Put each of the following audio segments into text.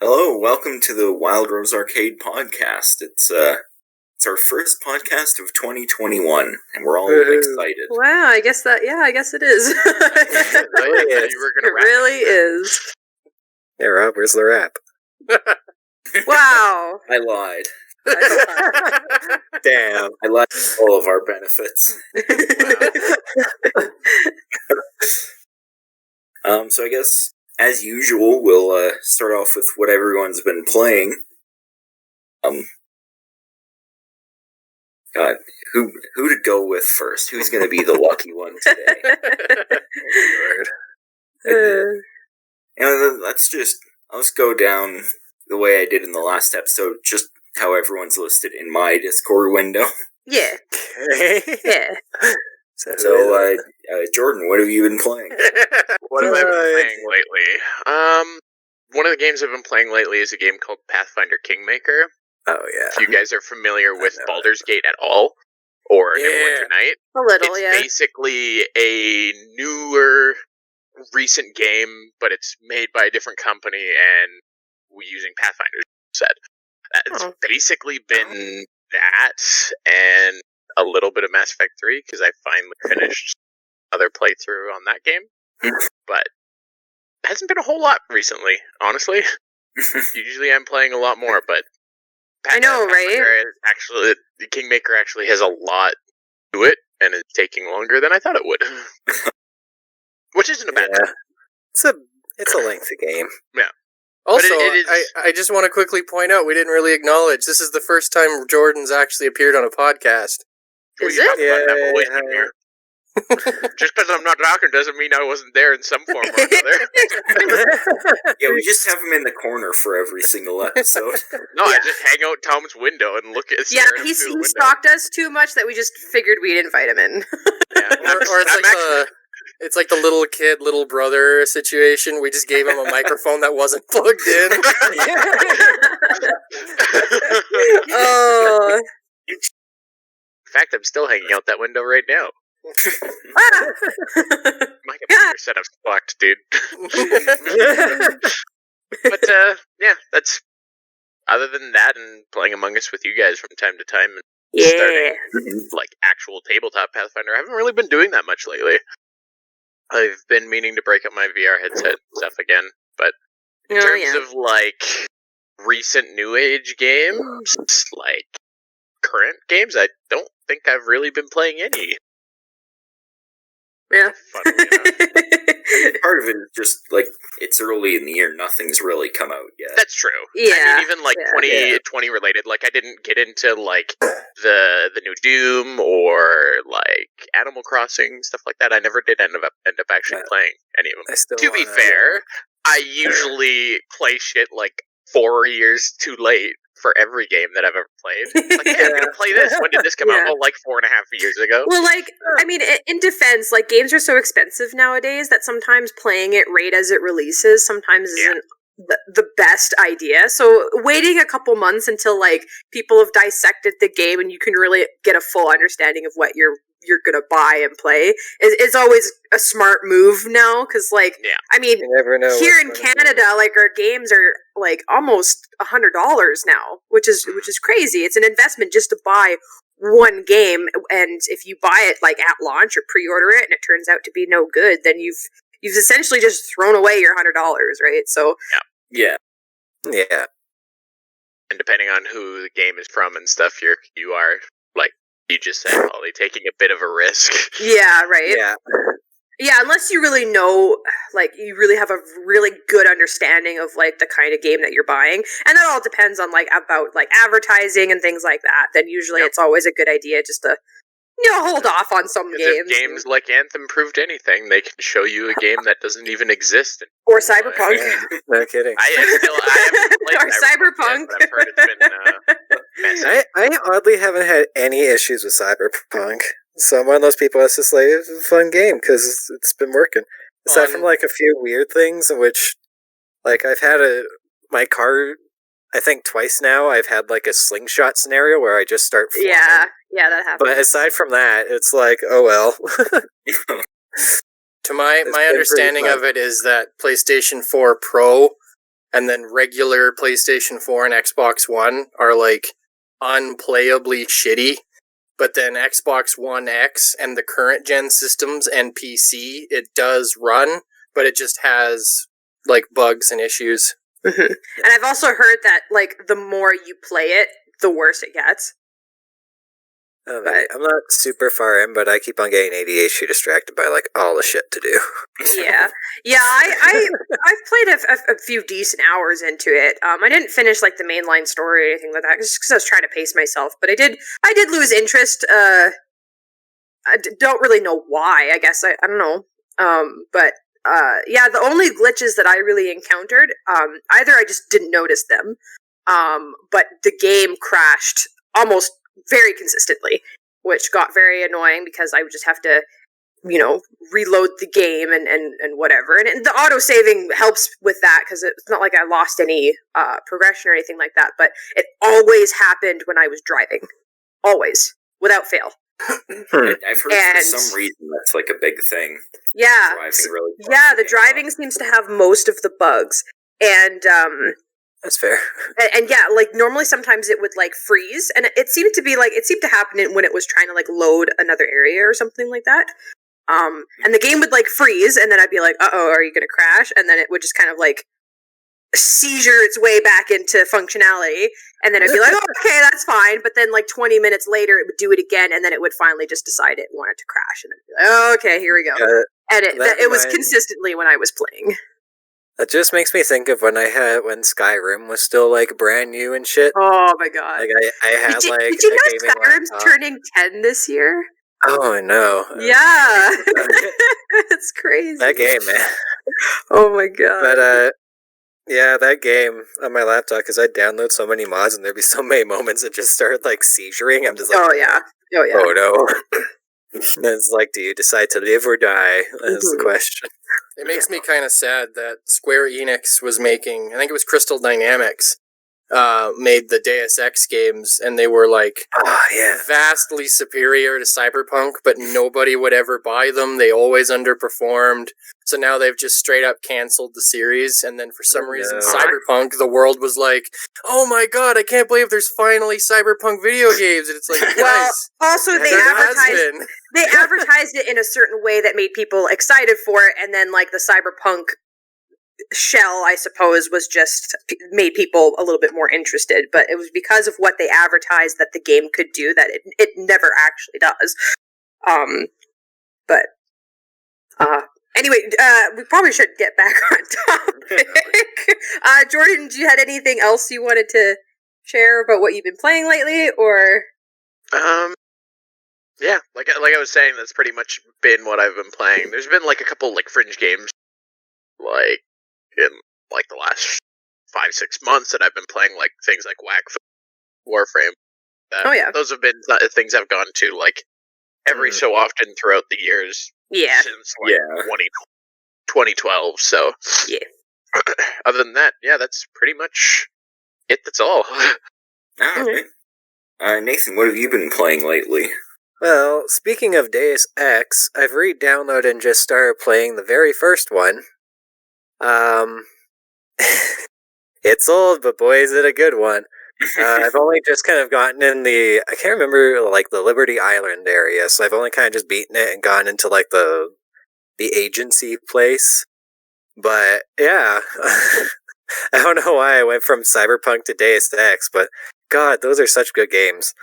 Hello, welcome to the Wildrose Arcade podcast. It's our first podcast of 2021, and we're all excited. Wow, I guess it is. It really is. Hey Rob, where's the rap? Wow. I lied. Damn. I lied all of our benefits. So I guess, as usual, we'll start off with what everyone's been playing. God, who to go with first? Who's going to be the lucky one today? Let's go down the way I did in the last episode, just how everyone's listed in my Discord window. Yeah. Yeah. So, Jordan, what have you been playing? What have I been playing lately? One of the games I've been playing lately is a game called Pathfinder Kingmaker. Oh, yeah. If you guys are familiar with Baldur's Gate at all, or Neverwinter Night, A little, it's basically a newer, recent game, but it's made by a different company and using Pathfinder set. It's basically been that and a little bit of Mass Effect 3, because I finally finished other playthrough on that game. But it hasn't been a whole lot recently, honestly. Usually I'm playing a lot more, but I know, right? Actually, the Kingmaker actually has a lot to it, and it's taking longer than I thought it would. Which isn't a bad thing. It's a lengthy game. Yeah. Also, I just want to quickly point out, we didn't really acknowledge, this is the first time Jordan's actually appeared on a podcast. Is it? Yeah. Just because I'm not talking doesn't mean I wasn't there in some form or another. Yeah, we just have him in the corner for every single episode. No, I just hang out Tom's window and look at. Yeah, he stalked us too much that we just figured we'd invite him in. Yeah, It's like the little kid, little brother situation. We just gave him a microphone that wasn't plugged in. Oh. In fact, I'm still hanging out that window right now. My computer setup's fucked, dude. But yeah, that's other than that, and playing Among Us with you guys from time to time, and starting like actual tabletop Pathfinder. I haven't really been doing that much lately. I've been meaning to break up my VR headset stuff again, but in terms of like recent new age games, like current games, I don't think I've really been playing any. Yeah. Part of it is just, like, it's early in the year, nothing's really come out yet. That's true. Yeah. I mean, even, like, 2020 related, like, I didn't get into, like, the new Doom or, like, Animal Crossing, stuff like that. I never did end up actually playing any of them. To be fair, I usually play shit, like, 4 years too late for every game that I've ever played. Like, hey, I'm gonna play this. When did this come out? Oh, like 4.5 years ago. Well, like, I mean, in defense, like, games are so expensive nowadays that sometimes playing it right as it releases sometimes isn't the best idea. So waiting a couple months until, like, people have dissected the game and you can really get a full understanding of what you're gonna buy and play is always a smart move now, because, like, I mean, here in Canada, like, our games are, like, almost $100 now, which is crazy. It's an investment just to buy one game, and if you buy it, like, at launch or pre-order it and it turns out to be no good, then you've essentially just thrown away your $100, right? So yeah. And depending on who the game is from and stuff, you are, like you just said, Holly, taking a bit of a risk. Yeah, right. Yeah, unless you really know, like, you really have a really good understanding of, like, the kind of game that you're buying. And that all depends on, like, about, like, advertising and things like that. Then usually it's always a good idea just to, hold off on some games. If games like Anthem proved anything, they can show you a game that doesn't even exist. Or Cyberpunk. No kidding. I haven't played or Cyberpunk. Yet, but I've heard it's been messy. I oddly haven't had any issues with Cyberpunk. So I'm one of those people that's just like, it's a fun game because it's been working. Aside from, like, a few weird things in which, like, I've had my car, I think twice now, I've had, like, a slingshot scenario where I just start flying. Yeah, that happens. But aside from that, it's like, oh well. To my understanding of it is that PlayStation 4 Pro and then regular PlayStation 4 and Xbox One are like unplayably shitty. But then Xbox One X and the current gen systems and PC, it does run, but it just has like bugs and issues. Mm-hmm. And I've also heard that like the more you play it, the worse it gets. But I'm not super far in, but I keep on getting ADHD distracted by like all the shit to do. Yeah. I've played a few decent hours into it. I didn't finish like the mainline story or anything like that, just because I was trying to pace myself. But I did lose interest. I don't really know why. I guess I don't know. But the only glitches that I really encountered, either I just didn't notice them, but the game crashed almost very consistently, which got very annoying because I would just have to, reload the game and whatever. And the auto-saving helps with that because it's not like I lost any progression or anything like that, but it always happened when I was driving. Always. Without fail. I've heard for some reason that's like a big thing. Yeah. Driving really the driving seems to have most of the bugs. And, that's fair. And like normally sometimes it would like freeze, and it seemed to happen when it was trying to like load another area or something like that. And the game would like freeze, and then I'd be like, "Uh-oh, are you going to crash?" And then it would just kind of like seizure its way back into functionality, and then I'd be like, "Oh, okay, that's fine." But then like 20 minutes later, it would do it again, and then it would finally just decide it wanted to crash, and then be like, "Oh, okay, here we go." And it was consistently when I was playing. That just makes me think of when Skyrim was still like brand new and shit. Oh my god! Like I had did you know Skyrim's turning 10 this year? Oh, I know. Yeah, it's crazy. That game, man. Oh my god! But yeah, that game on my laptop, because I'd download so many mods and there'd be so many moments that just started like seizuring. I'm just like, oh yeah. Oh no. And it's like, do you decide to live or die? That's the question. It makes me kind of sad that Square Enix was making, I think it was Crystal Dynamics, made the Deus Ex games, and they were like vastly superior to Cyberpunk, but nobody would ever buy them. They always underperformed. So now they've just straight up canceled the series, and then for some reason Cyberpunk, the world was like, oh my god, I can't believe there's finally Cyberpunk video games. And it's like, well, also they advertised it in a certain way that made people excited for it, and then like the Cyberpunk shell, I suppose, was just made people a little bit more interested, but it was because of what they advertised that the game could do that it never actually does. Anyway, we probably should get back on topic. Jordan, do you had anything else you wanted to share about what you've been playing lately, or? Yeah, like I was saying, that's pretty much been what I've been playing. There's been like a couple like fringe games, like in like the last 5-6 months that I've been playing, like things like Warframe. Those have been things I've gone to like every so often throughout the years. Yeah. Since like 2012. So yeah. Other than that, that's pretty much it. That's all. Alright. Nathan, what have you been playing lately? Well, speaking of Deus Ex, I've re-downloaded and just started playing the very first one. It's old, but boy, is it a good one. I've only just kind of gotten in I can't remember, like, the Liberty Island area, so I've only kind of just beaten it and gone into, like, the agency place. But, yeah. I don't know why I went from Cyberpunk to Deus Ex, but, God, those are such good games.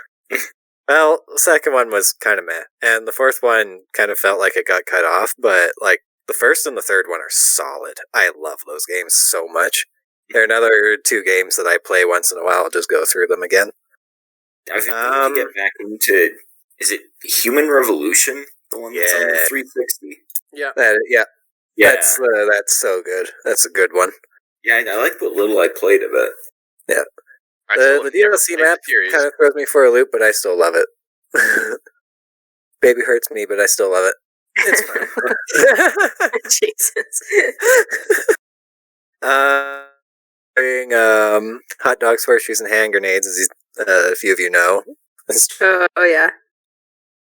Well, the second one was kind of meh, and the fourth one kind of felt like it got cut off, but, like, the first and the third one are solid. I love those games so much. There are another 2 games that I play once in a while. I'll just go through them again. I've been to get back into, is it Human Revolution? The one that's on the 360? Yeah. That's so good. That's a good one. Yeah, I like what little I played of it. Yeah. The DLC map kind of throws me for a loop, but I still love it. Baby hurts me, but I still love it. It's fine. Jesus. Hot dogs, horseshoes, and hand grenades, as a few of you know. Oh yeah.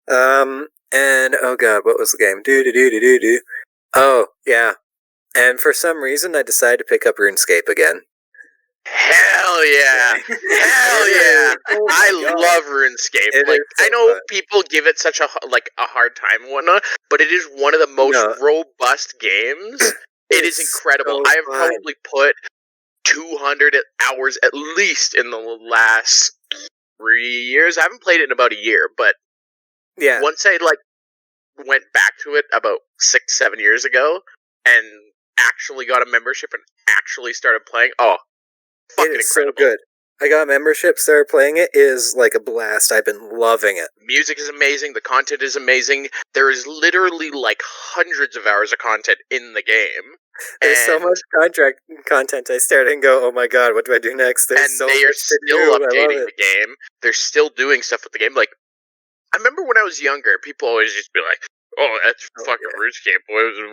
And oh god, what was the game? Oh yeah, And for some reason, I decided to pick up RuneScape again. Hell yeah! Hell yeah! I love RuneScape. I know people give it such a hard time and whatnot, but it is one of the most robust games. It is incredible. I have probably put 200 hours at least in the last 3 years. I haven't played it in about a year, but once I went back to it about 6-7 years ago and actually got a membership and actually started playing, fucking incredible. So good. I got a membership, started playing it. It is like a blast. I've been loving it. Music is amazing. The content is amazing. There is literally hundreds of hours of content in the game. There's so much content. I started and go, oh my god, what do I do next? They are still updating the game. They're still doing stuff with the game. I remember when I was younger, people always used to be like, oh, that's fucking RuneScape.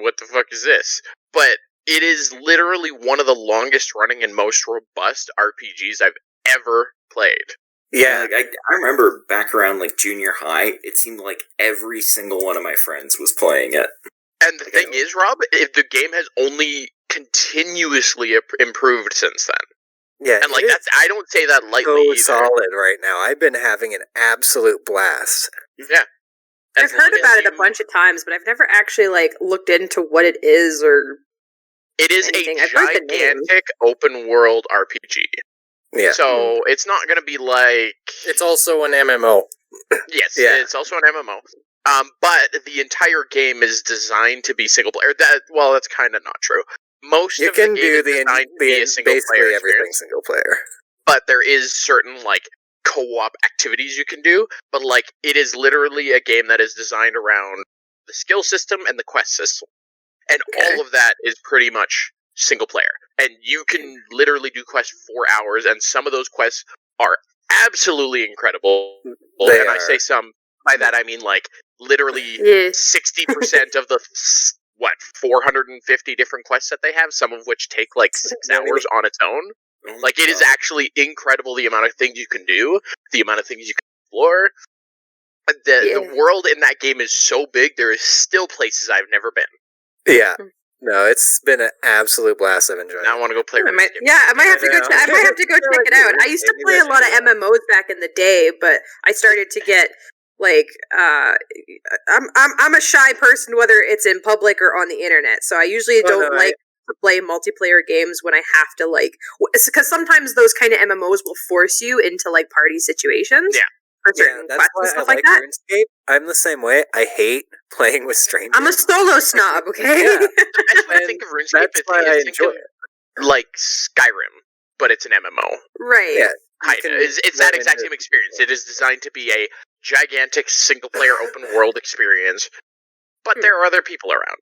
What the fuck is this? But it is literally one of the longest running and most robust RPGs I've ever played. Yeah, I remember back around junior high, it seemed like every single one of my friends was playing it. And the thing is, Rob, the game has only continuously improved since then. Yeah, and I don't say that lightly either. Solid right now. I've been having an absolute blast. Yeah. I've heard about it a bunch of times, but I've never actually looked into what it is or It is anything. A gigantic open world RPG. Yeah. So it's not going to be It's also an MMO. Yes, it's also an MMO. But the entire game is designed to be single player. That's kind of not true. Most you of can the game do is designed to be a single player everything experience. Single player. But there is certain co-op activities you can do. But it is literally a game that is designed around the skill system and the quest system. And all of that is pretty much single player. And you can literally do quests for hours, and some of those quests are absolutely incredible. I say some, by that I mean literally 60% of the 450 different quests that they have, some of which take 6 hours on its own. It is actually incredible the amount of things you can do, the amount of things you can explore. The world in that game is so big, there is still places I've never been. Yeah. No, it's been an absolute blast. I've enjoyed it. Now I want to go play RuneScape. I might have to go. I might have to go check it out. I used to play a lot of MMOs back in the day, but I started to get I'm a shy person, whether it's in public or on the internet. So I usually don't like to play multiplayer games when I have to because sometimes those kind of MMOs will force you into party situations. Yeah. For certain quests and stuff like that. RuneScape. I'm the same way. I hate playing with strangers. I'm a solo snob, okay? That's why I think of RuneScape. That's why I enjoy it. Like Skyrim, but it's an MMO. Right. Yeah. It's that exact same experience. It is designed to be a gigantic single-player open-world experience, but there are other people around.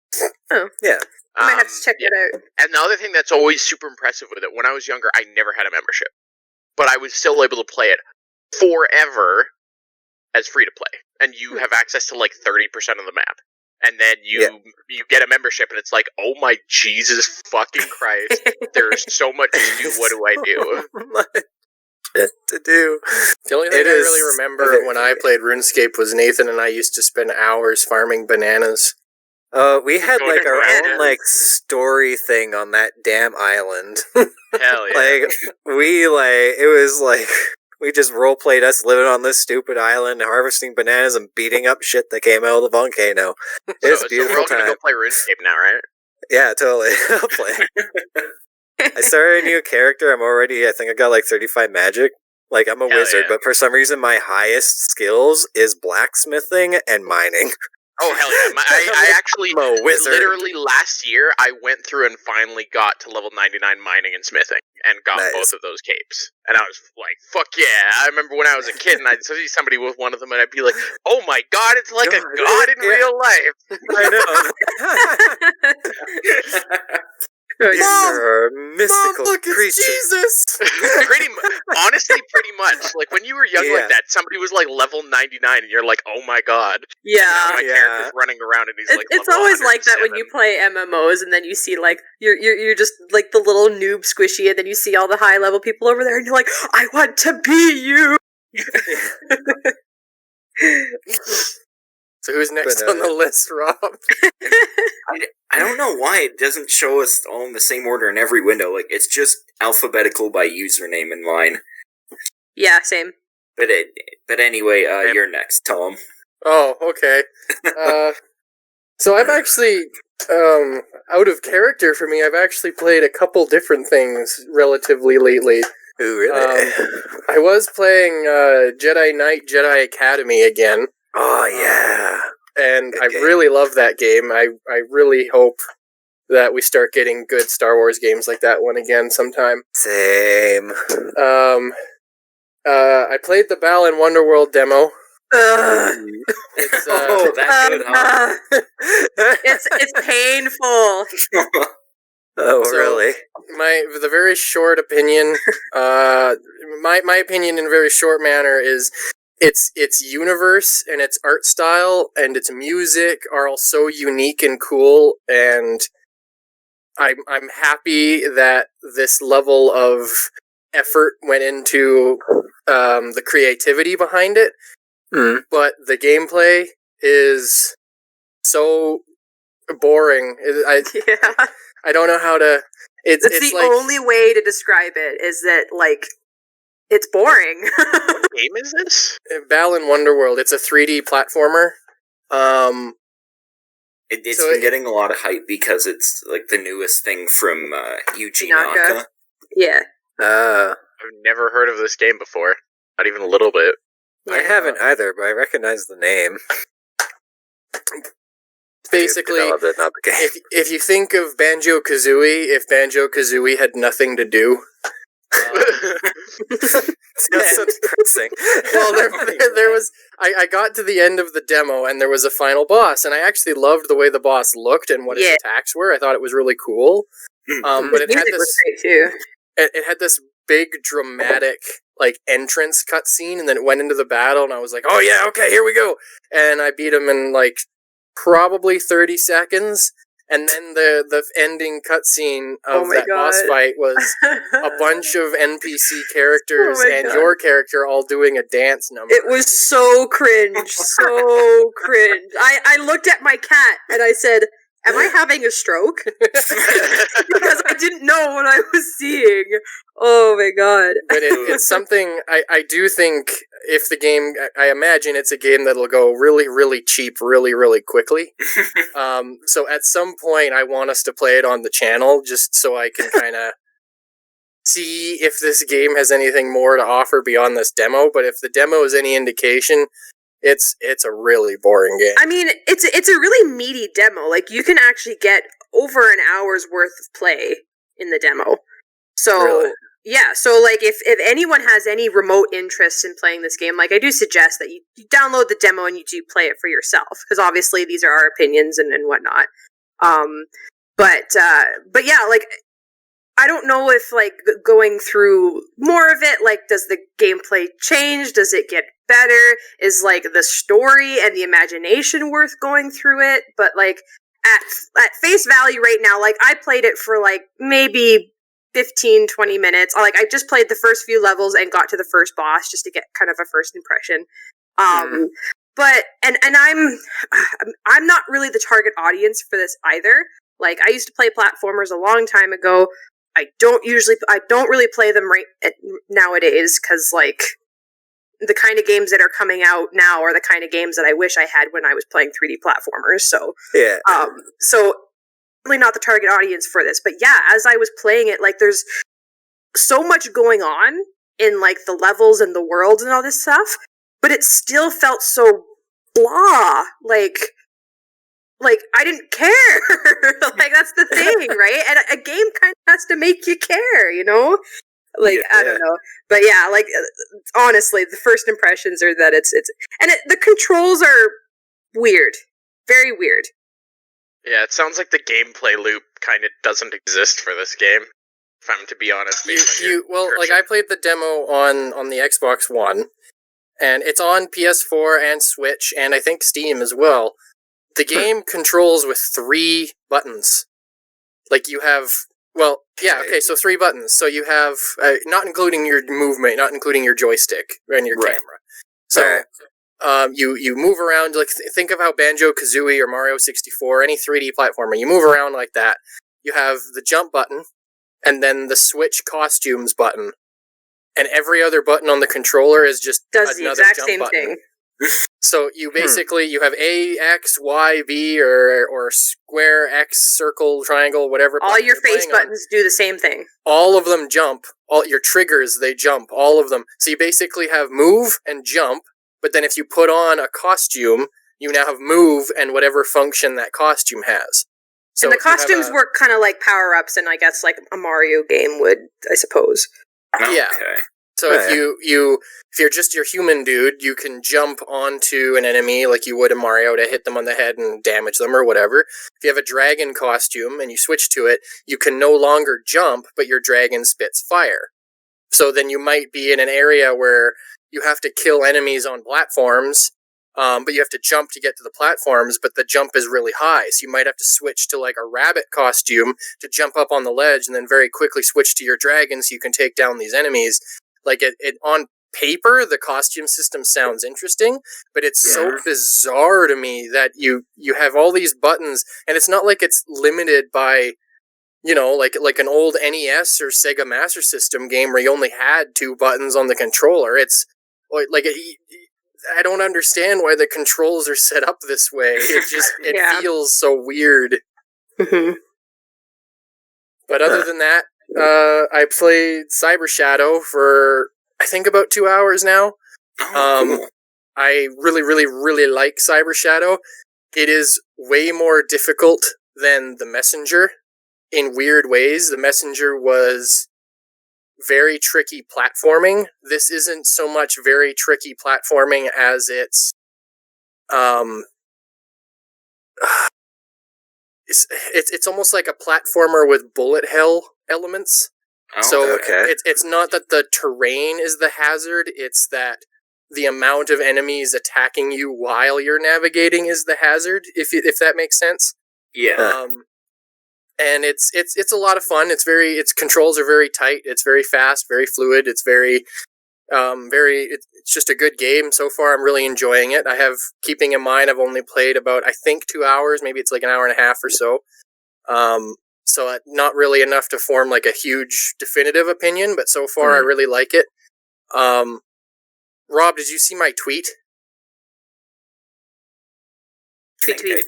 Oh. Yeah. I might have to check it out. And the other thing that's always super impressive with it, when I was younger, I never had a membership, but I was still able to play it forever as free-to-play. And you have access to 30% of the map. And then you get a membership, and it's oh my Jesus fucking Christ, there's so much to do, what do I do? To do. The only thing I really remember when I played RuneScape was Nathan and I used to spend hours farming bananas. We had our own story thing on that damn island. Hell yeah. It was we just roleplayed us living on this stupid island, harvesting bananas and beating up shit that came out of the volcano. It's a beautiful we're all time. gonna go play RuneScape now, right? Yeah, totally. I'll play. I started a new character. I think I got 35 magic. I'm a wizard, but for some reason my highest skills is blacksmithing and mining. Oh, hell yeah. I actually, I'm a wizard. Literally last year, I went through and finally got to level 99 mining and smithing, and got both of those capes. And I was fuck yeah. I remember when I was a kid, and I'd see somebody with one of them, and I'd be like, oh my god, it's like a god in real life. I know. These are mystical creatures. Jesus! Honestly, pretty much. When you were young like that, somebody was level 99, and you're oh my god. Yeah. Now my character's running around, and he's it's always like that when you play MMOs, and then you see you're just the little noob squishy, and then you see all the high level people over there, and you're I want to be you. So who's next on the list, Rob? I don't know why it doesn't show us all in the same order in every window. Like, it's just alphabetical by username in mine. Yeah, same. But anyway, you're next, Tom. Oh, okay. So I've actually, out of character for me, I've actually played a couple different things relatively lately. Ooh, really? I was playing Jedi Knight, Jedi Academy again. Oh, yeah. And Good I game. really love that game. I really hope that we start getting good Star Wars games like that one again sometime. Same. I played the Balan Wonderworld demo. It's, that's good, huh? It's painful. Oh, So, really? the very short opinion, my opinion in a very short manner is its universe and its art style and its music are all so unique and cool, and I'm happy that this level of effort went into the creativity behind it. Mm. But the gameplay is so boring. Yeah. I don't know how to. It's the like, only way to describe it is that, like, it's boring. What game is this? Balan Wonderworld. It's a 3D platformer. It's So been getting a lot of hype because it's like the newest thing from Yuji Naka. Naka. Yeah. Uh, I've never heard of this game before. Not even a little bit. I haven't either, but I recognize the name. basically, Developed it, not the game. if you think of Banjo-Kazooie, if Banjo-Kazooie had nothing to do. That's so depressing. Well, there was. I got to the end of the demo, and there was a final boss, and I actually loved the way the boss looked and what his attacks were. I thought it was really cool. But it had Music was this. great too. It had this big dramatic like entrance cutscene, and then it went into the battle, and I was like, "Oh yeah, okay, here we go!" And I beat him in like probably 30 seconds. And then the ending cutscene of that boss fight was a bunch of NPC characters and your character all doing a dance number. It was so cringe, so cringe. I looked at my cat and I said, "Am I having a stroke?" Because I didn't know what I was seeing. Oh my god! But it's something I do think if the game, I imagine it's a game that'll go really, really cheap, really, really quickly. So at some point, I want us to play it on the channel just so I can kind of see if this game has anything more to offer beyond this demo. But if the demo is any indication, it's a really boring game. I mean, it's a really meaty demo. Like, you can actually get over an hour's worth of play in the demo. So, Really? yeah, so, like, if anyone has any remote interest in playing this game, like, I do suggest that you download the demo and you do play it for yourself, because obviously these are our opinions and whatnot. But yeah, like, I don't know if, like, going through more of it, like, does the gameplay change? Does it get better? Is, like, the story and the imagination worth going through it? But, like, at face value right now, like, I played it for, like, maybe 15, 20 minutes. Like, I just played the first few levels and got to the first boss just to get kind of a first impression. But, and I'm not really the target audience for this either. Like, I used to play platformers a long time ago. I don't really play them nowadays, because, like, the kind of games that are coming out now are the kind of games that I wish I had when I was playing 3D platformers. So, Yeah. so really not the target audience for this. But yeah, as I was playing it, like, there's so much going on in, like, the levels and the worlds and all this stuff, but it still felt so blah. Like, I didn't care. Like, that's the thing, right? And a game kind of has to make you care, you know? Like, I don't know. But yeah, like, honestly, the first impressions are that the controls are weird. Very weird. Yeah, it sounds like the gameplay loop kind of doesn't exist for this game, if I'm to be honest. Like, I played the demo on the Xbox One, and it's on PS4 and Switch, and I think Steam as well. The game controls with 3 buttons. Like, you have... Well, yeah, okay, so 3 buttons. So you have... not including your movement, not including your joystick and your camera. So you move around, like, think of how Banjo-Kazooie or Mario 64, any 3D platformer, you move around like that. You have the jump button, and then the switch costumes button. And every other button on the controller is just does another the exact jump same button. thing. So you basically, you have A, X, Y, V, or square, X, circle, triangle, whatever. All your face buttons do the same thing. All of them jump. All your triggers, they jump. All of them. So you basically have move and jump, but then if you put on a costume, you now have move and whatever function that costume has. So and the costumes work kind of like power-ups, and I guess like a Mario game would, I suppose. Yeah. Okay. So if you're just your human dude, you can jump onto an enemy like you would in Mario to hit them on the head and damage them or whatever. If you have a dragon costume and you switch to it, you can no longer jump, but your dragon spits fire. So then you might be in an area where you have to kill enemies on platforms, but you have to jump to get to the platforms, but the jump is really high. So you might have to switch to like a rabbit costume to jump up on the ledge and then very quickly switch to your dragon so you can take down these enemies. Like it on paper, the costume system sounds interesting, but it's so bizarre to me that you have all these buttons, and it's not like it's limited by, you know, like an old NES or Sega Master System game where you only had 2 buttons on the controller. It's like I don't understand why the controls are set up this way. It feels so weird. Mm-hmm. But other than that, I played Cyber Shadow for, I think, about 2 hours now. Cool. I really, really, really like Cyber Shadow. It is way more difficult than The Messenger in weird ways. The Messenger was very tricky platforming. This isn't so much very tricky platforming as it's almost like a platformer with bullet hell elements. So it's not that the terrain is the hazard, it's that the amount of enemies attacking you while you're navigating is the hazard, if that makes sense. Yeah. And it's a lot of fun. Its controls are very tight. It's very fast, very fluid. It's very it's just a good game so far. I'm really enjoying it. I have, keeping in mind, I've only played about, I think, 2 hours, maybe it's like an hour and a half or so. So not really enough to form like a huge definitive opinion, but so far I really like it. Rob, did you see my tweet? Tweet.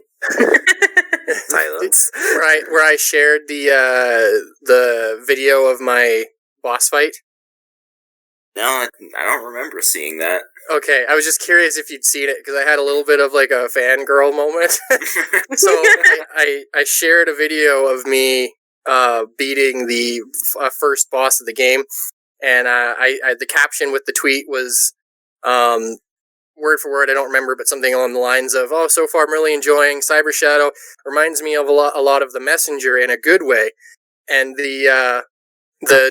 Silence. Where I shared the video of my boss fight. No, I don't remember seeing that. Okay, I was just curious if you'd seen it, because I had a little bit of like a fangirl moment. So I shared a video of me beating the first boss of the game, and I the caption with the tweet was word for word, I don't remember, but something along the lines of, "Oh, so far I'm really enjoying Cyber Shadow. Reminds me of a lot of The Messenger in a good way." And the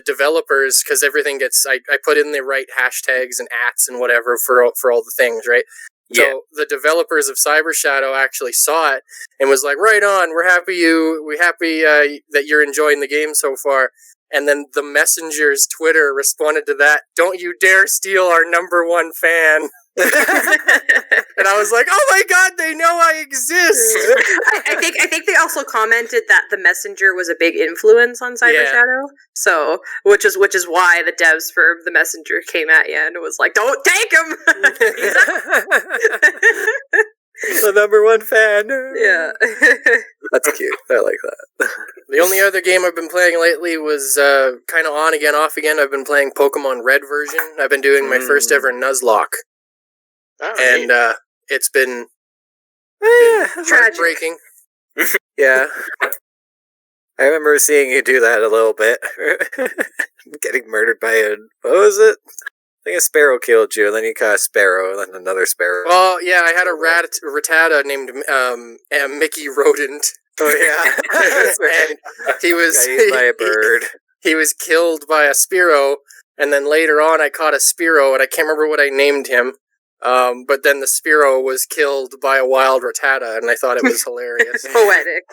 developers, because everything gets, I put in the right hashtags and ats and whatever for all the things, right? Yeah. So the developers of Cyber Shadow actually saw it and was like, "Right on, we're happy that you're enjoying the game so far." And then the Messenger's Twitter responded to that, "Don't you dare steal our #1 fan." And I was like, "Oh my god, they know I exist!" I think they also commented that The Messenger was a big influence on Cyber Shadow. So, which is why the devs for The Messenger came at you and it was like, "Don't take him!" The #1 fan. Yeah. That's cute. I like that. The only other game I've been playing lately was kind of on again, off again. I've been playing Pokemon Red version. I've been doing my first ever Nuzlocke. And it's been heartbreaking. Yeah. I remember seeing you do that a little bit. Getting murdered by what was it? I think a sparrow killed you, and then you caught a sparrow, and then another sparrow. Well, yeah, I had a Rattata named Mickey Rodent. Oh, yeah. And he was got eaten by a bird. He was killed by a Spearow, and then later on I caught a Spearow, and I can't remember what I named him. But then the Spearow was killed by a wild Rattata, and I thought it was hilarious. Poetic.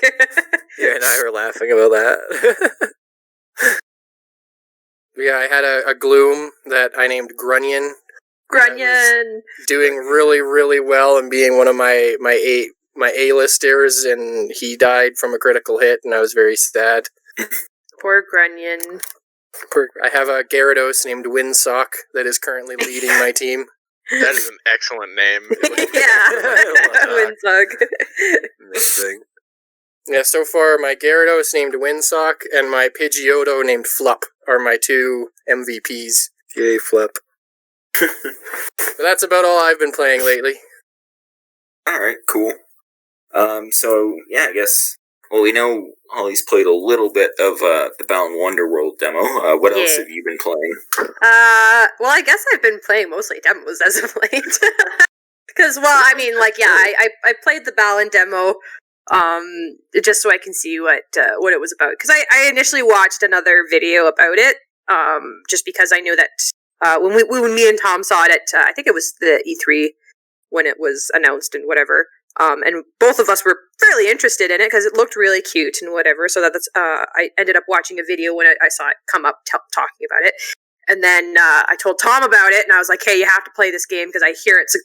You and I were laughing about that. Yeah, I had a Gloom that I named Grunion, Grunion doing really, really well and being one of my A-listers, and he died from a critical hit, and I was very sad. Poor Grunion. I have a Gyarados named Windsock that is currently leading my team. That is an excellent name. Windsock. Amazing. Yeah, so far my Gyarados named Windsock and my Pidgeotto named Flup are my 2 MVPs. Yay, Flip. But that's about all I've been playing lately. Alright, cool. So, yeah, I guess, well, we know Holly's played a little bit of the Balan Wonderworld demo. What else have you been playing? Well, I guess I've been playing mostly demos as of late. Because, well, I mean, like, yeah, I played the Balan demo, just so I can see what it was about. Because I initially watched another video about it, just because I knew that when me and Tom saw it at, I think it was the E3 when it was announced and whatever, and both of us were fairly interested in it because it looked really cute and whatever, so that's, I ended up watching a video when I saw it come up talking about it, and then I told Tom about it, and I was like, hey, you have to play this game because I hear it's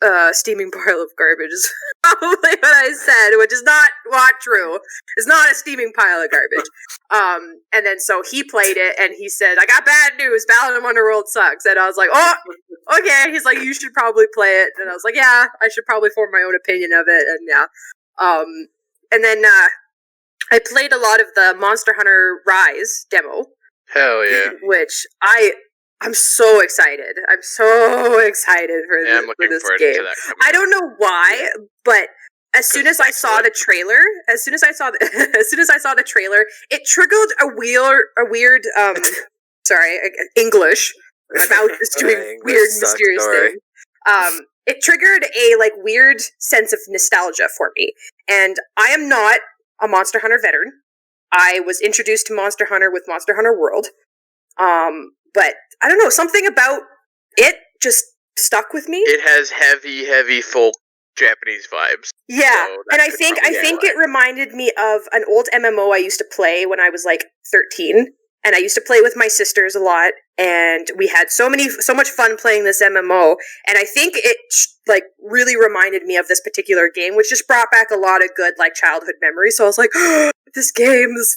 a steaming pile of garbage, is probably what I said, which is not true. It's not a steaming pile of garbage. And then so he played it, and he said, I got bad news, Balan Wonderworld sucks. And I was like, oh, okay. He's like, you should probably play it. And I was like, yeah, I should probably form my own opinion of it, and yeah. And then I played a lot of the Monster Hunter Rise demo. Hell yeah. Which I'm so excited. I'm so excited for, for this game. I don't know why, but as soon as I saw the trailer, it triggered a weird sorry, English. My mouth is doing weird, mysterious things. It triggered a like weird sense of nostalgia for me. And I am not a Monster Hunter veteran. I was introduced to Monster Hunter with Monster Hunter World. But I don't know, something about it just stuck with me. It has heavy folk Japanese vibes. Yeah, so and I think it reminded me of an old MMO I used to play when I was like 13, and I used to play with my sisters a lot, and we had so much fun playing this MMO, and I think it like really reminded me of this particular game, which just brought back a lot of good like childhood memories. So I was like, oh, this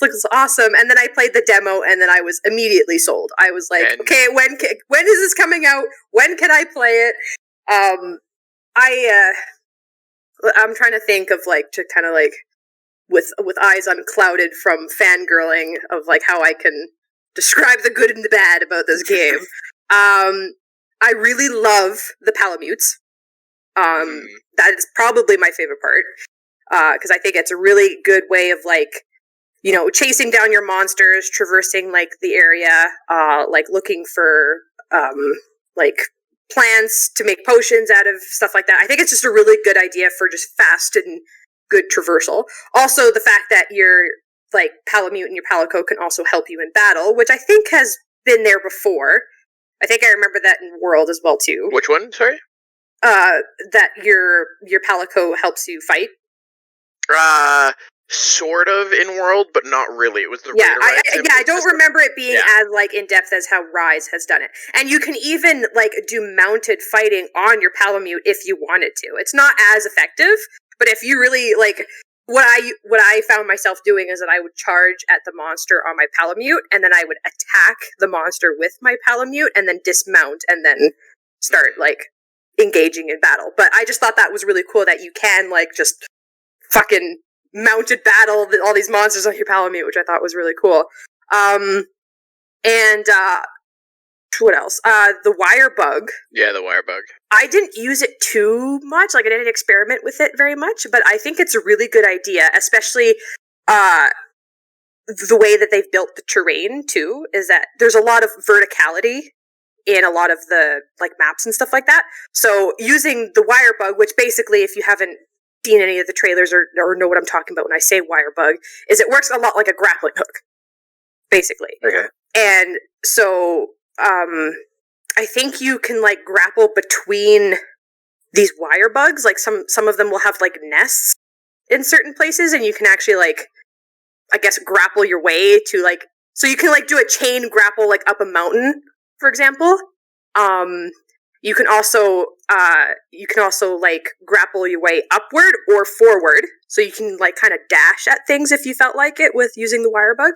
looks awesome. And then I played the demo, and then I was immediately sold. I was like, okay, when is this coming out? When can I play it? I'm trying to think of like to kind of like with eyes unclouded from fangirling of like how I can describe the good and the bad about this game. I really love the Palamutes. That is probably my favorite part. Because I think it's a really good way of like, you know, chasing down your monsters, traversing like the area, like looking for like plants to make potions out of, stuff like that. I think it's just a really good idea for just fast and good traversal. Also, the fact that your like Palamute and your Palico can also help you in battle, which I think has been there before. I think I remember that in World as well too. Which one? Sorry. That your Palico helps you fight. Sort of in World, but not really. It was the I don't remember it being as like in depth as how Rise has done it. And you can even like do mounted fighting on your Palamute if you wanted to. It's not as effective, but if you really like, what I found myself doing is that I would charge at the monster on my Palamute, and then I would attack the monster with my Palamute, and then dismount, and then start like engaging in battle. But I just thought that was really cool that you can like just fucking mounted battle all these monsters on your Palamute, which I thought was really cool. And what else? The wire bug. Yeah, the wire bug. I didn't use it too much. Like, I didn't experiment with it very much, but I think it's a really good idea, especially the way that they've built the terrain, too, is that there's a lot of verticality in a lot of the, like, maps and stuff like that. So, using the wire bug, which basically, if you haven't seen any of the trailers or know what I'm talking about when I say wire bug, is it works a lot like a grappling hook, basically. Okay. And so, I think you can, like, grapple between these wire bugs. Like, some of them will have, like, nests in certain places, and you can actually, like, I guess, grapple your way to, like, so you can, like, do a chain grapple, like, up a mountain, for example. You can also like grapple your way upward or forward, so you can like kind of dash at things if you felt like it with using the wire bug.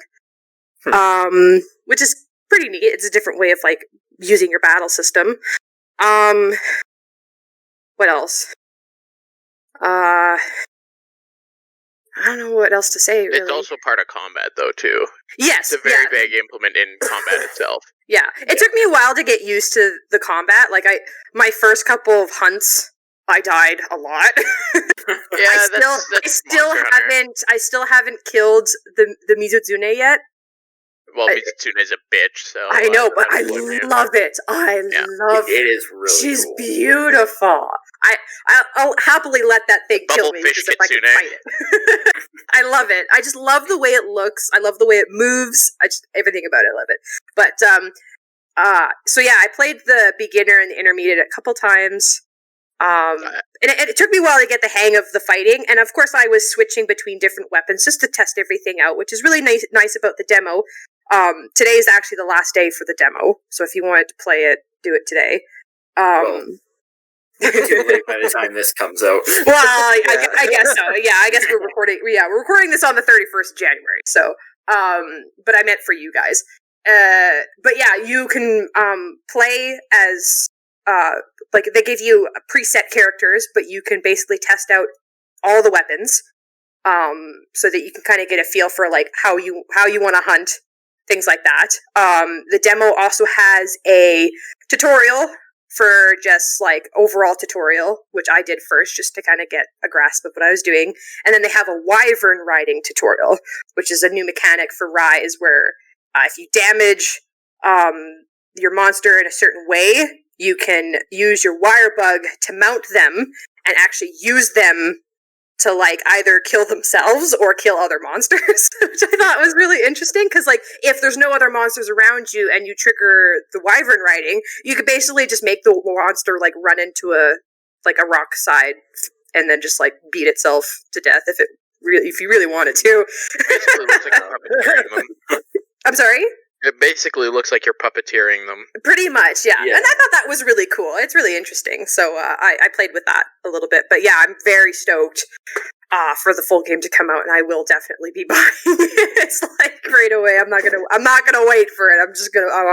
Which is pretty neat. It's a different way of like using your battle system. What else? I don't know what else to say, really. It's also part of combat, though, too. Yes. It's a very big implement in combat itself. Yeah. It took me a while to get used to the combat. Like, my first couple of hunts, I died a lot. I still haven't killed the Mizuzune yet. Well, Mizuzune is a bitch, so... I know, but I love it. I love it. It is really She's cool. beautiful. I'll happily let that thing kill me Bubblefish if I can fight it. I love it. I just love the way it looks. I love the way it moves. Everything about it, I love it. But, so yeah, I played the beginner and the intermediate a couple times. And it took me a while to get the hang of the fighting, and of course I was switching between different weapons just to test everything out, which is really nice about the demo. Today is actually the last day for the demo, so if you wanted to play it, do it today. Too late by the time this comes out. Well, I guess so. Yeah, I guess we're recording. Yeah, we're recording this on the 31st of January. So, but I meant for you guys. But yeah, you can play as like they give you preset characters, but you can basically test out all the weapons, so that you can kind of get a feel for like how you want to hunt, things like that. The demo also has a tutorial for just like overall tutorial, which I did first just to kind of get a grasp of what I was doing. And then they have a wyvern riding tutorial, which is a new mechanic for Rise where if you damage your monster in a certain way, you can use your wire bug to mount them and actually use them to like either kill themselves or kill other monsters, which I thought was really interesting because like if there's no other monsters around you and you trigger the wyvern riding, you could basically just make the monster like run into a rock side and then just like beat itself to death if you really wanted to. Basically looks like you're puppeteering them. I'm sorry? It basically looks like you're puppeteering them. Pretty much, yeah. And I thought that was really cool. It's really interesting. So I played with that a little bit. But yeah, I'm very stoked for the full game to come out, and I will definitely be buying it. It's like right away. I'm not gonna wait for it. I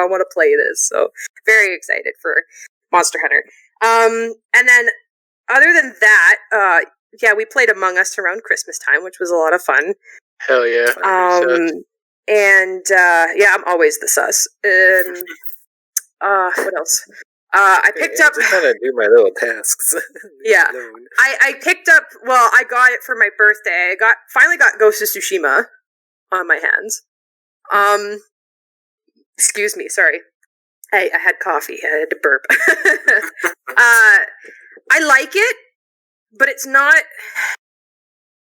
want to play this. So very excited for Monster Hunter. And then other than that, yeah, we played Among Us around Christmas time, which was a lot of fun. Hell yeah. And yeah, I'm always the sus. What else? I picked up. I'm just trying to do my little tasks. Yeah, I picked up. Well, I got it for my birthday. I finally got Ghost of Tsushima on my hands. Excuse me, sorry. I had coffee. I had to burp. I like it, but it's not.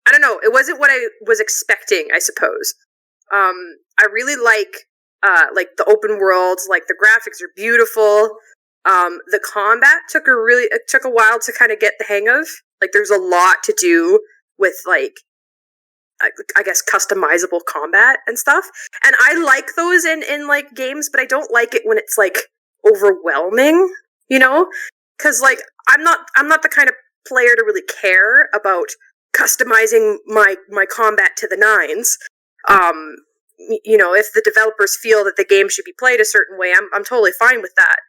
I don't know. It wasn't what I was expecting, I suppose. I really like the open worlds, like the graphics are beautiful. The combat took a while to kind of get the hang of. Like there's a lot to do with like, I guess customizable combat and stuff. And I like those in like games, but I don't like it when it's like overwhelming, you know? Cause like, I'm not the kind of player to really care about customizing my combat to the nines. You know, if the developers feel that the game should be played a certain way, I'm totally fine with that.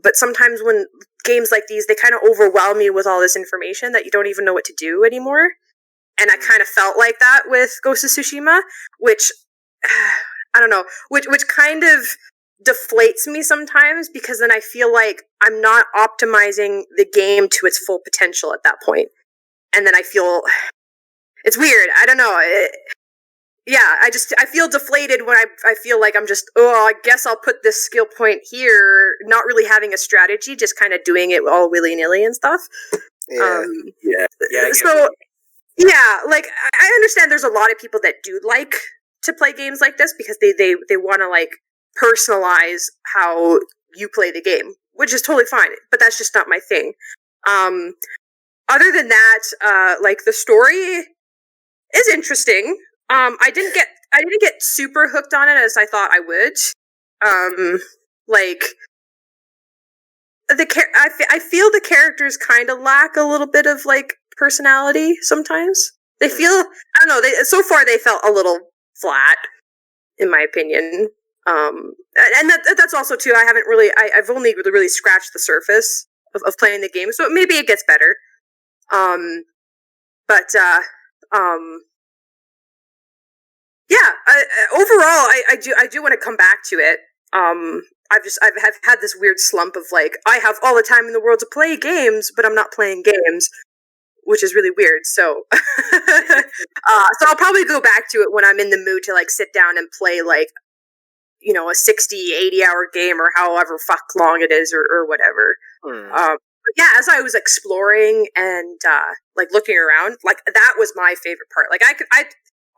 But sometimes when games like these, they kind of overwhelm you with all this information that you don't even know what to do anymore. And I kind of felt like that with Ghost of Tsushima, which I don't know, which kind of deflates me sometimes because then I feel like I'm not optimizing the game to its full potential at that point. And then I feel it's weird. I don't know. Yeah, I feel deflated when I feel like I'm just, I guess I'll put this skill point here, not really having a strategy, just kind of doing it all willy-nilly and stuff. Yeah. So, yeah, like, I understand there's a lot of people that do like to play games like this because they want to, like, personalize how you play the game, which is totally fine, but that's just not my thing. Other than that, like, the story is interesting. I didn't get super hooked on it as I thought I would. Like, I feel the characters kind of lack a little bit of like personality sometimes. They feel, I don't know, so far they felt a little flat, in my opinion. And that's also too, I've only really scratched the surface of playing the game, so maybe it gets better. Overall, I do want to come back to it. I've had this weird slump of like, I have all the time in the world to play games, but I'm not playing games, which is really weird. So, so I'll probably go back to it when I'm in the mood to like sit down and play like, you know, a 60, 80 hour game or however fuck long it is or whatever. But yeah, as I was exploring and like looking around, like that was my favorite part. Like I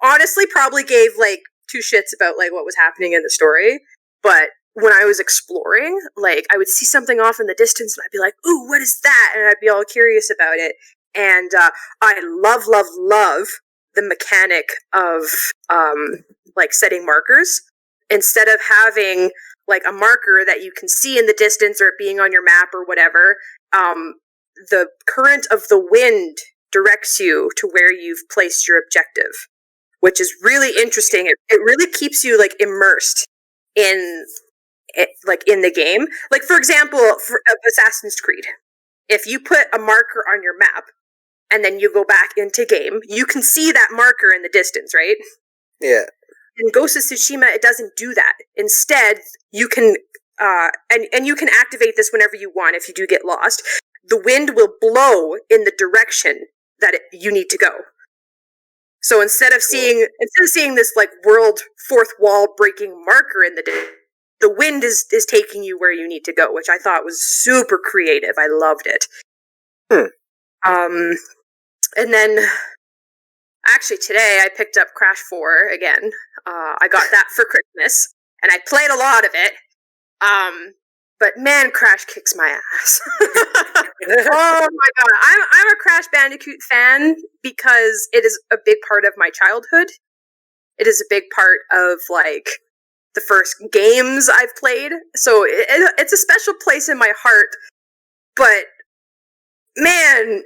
honestly probably gave like two shits about like what was happening in the story, but when I was exploring, like I would see something off in the distance and I'd be like, ooh, what is that? And I'd be all curious about it. And I love the mechanic of like setting markers. Instead of having like a marker that you can see in the distance or it being on your map or whatever, the current of the wind directs you to where you've placed your objective, which is really interesting. It really keeps you like immersed in it, like in the game. Like for example, for Assassin's Creed, if you put a marker on your map and then you go back into game, you can see that marker in the distance, right? Yeah. In Ghost of Tsushima, it doesn't do that. Instead, you can and you can activate this whenever you want if you do get lost. The wind will blow in the direction that you need to go. So instead of seeing this like world fourth wall breaking marker in the wind is taking you where you need to go, which I thought was super creative. I loved it. And then actually today I picked up Crash 4 again. I got that for Christmas and I played a lot of it. But man, Crash kicks my ass. Oh my god. I'm a Crash Bandicoot fan because it is a big part of my childhood. It is a big part of like the first games I've played. So it's a special place in my heart. But man,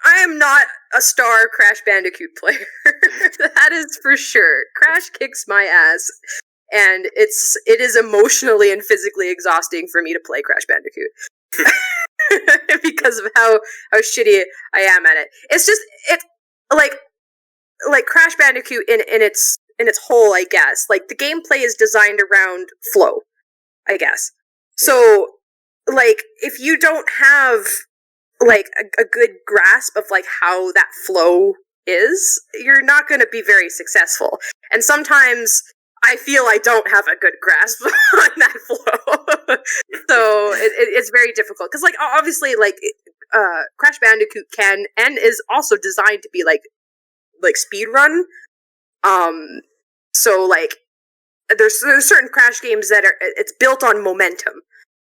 I am not a star Crash Bandicoot player. That is for sure. Crash kicks my ass. And it is emotionally and physically exhausting for me to play Crash Bandicoot. Because of how shitty I am at it. It's just like Crash Bandicoot in its whole, I guess. Like the gameplay is designed around flow, I guess. So like if you don't have like a good grasp of like how that flow is, you're not going to be very successful. And sometimes I feel I don't have a good grasp on that flow. So it's very difficult. Because, like, obviously, like, Crash Bandicoot can and is also designed to be, like speed run. So, like, there's certain Crash games that it's built on momentum.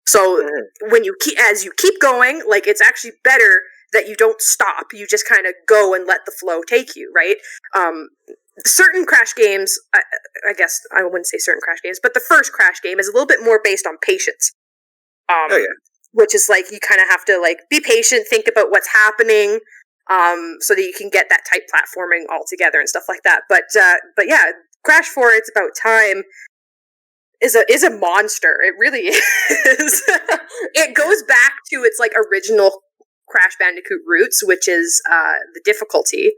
So, when as you keep going, like, it's actually better that you don't stop. You just kind of go and let the flow take you, right? Certain Crash games, I guess I wouldn't say certain Crash games, but the first Crash game is a little bit more based on patience. Which is like, you kind of have to like be patient, think about what's happening, so that you can get that type platforming all together and stuff like that. But yeah, Crash 4, It's About Time is a monster. It really is. It goes back to its like original Crash Bandicoot roots, which is the difficulty.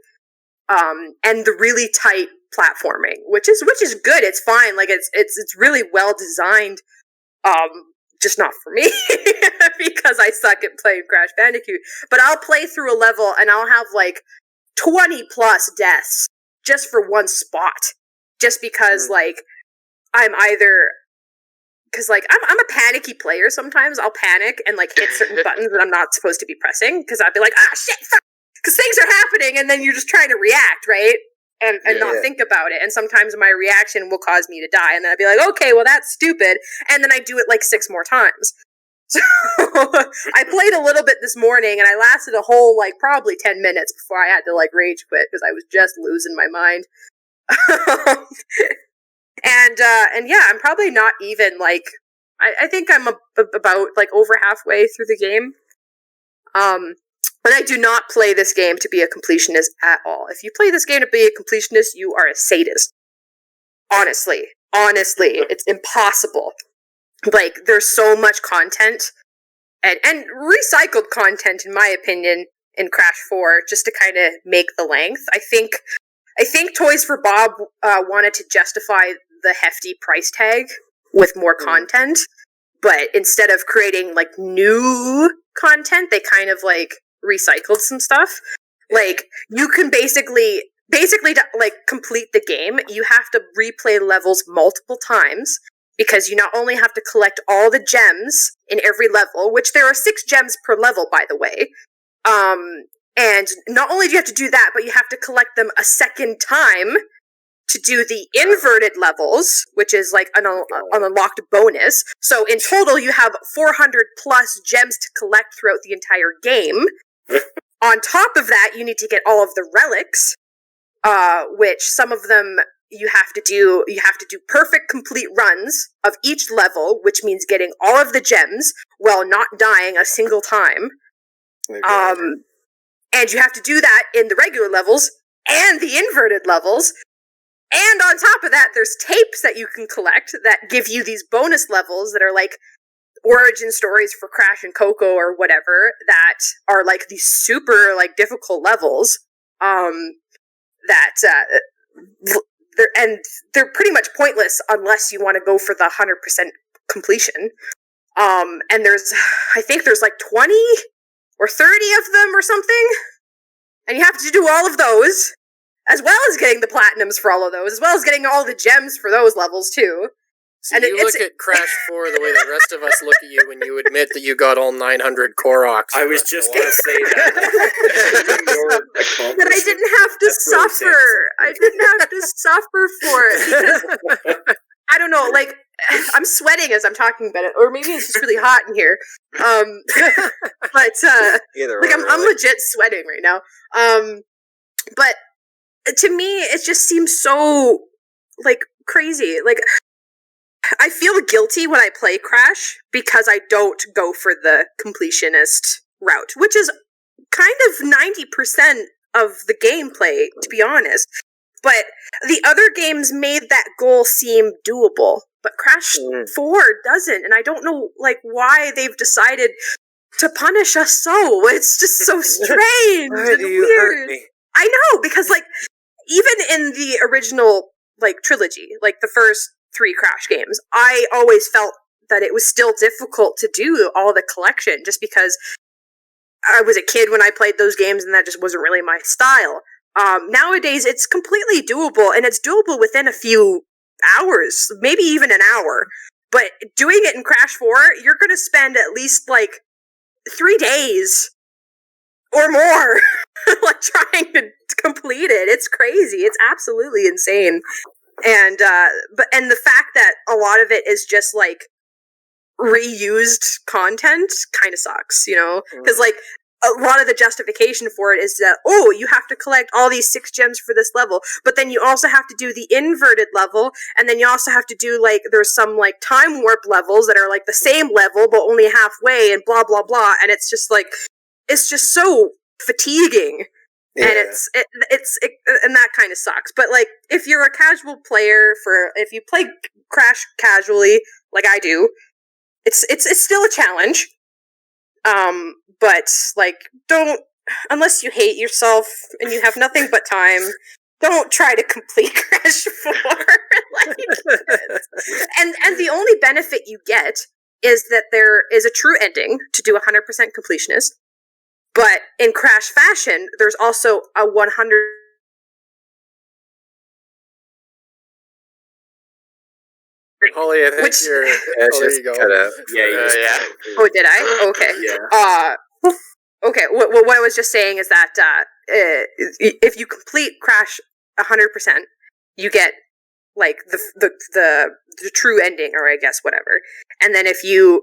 And the really tight platforming, which is good. It's fine. Like it's really well designed. Just not for me because I suck at playing Crash Bandicoot. But I'll play through a level and I'll have like 20 plus deaths just for one spot, just because like I'm either because like I'm a panicky player. Sometimes I'll panic and like hit certain buttons that I'm not supposed to be pressing because I'll be like, shit, fuck. Because things are happening, and then you're just trying to react, right? And not think about it. And sometimes my reaction will cause me to die. And then I'd be like, okay, well, that's stupid. And then I do it like 6 more times. So I played a little bit this morning, and I lasted a whole, like, probably 10 minutes before I had to, like, rage quit, because I was just losing my mind. And yeah, I'm probably not even, like, I think I'm about like over halfway through the game. But I do not play this game to be a completionist at all. If you play this game to be a completionist, you are a sadist. Honestly, it's impossible. Like, there's so much content and recycled content, in my opinion, in Crash 4, just to kind of make the length. I think Toys for Bob wanted to justify the hefty price tag with more content, but instead of creating like new content, they kind of like recycled some stuff. Like, you can basically to like complete the game, you have to replay levels multiple times, because you not only have to collect all the gems in every level, which there are 6 gems per level, by the way. And not only do you have to do that, but you have to collect them a second time to do the inverted levels, which is like an unlocked bonus. So in total, you have 400 plus gems to collect throughout the entire game. On top of that, you need to get all of the relics, which some of them you have to do perfect complete runs of each level, which means getting all of the gems while not dying a single time. And you have to do that in the regular levels and the inverted levels. And on top of that, there's tapes that you can collect that give you these bonus levels that are like origin stories for Crash and Coco or whatever, that are like these super like difficult levels. They're pretty much pointless unless you want to go for the 100% completion. And I think there's like 20 or 30 of them or something, and you have to do all of those, as well as getting the platinums for all of those, as well as getting all the gems for those levels too. So and you look at Crash 4 the way the rest of us look at you when you admit that you got all 900 Koroks. I was just going to say that. But I didn't have to suffer. I didn't have to suffer for it. Because, I don't know, like, I'm sweating as I'm talking about it, or maybe it's just really hot in here. But I'm legit sweating right now. But to me, it just seems so like crazy. Like, I feel guilty when I play Crash because I don't go for the completionist route, which is kind of 90% of the gameplay, to be honest. But the other games made that goal seem doable, but Crash 4 doesn't, and I don't know like why they've decided to punish us so. It's just so strange and weird. I know, because like even in the original like trilogy, like the first 3 Crash games, I always felt that it was still difficult to do all the collection just because I was a kid when I played those games and that just wasn't really my style. Nowadays, it's completely doable, and it's doable within a few hours, maybe even an hour. But doing it in Crash 4, you're going to spend at least, like, 3 days or more, like, trying to complete it. It's crazy. It's absolutely insane. And the fact that a lot of it is just, like, reused content kind of sucks, you know? Because, like, a lot of the justification for it is that, oh, you have to collect all these 6 gems for this level, but then you also have to do the inverted level, and then you also have to do, like, there's some, like, time warp levels that are, like, the same level, but only halfway, and blah, blah, blah, and it's just, like, it's just so fatiguing, and and that kind of sucks. But, like, if you're a casual player, if you play Crash casually, like I do, it's still a challenge. But, like, don't, unless you hate yourself and you have nothing but time, don't try to complete Crash 4. Like, and the only benefit you get is that there is a true ending to do 100% completionist, but in Crash fashion, there's also a 100... Holly, I think you're... there you go. Cut out. Yeah. Oh, did I? Okay. Yeah. Okay, what I was just saying is that if you complete Crash 100%, you get, like, the true ending, or I guess whatever. And then if you...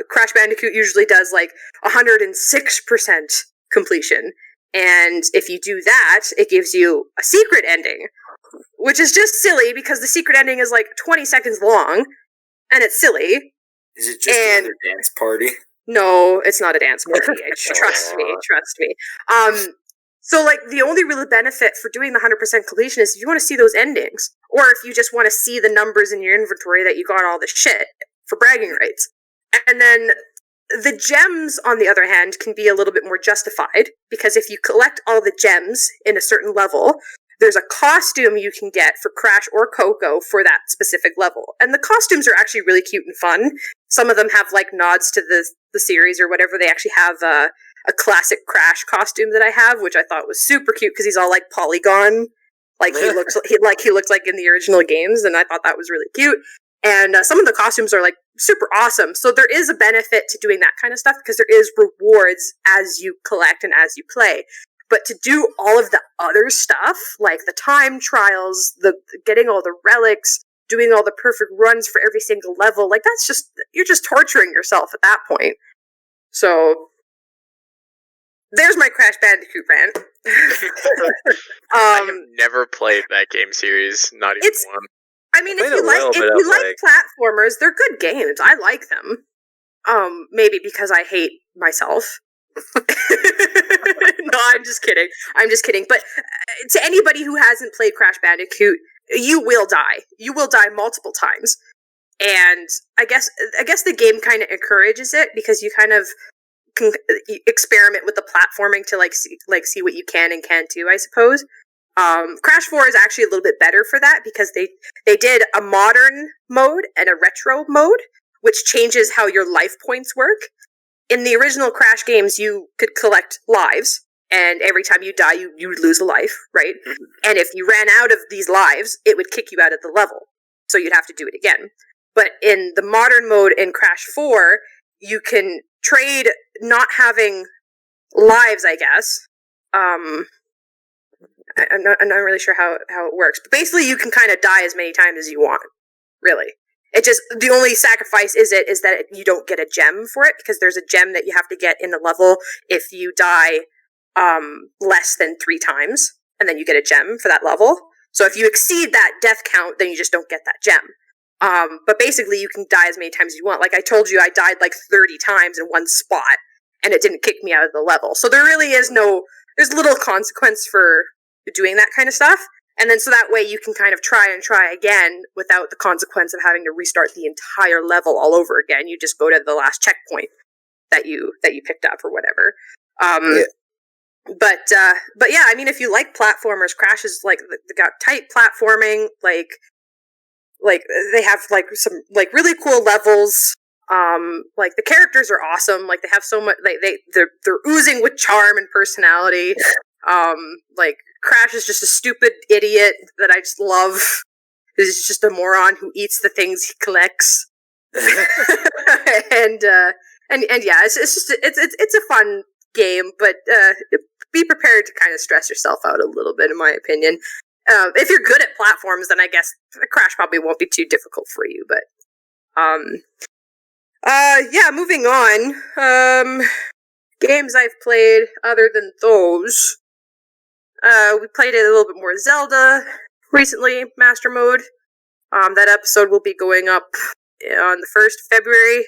Crash Bandicoot usually does, like, 106% completion. And if you do that, it gives you a secret ending. Which is just silly, because the secret ending is, like, 20 seconds long, and it's silly. Is it just another dance party? No, it's not a dance party. Trust me. So, like, the only real benefit for doing the 100% completion is if you want to see those endings, or if you just want to see the numbers in your inventory that you got all the shit for bragging rights. And then the gems, on the other hand, can be a little bit more justified, because if you collect all the gems in a certain level, there's a costume you can get for Crash or Coco for that specific level. And the costumes are actually really cute and fun. Some of them have, like, nods to the series or whatever. They actually have a classic Crash costume that I have, which I thought was super cute because he's all, like, polygon, like he looks like in the original games, and I thought that was really cute. And some of the costumes are, like, super awesome. So there is a benefit to doing that kind of stuff because there is rewards as you collect and as you play. But to do all of the other stuff, like the time trials, the getting all the relics, doing all the perfect runs for every single level, like, that's just, you're just torturing yourself at that point. So there's my Crash Bandicoot rant. I have never played that game series, not even one. I mean, if you like platformers, they're good games. I like them. Maybe because I hate myself. No, I'm just kidding. But to anybody who hasn't played Crash Bandicoot, you will die. You will die multiple times. And I guess the game kind of encourages it because you kind of can experiment with the platforming to see what you can and can't do, I suppose. Crash 4 is actually a little bit better for that because they did a modern mode and a retro mode, which changes how your life points work. In the original Crash games, you could collect lives, and every time you die, you would lose a life, right? Mm-hmm. And if you ran out of these lives, it would kick you out of the level, so you'd have to do it again. But in the modern mode in Crash 4, you can trade not having lives, I guess. I'm not really sure how it works. But basically, you can kind of die as many times as you want, really. It just, the only sacrifice is that you don't get a gem for it, because there's a gem that you have to get in the level if you die less than 3 times, and then you get a gem for that level. So if you exceed that death count, then you just don't get that gem. But basically, you can die as many times as you want. Like I told you, I died like 30 times in one spot, and it didn't kick me out of the level. So there really is there's little consequence for doing that kind of stuff. And then so that way you can kind of try again without the consequence of having to restart the entire level all over again. You just go to the last checkpoint that you picked up or whatever. Yeah. But yeah, I mean, if you like platformers, Crash is like, they got tight platforming, like they have like some like really cool levels. Like the characters are awesome. Like they have so much, they're oozing with charm and personality. Like Crash is just a stupid idiot that I just love. He's just a moron who eats the things he collects. and yeah, it's just it's a fun game, but be prepared to kind of stress yourself out a little bit, in my opinion. If you're good at platforms, then I guess Crash probably won't be too difficult for you. But yeah, moving on. Games I've played other than those. We played a little bit more Zelda recently, Master Mode. That episode will be going up on the 1st of February.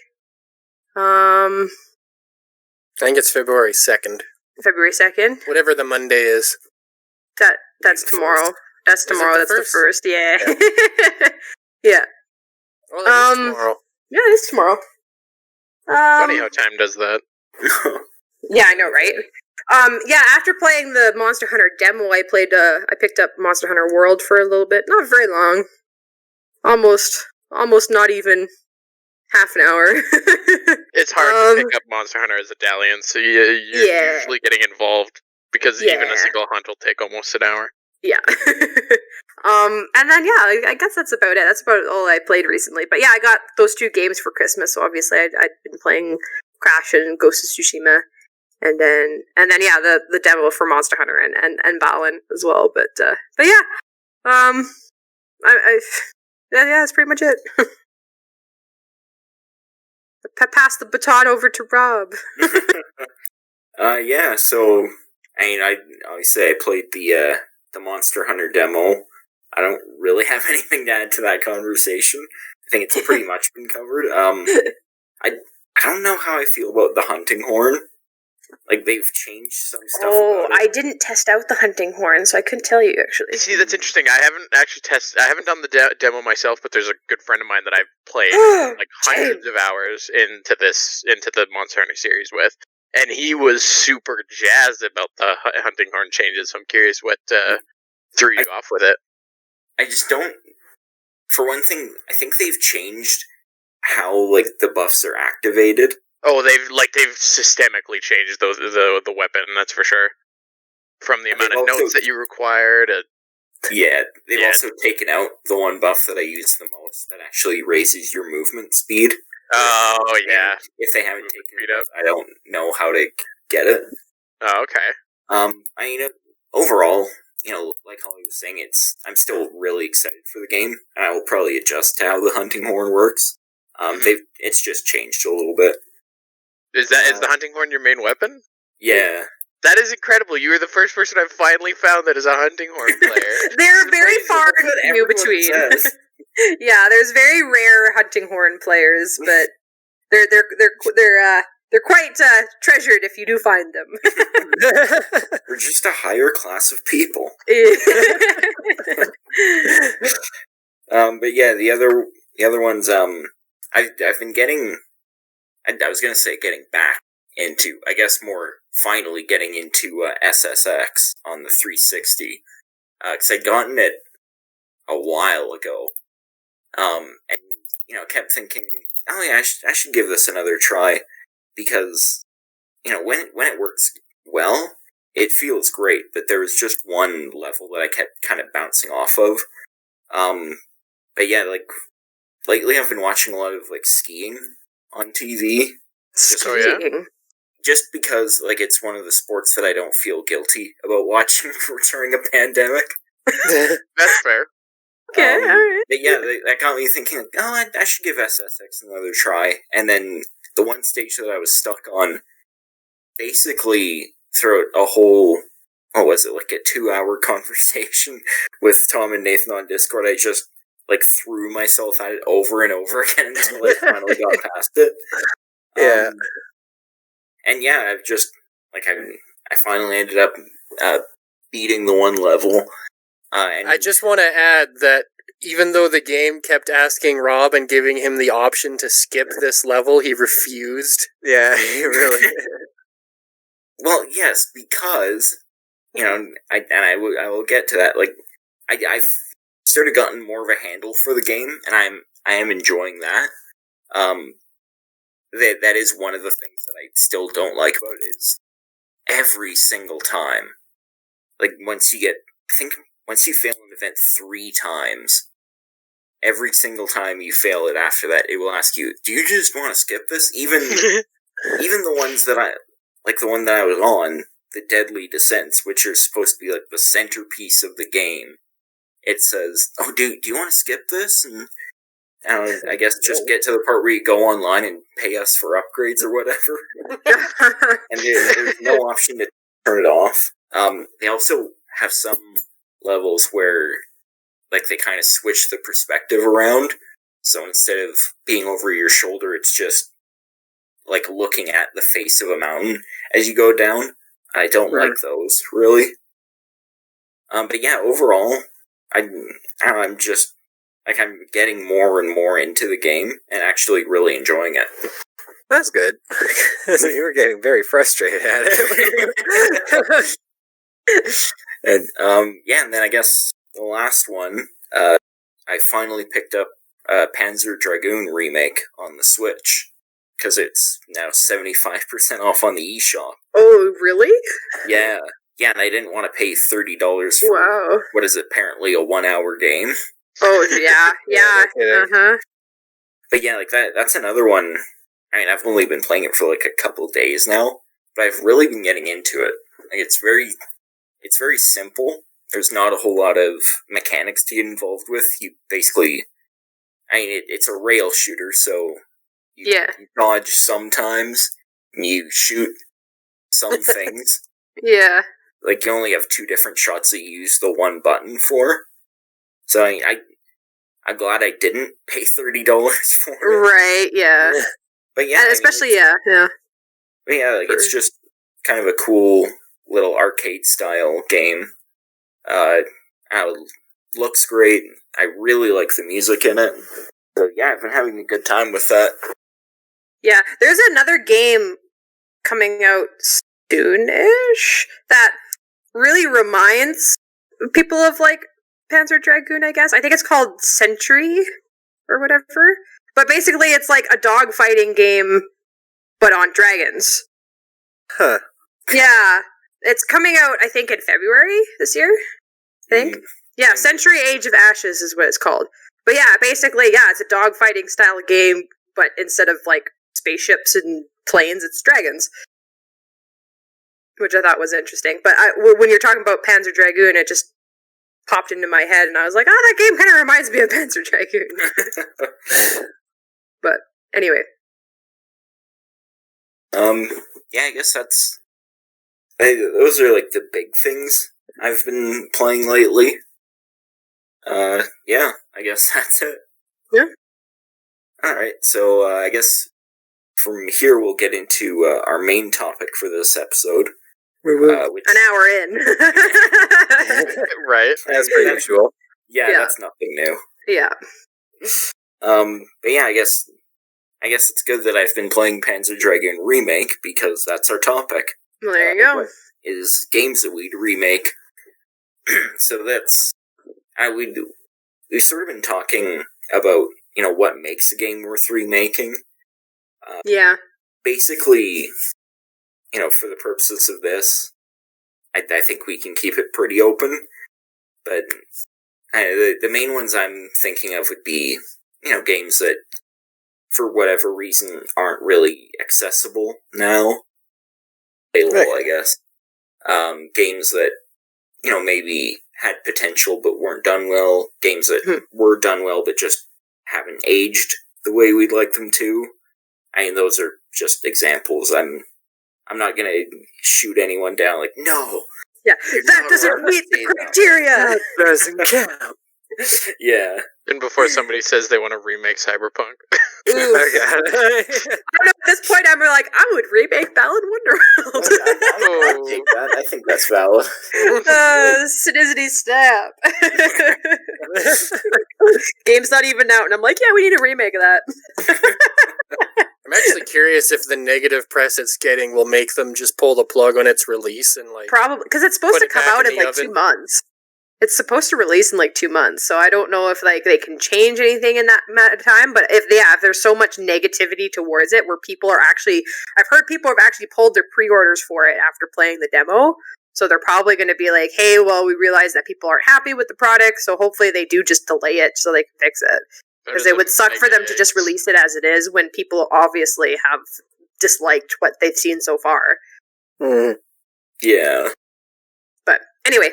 I think it's February 2nd. February 2nd? Whatever the Monday is. That's tomorrow. First. That's tomorrow. That's the 1st. Yeah. Yeah. Well, it is tomorrow. Yeah, it is tomorrow. Funny how time does that. Yeah, I know, right? Yeah, after playing the Monster Hunter demo, I picked up Monster Hunter World for a little bit. Not very long. Almost not even half an hour. It's hard to pick up Monster Hunter as a Dalian, so you're usually getting involved, because even a single hunt will take almost an hour. Yeah. And then, yeah, I guess that's about it. That's about all I played recently. But yeah, I got those 2 games for Christmas, so obviously I'd been playing Crash and Ghost of Tsushima. And then yeah, the demo for Monster Hunter and Balan as well. But yeah. Yeah, that's pretty much it. Pass the baton over to Rob. Yeah, so I mean, obviously I played the Monster Hunter demo. I don't really have anything to add to that conversation. I think it's pretty much been covered. I don't know how I feel about the hunting horn. Like, they've changed some stuff. Oh, about it. I didn't test out the hunting horn, so I couldn't tell you, actually. See, that's interesting. I haven't actually I haven't done the demo myself, but there's a good friend of mine that I've played like hundreds of hours into the Monster Hunter series with, and he was super jazzed about the hunting horn changes. So I'm curious what threw you off with it. I just don't. For one thing, I think they've changed how like the buffs are activated. Oh, they've systemically changed the weapon. That's for sure. From the amount of notes that you require to. Yeah, they've also taken out the one buff that I use the most that actually raises your movement speed. Oh, yeah. If they haven't taken it up, I don't know how to get it. Oh, okay. I mean, overall, like Holly was saying, I'm still really excited for the game, and I will probably adjust to how the hunting horn works. It's just changed a little bit. Is the hunting horn your main weapon? Yeah. That is incredible. You are the first person I've finally found that is a hunting horn player. They're very far and few between. Yeah, there's very rare hunting horn players, but they're quite treasured if you do find them. We're just a higher class of people. But yeah, the other ones, I've been getting. I was gonna say getting back into, I guess more finally getting into SSX on the 360, because I'd gotten it a while ago, and kept thinking, oh yeah, I should give this another try, because when it works well, it feels great, but there was just one level that I kept kind of bouncing off of. But yeah, like lately I've been watching a lot of like skiing on TV. Just because like it's one of the sports that I don't feel guilty about watching during a pandemic. That's fair. Okay, alright. But yeah, that got me thinking, oh, I should give SSX another try. And then the one stage that I was stuck on, basically throughout a whole, what was it, like a 2-hour conversation with Tom and Nathan on Discord, I just like threw myself at it over and over again until I finally got past it. Yeah. And yeah, I've just, like, I finally ended up beating the one level. And I just want to add that even though the game kept asking Rob and giving him the option to skip this level, he refused. Yeah, he really. Well, yes, because I will get to that. Like, I've sort of gotten more of a handle for the game, and I am enjoying that. That is one of the things that I still don't like about it, is every single time, like once you fail an event 3 times, every single time you fail it after that, it will ask you, do you just want to skip this? Even the ones that the one that I was on, the Deadly Descents, which are supposed to be like the centerpiece of the game, it says, oh, do you want to skip this? And I guess just get to the part where you go online and pay us for upgrades or whatever. And there's no option to turn it off. They also have some levels where, like, they kind of switch the perspective around. So instead of being over your shoulder, it's just, like, looking at the face of a mountain as you go down. I don't like those, really. But yeah, overall, I'm just, like, I'm getting more and more into the game and actually really enjoying it. That's good. So you were getting very frustrated at it. And and then I guess the last one, I finally picked up Panzer Dragoon Remake on the Switch, because it's now 75% off on the eShop. Oh, really? Yeah, and I didn't want to pay $30 for what is apparently a 1-hour game. Oh, yeah. Uh-huh. But yeah, like that's another one. I mean, I've only been playing it for like a couple days now, but I've really been getting into it. Like, it's very simple. There's not a whole lot of mechanics to get involved with. You basically, I mean, it's a rail shooter, so you dodge sometimes, and you shoot some things. Yeah. Like, you only have 2 different shots that you use the one button for. So I'm glad I didn't pay $30 for it. Right, yeah. But yeah, and especially yeah. But yeah, like, it's just kind of a cool little arcade style game. It looks great. I really like the music in it. So yeah, I've been having a good time with that. Yeah, there's another game coming out soonish that really reminds people of like Panzer Dragoon, I guess. I think it's called Sentry or whatever. But basically it's like a dogfighting game but on dragons. Huh. Yeah. It's coming out I think in February this year. I think. Yeah, Century Age of Ashes is what it's called. But yeah, basically, yeah, it's a dogfighting style game, but instead of like spaceships and planes, it's dragons. Which I thought was interesting. But when you're talking about Panzer Dragoon, it just popped into my head, and I was like, oh, that game kind of reminds me of Panzer Dragoon. But anyway. Yeah, I guess those are like the big things I've been playing lately. Yeah, I guess that's it. Yeah. Alright, so I guess from here we'll get into our main topic for this episode. Which, an hour in. Right, as per usual. Yeah, that's nothing new. Yeah. But yeah, I guess it's good that I've been playing Panzer Dragoon Remake, because that's our topic. Well, there you go. Is games that we'd remake. So that's... we've sort of been talking about, what makes a game worth remaking. Yeah. Basically, for the purposes of this, I think we can keep it pretty open. But the main ones I'm thinking of would be, games that, for whatever reason, aren't really accessible now. Available, I guess. Games that, maybe had potential but weren't done well. Games that were done well but just haven't aged the way we'd like them to. I mean, those are just examples. I'm not gonna shoot anyone down like, no! Yeah, that doesn't meet the criteria! That doesn't count! Yeah. And before somebody says they want to remake Cyberpunk. I don't know, at this point I'm like, I would remake Balan Wonderworld. I think that's valid. Citizenity Snap. Game's not even out, and I'm like, yeah, we need a remake of that. I'm actually curious if the negative press it's getting will make them just pull the plug on its release and like... Probably, because it's supposed to come out in like 2 months. It's supposed to release in like 2 months, so I don't know if like they can change anything in that amount of time. But if there's so much negativity towards it, where people are actually, I've heard people have actually pulled their pre-orders for it after playing the demo. So they're probably going to be like, hey, well, we realize that people aren't happy with the product, so hopefully they do just delay it so they can fix it. Because it would suck for them to just release it as it is when people obviously have disliked what they've seen so far. Yeah. But anyway.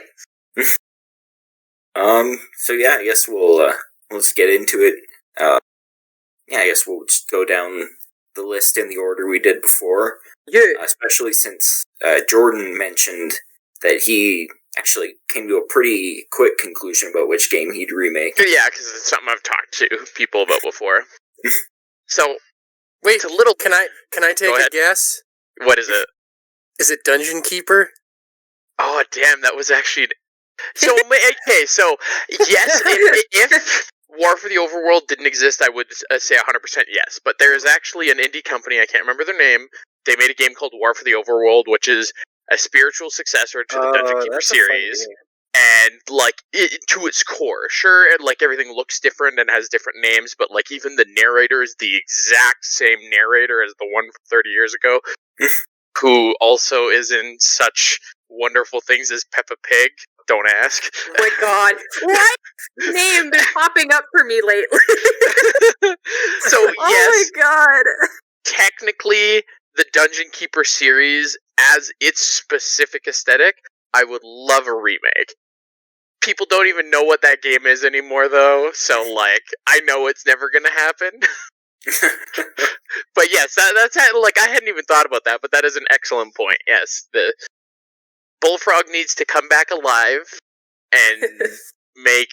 So yeah, I guess let's get into it. Yeah, I guess we'll just go down the list in the order we did before. Yeah. Especially since Jordan mentioned that he actually came to a pretty quick conclusion about which game he'd remake. Yeah, because it's something I've talked to people about before. So, wait, it's a little... Can I take a guess? What is it? Is it Dungeon Keeper? Oh, damn, that was actually... So, okay, so, yes, if War for the Overworld didn't exist, I would say 100% yes. But there is actually an indie company, I can't remember their name. They made a game called War for the Overworld, which is a spiritual successor to the Dungeon Keeper series. And, like, to its core, sure, like, everything looks different and has different names, but, like, even the narrator is the exact same narrator as the one from 30 years ago, who also is in such wonderful things as Peppa Pig. Don't ask. Oh my god. What name been popping up for me lately? So, yes. Oh my god. Technically, the Dungeon Keeper series, as its specific aesthetic, I would love a remake. People don't even know what that game is anymore, though, so, like, I know it's never gonna happen. But yes, that's like, I hadn't even thought about that, but that is an excellent point. Yes, the Bullfrog needs to come back alive and make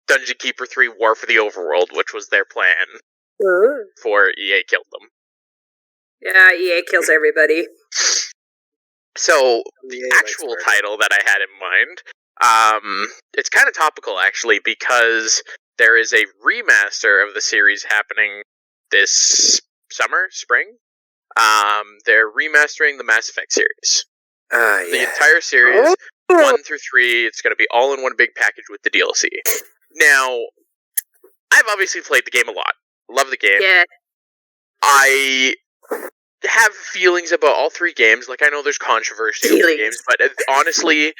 Dungeon Keeper 3 War for the Overworld, which was their plan before EA killed them. Yeah, EA kills everybody. So, the EA likes actual murder. title that I had in mind, it's kind of topical, actually, because there is a remaster of the series happening this spring. They're remastering the Mass Effect series. The entire series, 1 through 3, it's going to be all in one big package with the DLC. Now, I've obviously played the game a lot. Love the game. Yeah. I have feelings about all 3 games. Like, I know there's controversy over the games, but honestly,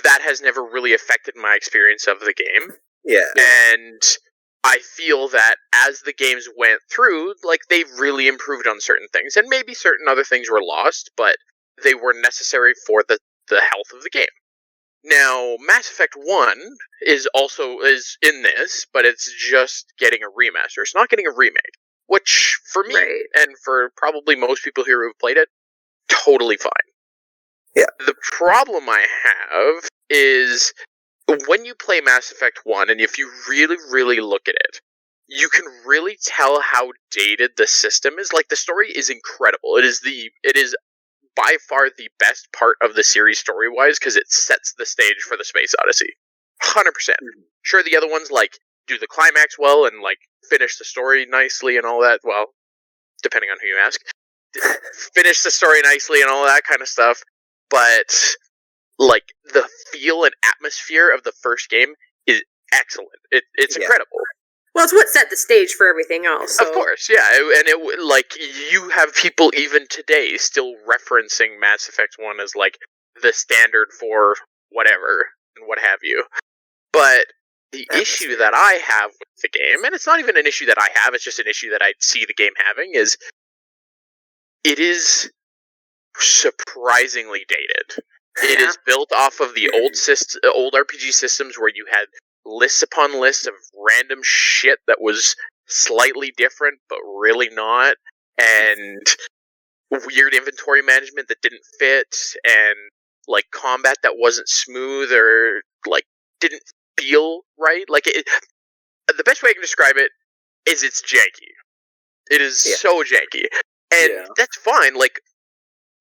that has never really affected my experience of the game. Yeah. And I feel that as the games went through, like, they really improved on certain things. And maybe certain other things were lost, but they were necessary for the health of the game. Now, Mass Effect 1 is in this, but it's just getting a remaster. It's not getting a remake, which, for me, and for probably most people here who've played it, totally fine. Yeah. The problem I have is when you play Mass Effect 1, and if you really, really look at it, you can really tell how dated the system is. Like, the story is incredible. It is by far the best part of the series story-wise, because it sets the stage for the Space Odyssey. 100%. Sure, the other ones, like, do the climax well and, like, finish the story nicely and all that. Well, depending on who you ask. Finish the story nicely and all that kind of stuff. But, like, the feel and atmosphere of the first game is excellent. It's incredible. Well, it's what set the stage for everything else. So. Of course, yeah. And it, like, you have people even today still referencing Mass Effect 1 as, like, the standard for whatever and what have you. But the issue that I have with the game, and it's not even an issue that I have, it's just an issue that I see the game having, is it is surprisingly dated. It is built off of the old RPG systems where you had lists upon lists of random shit that was slightly different but really not, and weird inventory management that didn't fit, and like combat that wasn't smooth or like didn't feel right. Like the best way I can describe it is it's janky. It is so janky, and that's fine. Like,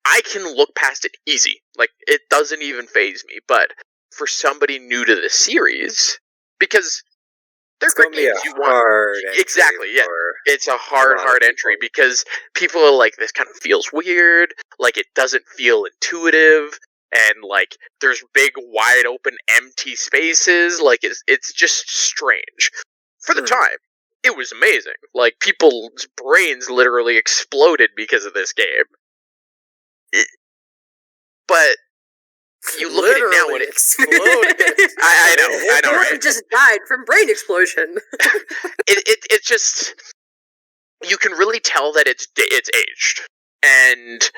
I can look past it easy. Like, it doesn't even faze me. But for somebody new to the series, because they're great games, you want exactly, yeah. It's a hard entry because people are like, this kind of feels weird. Like, it doesn't feel intuitive, and like, there's big, wide open, empty spaces. Like, it's just strange. For the time, it was amazing. Like, people's brains literally exploded because of this game. But you look at it now and it exploded. I know, right? Just died from brain explosion. It just, you can really tell that it's aged, and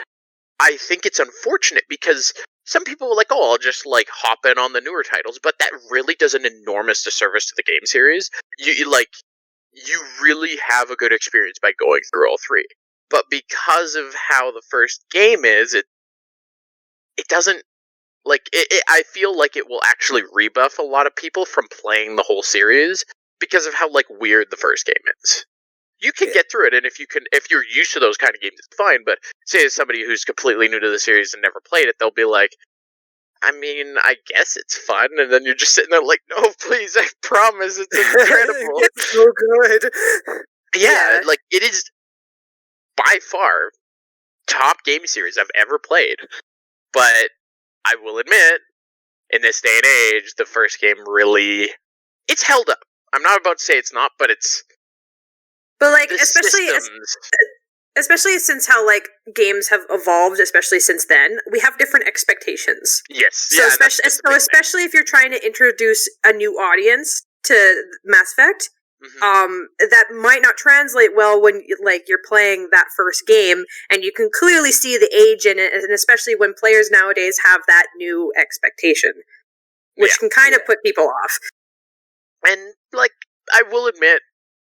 I think it's unfortunate because some people are like, oh, I'll just like hop in on the newer titles, but that really does an enormous disservice to the game series. You really have a good experience by going through all 3. But because of how the first game is, it doesn't, like, I feel like it will actually rebuff a lot of people from playing the whole series because of how, like, weird the first game is. You can get through it, and if you're used to those kind of games, it's fine, but say as somebody who's completely new to the series and never played it, they'll be like, I mean, I guess it's fun, and then you're just sitting there like, no, please, I promise, it's incredible. It's so good. Yeah, like, it is by far top game series I've ever played. But I will admit, in this day and age, the first game really, it's held up. I'm not about to say it's not, but it's. But like, especially since how like games have evolved, especially since then, we have different expectations. Yes. So especially if you're trying to introduce a new audience to Mass Effect. That might not translate well when like you're playing that first game, and you can clearly see the age in it, and especially when players nowadays have that new expectation, which can kind of put people off. And like, I will admit,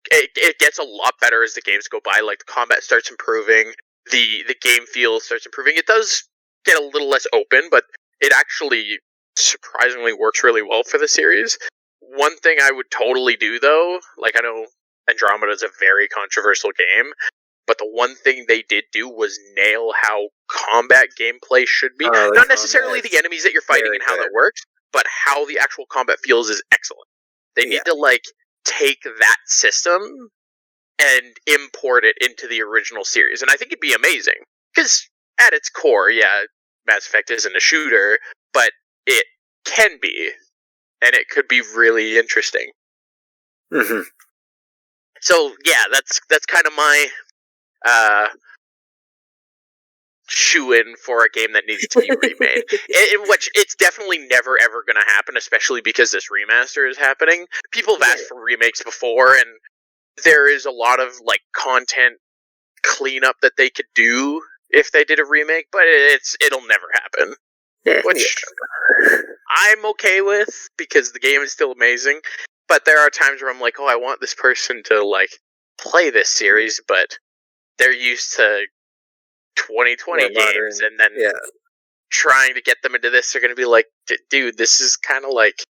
it gets a lot better as the games go by. Like, the combat starts improving, the game feel starts improving. It does get a little less open, but it actually surprisingly works really well for the series. One thing I would totally do, though, like, I know Andromeda is a very controversial game, but the one thing they did do was nail how combat gameplay should be. Not necessarily the enemies that you're fighting and how that works, but how the actual combat feels is excellent. They need to, like, take that system and import it into the original series, and I think it'd be amazing. Because at its core, Mass Effect isn't a shooter, but it can be, and it could be really interesting. Mm-hmm. So that's kind of my shoe-in for a game that needs to be remade. In which it's definitely never ever going to happen, especially because this remaster is happening. People have asked for remakes before, and there is a lot of like content cleanup that they could do if they did a remake, but it'll never happen. Which I'm okay with, because the game is still amazing. But there are times where I'm like, oh, I want this person to like play this series, but they're used to 2020 games, and then trying to get them into this, they're going to be like, dude, this is kind of like,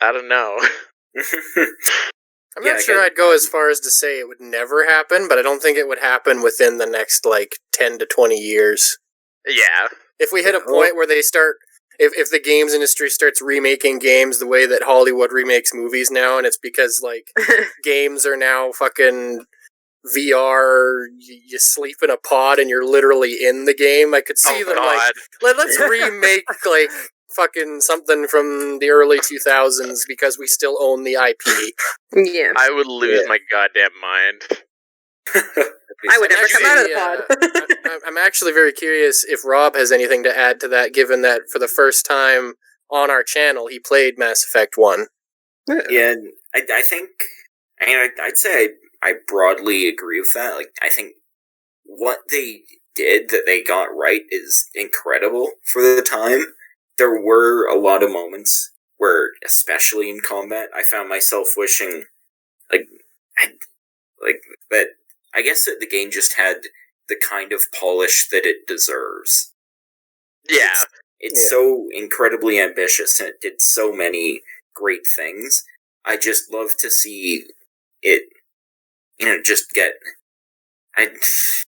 I don't know. I'm not sure I'd go as far as to say it would never happen, but I don't think it would happen within the next, like, 10 to 20 years. Yeah. If we hit a point where they start, if the games industry starts remaking games the way that Hollywood remakes movies now, and it's because, like, games are now fucking VR, you sleep in a pod and you're literally in the game, I could see them, like, let's remake, like, fucking something from the early 2000s because we still own the IP. Yeah. I would lose my goddamn mind. I would never come out of the pod. I'm actually very curious if Rob has anything to add to that, given that for the first time on our channel, he played Mass Effect 1. Yeah, I think, I'd say I broadly agree with that. Like, I think what they did that they got right is incredible for the time. There were a lot of moments where, especially in combat, I found myself wishing, that I guess that the game just had the kind of polish that it deserves. Yeah. It's so incredibly ambitious, and it did so many great things. I just love to see it, just get, I guess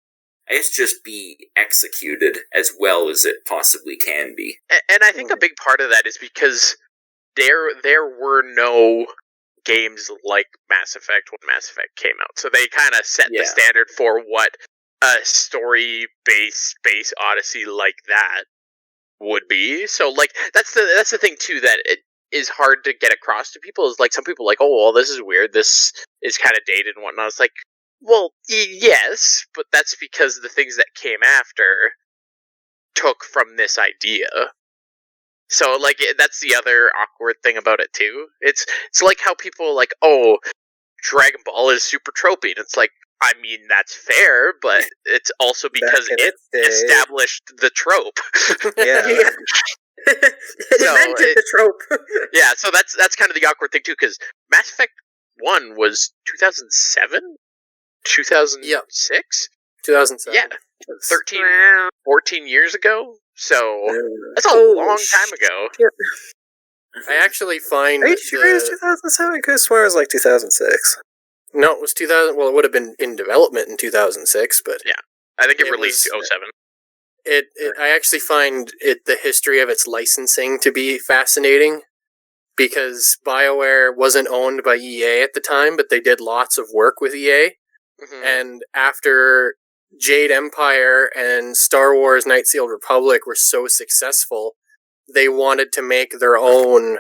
just be executed as well as it possibly can be. And I think a big part of that is because there were no games like Mass Effect when Mass Effect came out. So they kind of set the standard for what a story-based space odyssey like that would be. So, like, that's the thing, too, that it is hard to get across to people. Is like, some people are like, oh, well, this is weird. This is kind of dated and whatnot. It's like, well, yes, but that's because the things that came after took from this idea. So, like, that's the other awkward thing about it, too. It's like how people are like, oh, Dragon Ball is super tropey. And it's like, I mean, that's fair, but it's also because it established the trope. It invented the trope. Yeah, so that's kind of the awkward thing, too, because Mass Effect 1 was 2007? 2006? 2007. Yeah. 13, 14 years ago? So, that's a long time ago. I actually find... Are you sure it was 2007? I could have sworn it was like 2006. No, it was 2000... Well, it would have been in development in 2006, but... Yeah. I think it released in 2007. I actually find the history of its licensing to be fascinating, because BioWare wasn't owned by EA at the time, but they did lots of work with EA. Mm-hmm. And after Jade Empire and Star Wars Knights of the Old Republic were so successful, they wanted to make their own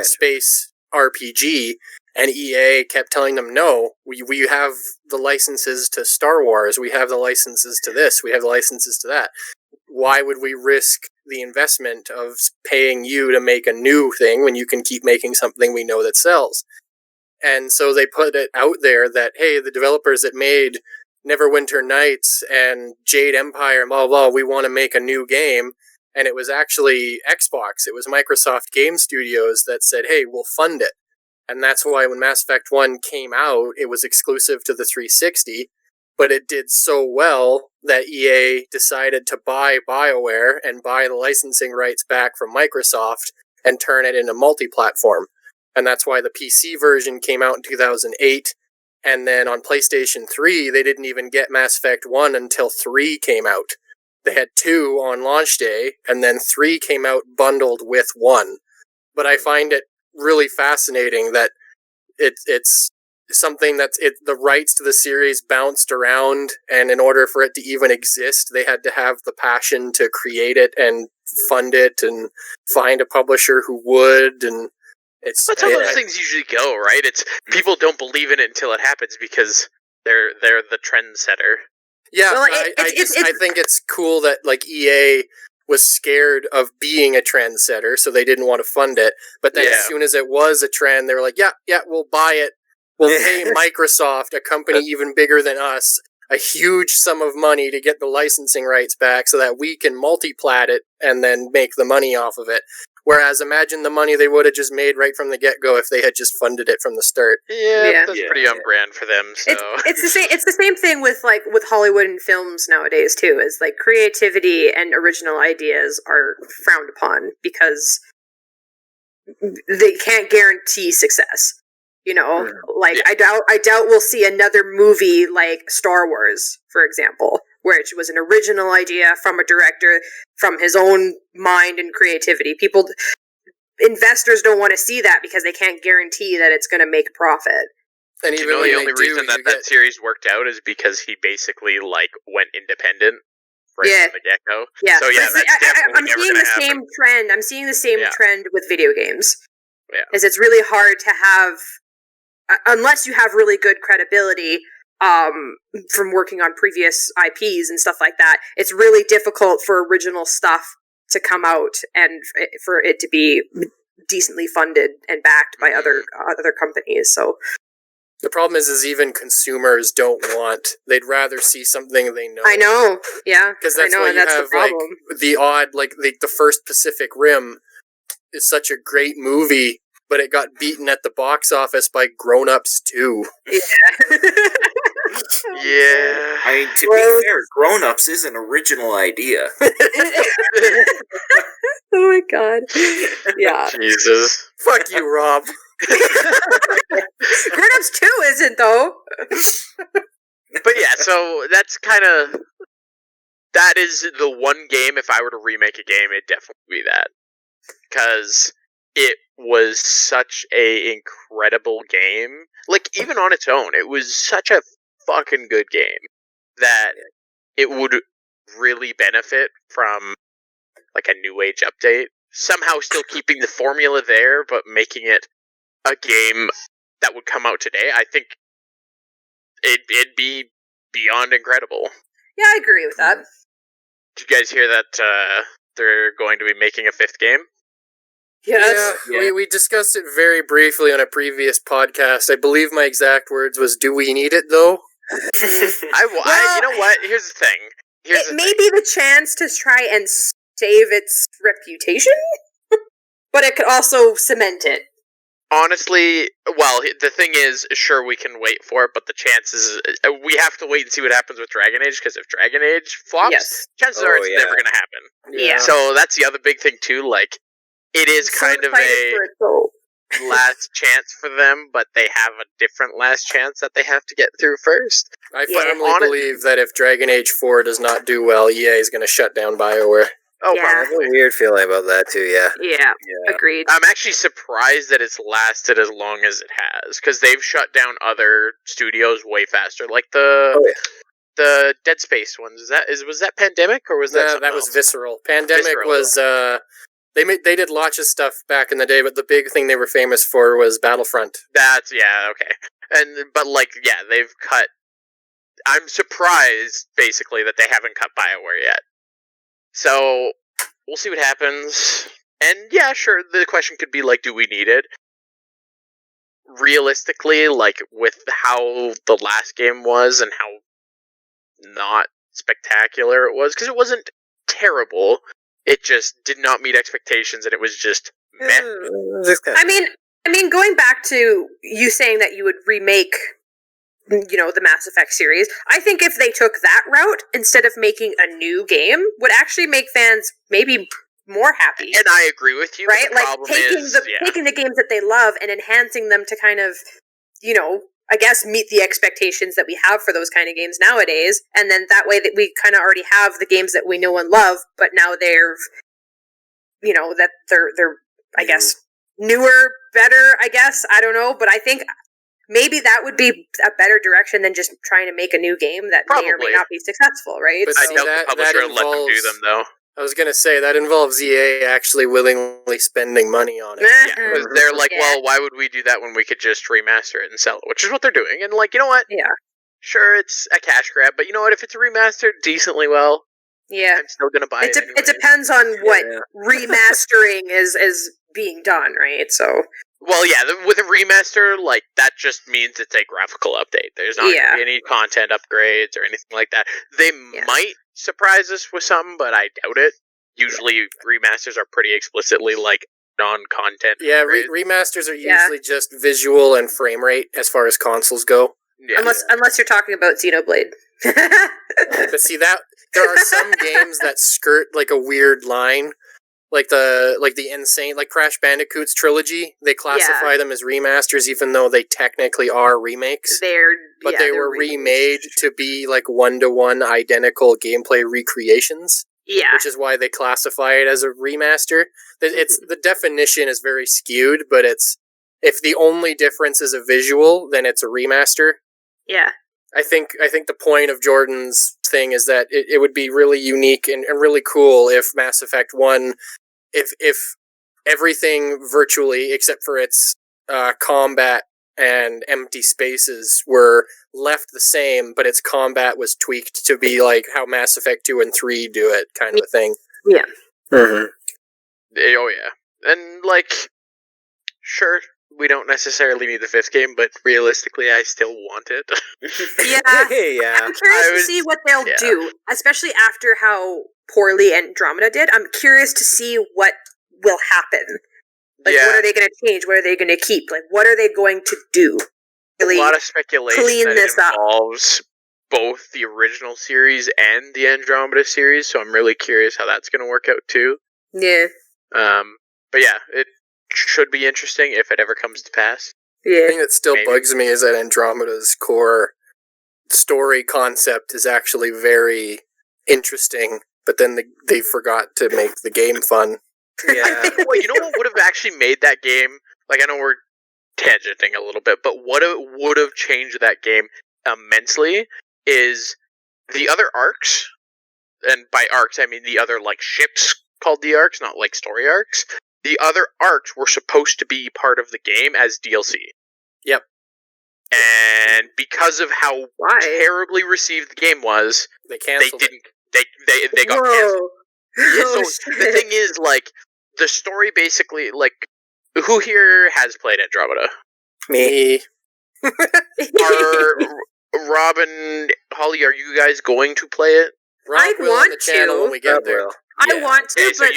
space RPG, and EA kept telling them, no, we have the licenses to Star Wars, we have the licenses to this, we have the licenses to that. Why would we risk the investment of paying you to make a new thing when you can keep making something we know that sells? And so they put it out there that, hey, the developers that made Neverwinter Nights and Jade Empire and blah, blah, we want to make a new game. And it was actually Xbox. It was Microsoft Game Studios that said, hey, we'll fund it. And that's why when Mass Effect 1 came out, it was exclusive to the 360. But it did so well that EA decided to buy BioWare and buy the licensing rights back from Microsoft and turn it into multi-platform. And that's why the PC version came out in 2008. And then on PlayStation 3, they didn't even get Mass Effect 1 until 3 came out. They had 2 on launch day, and then 3 came out bundled with 1. But I find it really fascinating that it's something the rights to the series bounced around, and in order for it to even exist, they had to have the passion to create it and fund it and find a publisher who would, and that's how those things usually go, right? It's people don't believe in it until it happens because they're the trendsetter. Yeah, well, I think it's cool that like EA was scared of being a trendsetter, so they didn't want to fund it. But then as soon as it was a trend, they were like, yeah, we'll buy it. We'll pay Microsoft, a company even bigger than us, a huge sum of money to get the licensing rights back so that we can multi-plat it and then make the money off of it. Whereas imagine the money they would have just made right from the get-go if they had just funded it from the start. Yeah. That's pretty on brand for them. So. It's the same thing with Hollywood and films nowadays too. Is like creativity and original ideas are frowned upon because they can't guarantee success. You know, I doubt we'll see another movie like Star Wars, for example, where it was an original idea from a director, from his own mind and creativity. Investors don't want to see that because they can't guarantee that it's going to make a profit. And even the only reason that series worked out is because he basically went independent from the get-go. Yeah. So that's definitely I'm seeing the happen. same trend. I'm seeing the same trend with video games. Yeah. Is it's really hard to have, unless you have really good credibility from working on previous IPs and stuff like that, it's really difficult for original stuff to come out and for it to be decently funded and backed by other companies. So the problem is even consumers don't want. They'd rather see something they know. I know, yeah, because that's why you have the odd, the first Pacific Rim is such a great movie, but it got beaten at the box office by Grown Ups 2. Yeah. Yeah. I mean, to be fair, Grown Ups is an original idea. Oh my god. Yeah. Jesus. Fuck you, Rob. Grown Ups 2 isn't, though. But yeah, so that's that is the one game, if I were to remake a game, it'd definitely be that. Because it was such a incredible game. Even on its own, it was such a fucking good game that it would really benefit from a new age update. Somehow still keeping the formula there, but making it a game that would come out today. I think it'd be beyond incredible. Yeah, I agree with that. Did you guys hear that they're going to be making a 5th game? Yes. Yeah, we discussed it very briefly on a previous podcast. I believe my exact words was, "Do we need it, though?" You know what? Here's the thing. It may be the chance to try and save its reputation, but it could also cement it. Honestly, well, the thing is, sure, we can wait for it, but the chances, we have to wait and see what happens with Dragon Age, because if Dragon Age flops, chances are it's never going to happen. Yeah. So that's the other big thing, too, it is kind of a last chance for them, but they have a different last chance that they have to get through first. I firmly believe that if Dragon Age 4 does not do well, EA is going to shut down BioWare. Oh, yeah. I have a weird feeling about that too, yeah. Yeah, agreed. I'm actually surprised that it's lasted as long as it has, because they've shut down other studios way faster, the Dead Space ones. Was that Pandemic, or was that that was Visceral. Pandemic was they did lots of stuff back in the day, but the big thing they were famous for was Battlefront. That's okay. But they've cut. I'm surprised basically that they haven't cut BioWare yet. So we'll see what happens. And yeah, sure, the question could be do we need it? Realistically, with how the last game was and how not spectacular it was, because it wasn't terrible, it just did not meet expectations, and it was just meh. I mean, going back to you saying that you would remake, the Mass Effect series, I think if they took that route instead of making a new game, would actually make fans maybe more happy. And I agree with you. Right? The problem taking the games that they love and enhancing them to kind of, I guess, meet the expectations that we have for those kind of games nowadays. And then that way that we kind of already have the games that we know and love, but now they're, that they're I guess, newer, better, I guess. I don't know. But I think maybe that would be a better direction than just trying to make a new game that may or may not be successful, right? But I doubt the publisher will let them do them, though. I was going to say, that involves EA actually willingly spending money on it. Yeah, they're like, well, why would we do that when we could just remaster it and sell it? Which is what they're doing. And, like, you know what? Yeah. Sure, it's a cash grab, but you know what? If it's remastered decently well, I'm still going to buy it anyway. It depends on what remastering is being done, right? So... Well, yeah, with a remaster, like, that just means it's a graphical update. There's not going to be any content upgrades or anything like that. They might surprise us with something, but I doubt it. Usually, remasters are pretty explicitly, like, non-content. Yeah, remasters are usually just visual and frame rate as far as consoles go. Yeah. Unless you're talking about Xenoblade. But see, that there are some games that skirt, like, a weird line. Like the insane, like Crash Bandicoot's trilogy, they classify them as remasters, even though they technically are remakes. They were remade to be like 1-to-1 identical gameplay recreations. Yeah, which is why they classify it as a remaster. It's the definition is very skewed, but if the only difference is a visual, then it's a remaster. Yeah. I think the point of Jordan's thing is that it would be really unique and really cool if Mass Effect 1, if everything virtually, except for its combat and empty spaces, were left the same, but its combat was tweaked to be like how Mass Effect 2 and 3 do it, kind of a thing. Yeah. Mm-hmm. Oh, yeah. And, like, sure, we don't necessarily need the 5th game, but realistically, I still want it. Yeah. I'm curious to see what they'll do, especially after how poorly Andromeda did. I'm curious to see what will happen. Like, what are they going to change? What are they going to keep? Like, what are they going to do? Really a lot of speculation that involves both the original series and the Andromeda series, so I'm really curious how that's going to work out, too. Yeah. But yeah, it should be interesting if it ever comes to pass. Yeah. The thing that still bugs me is that Andromeda's core story concept is actually very interesting, but then they forgot to make the game fun. Yeah. I think, well, you know what would have actually made that game, like, I know we're tangenting a little bit, but what would have changed that game immensely is the other arcs, and by arcs I mean the other, like, ships called the arcs, not, like, story arcs. The other arcs were supposed to be part of the game as DLC. Yep. And because of how terribly received the game was, they canceled it. They got canceled. Yeah, so the thing is, like, the story basically, like, who here has played Andromeda? Me. Robin, Holly, are you guys going to play it? I want the channel when we get there. I want to, but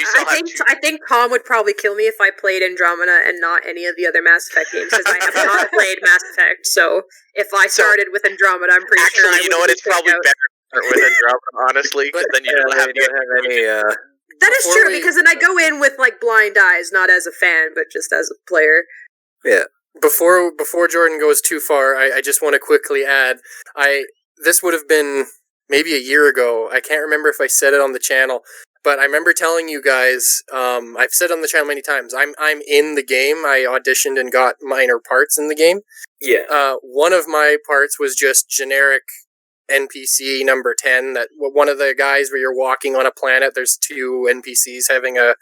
I think Tom would probably kill me if I played Andromeda and not any of the other Mass Effect games, because I have not played Mass Effect. So if I started with Andromeda, I'm pretty sure. Actually, you know what? It's probably better to start with Andromeda, honestly, because then you don't have any. That is true, because then I go in with like blind eyes, not as a fan, but just as a player. Yeah. Before Jordan goes too far, I just want to quickly add, this would have been maybe a year ago. I can't remember if I said it on the channel, but I remember telling you guys, I've said on the channel many times, I'm in the game. I auditioned and got minor parts in the game. Yeah. One of my parts was just generic NPC number 10, that one of the guys where you're walking on a planet, there's two NPCs having a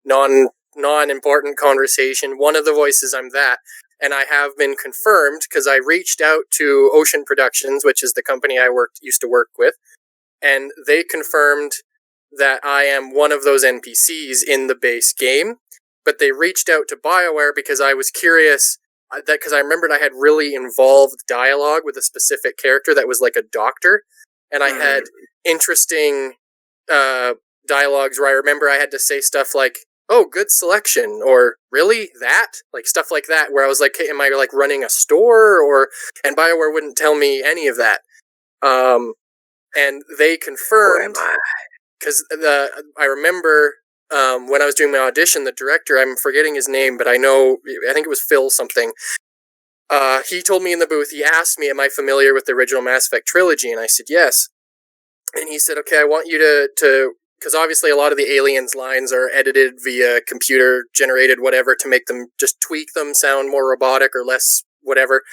non-important conversation. One of the voices, I'm that. And I have been confirmed, because I reached out to Ocean Productions, which is the company I used to work with, and they confirmed that I am one of those NPCs in the base game. But they reached out to BioWare because I was curious, because I remembered I had really involved dialogue with a specific character that was like a doctor, and I had interesting dialogues where I remember I had to say stuff like, "Oh, good selection," or "Really? That?" Like stuff like that, where I was like, hey, am I like running a store? And BioWare wouldn't tell me any of that. And they confirmed, because I remember when I was doing my audition, the director, I'm forgetting his name, but I think it was Phil something. he told me in the booth, he asked me, am I familiar with the original Mass Effect trilogy? And I said, yes. And he said, okay, I want you to because obviously a lot of the aliens' lines are edited via computer-generated whatever to make them, just tweak them, sound more robotic or less whatever.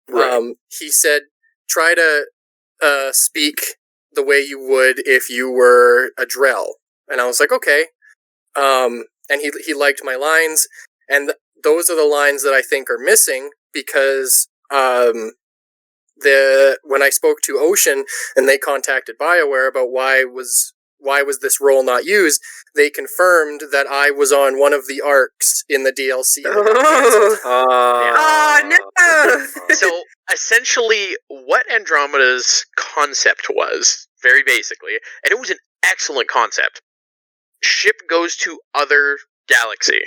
Right. He said, try to speak the way you would if you were a Drell. And I was like, okay. And he liked my lines, and those are the lines that I think are missing, because when I spoke to Ocean and they contacted BioWare about why was this role not used, they confirmed that I was on one of the arcs in the DLC. No! So essentially, what Andromeda's concept was, very basically, and it was an excellent concept. Ship goes to other galaxy,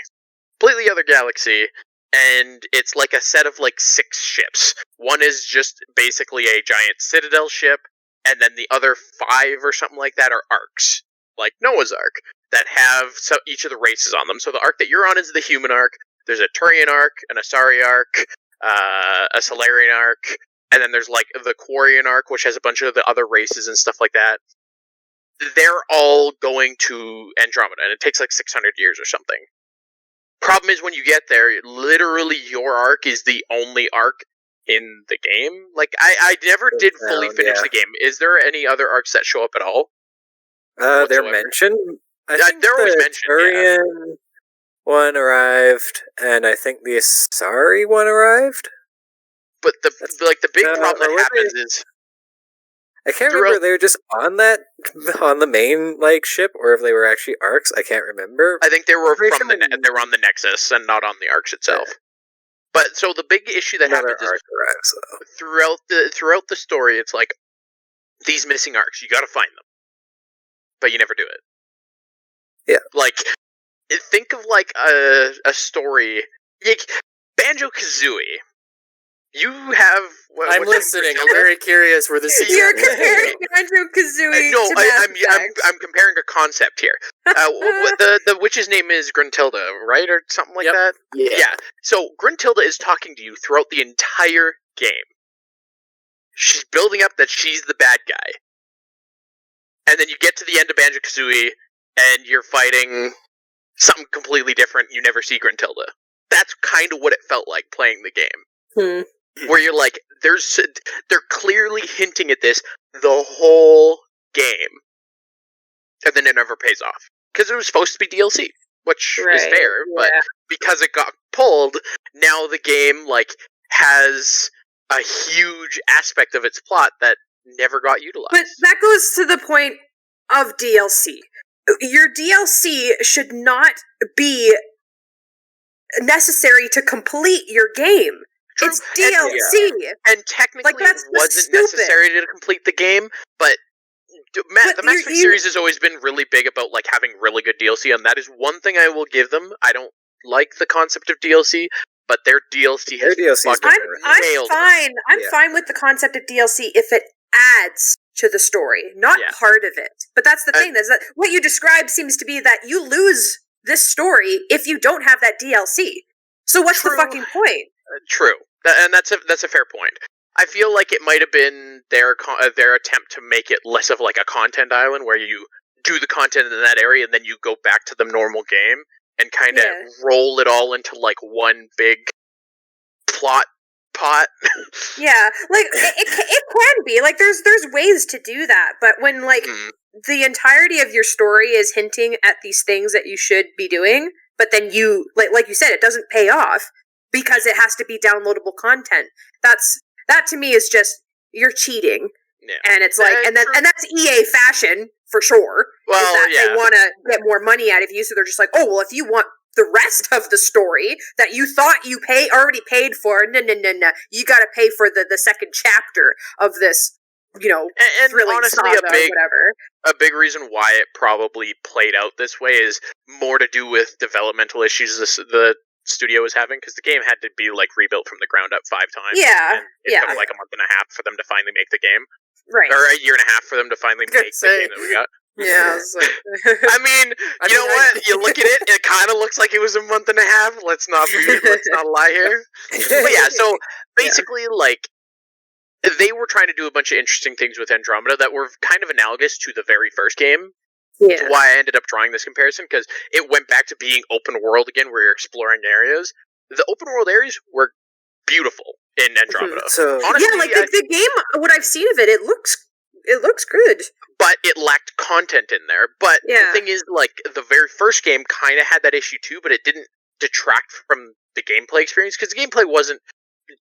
completely other galaxy, and it's like a set of like 6 ships. One is just basically a giant Citadel ship, and then the other 5 or something like that are arcs, like Noah's Ark, that have each of the races on them. So the arc that you're on is the human arc. There's a Turian arc, an Asari arc, a Solarian arc, and then there's like the Quarian arc, which has a bunch of the other races and stuff like that. They're all going to Andromeda, and it takes like 600 years or something. Problem is, when you get there, literally your arc is the only arc in the game. Like, I never did fully finish the game. Is there any other arcs that show up at all? They're mentioned. I think they're always the mentioned, Turian one arrived, and I think the Asari one arrived. But the big problem that happens is, I can't remember if they were just on the main like ship, or if they were actually arcs. I can't remember. I think they were they were on the Nexus and not on the arcs itself. Yeah. But so the big issue that happens is throughout the story, it's like these missing arcs. You got to find them, but you never do it. Yeah, like think of like a story, like Banjo-Kazooie. You have. I'm listening. I'm very curious where this is. You're comparing Banjo-Kazooie to Mass Effect. I'm comparing a concept here. The witch's name is Gruntilda, right, or something like that. Yeah. So Gruntilda is talking to you throughout the entire game. She's building up that she's the bad guy, and then you get to the end of Banjo-Kazooie, and you're fighting something completely different. You never see Gruntilda. That's kind of what it felt like playing the game. Where you're like, they're clearly hinting at this the whole game, and then it never pays off because it was supposed to be DLC, which is fair. But because it got pulled, now the game like has a huge aspect of its plot that never got utilized. But that goes to the point of DLC. Your DLC should not be necessary to complete your game. True. It's DLC. And technically it wasn't necessary to complete the game, but the Mass Effect series has always been really big about like having really good DLC, and that is one thing I will give them. I don't like the concept of DLC, but their DLC has I'm fine with the concept of DLC if it adds to the story, not part of it. But that's the thing, is that what you described seems to be that you lose this story if you don't have that DLC. So what's the fucking point? True, and that's a fair point. I feel like it might have been their attempt to make it less of like a content island, where you do the content in that area and then you go back to the normal game and kind of roll it all into like one big plot pot. Yeah, like it can be like there's ways to do that, but when like the entirety of your story is hinting at these things that you should be doing, but then you like you said, it doesn't pay off because it has to be downloadable content. That to me is just, you're cheating. Yeah. And it's like, and that's EA fashion for sure. Well, they want to get more money out of you, so they're just like, oh well, if you want the rest of the story that you thought you already paid for, no, you got to pay for the second chapter of this, and thrilling honestly, saga, whatever. A big reason why it probably played out this way is more to do with developmental issues the studio was having, because the game had to be like rebuilt from the ground up 5 times. Yeah, and it took like a month and a half for them to finally make the game. Right. Or a year and a half for them to finally make the game that we got. Yeah. I mean, you know what? You look at it; it kind of looks like it was a month and a half. Let's not lie here. But yeah, so basically, like, they were trying to do a bunch of interesting things with Andromeda that were kind of analogous to the very first game. Yeah. Why I ended up drawing this comparison, because it went back to being open world again, where you're exploring areas. The open world areas were beautiful in Andromeda. So honestly, yeah, like the game, what I've seen of it, it looks good. But it lacked content in there. But the thing is, like, the very first game kind of had that issue too, but it didn't detract from the gameplay experience, because the gameplay wasn't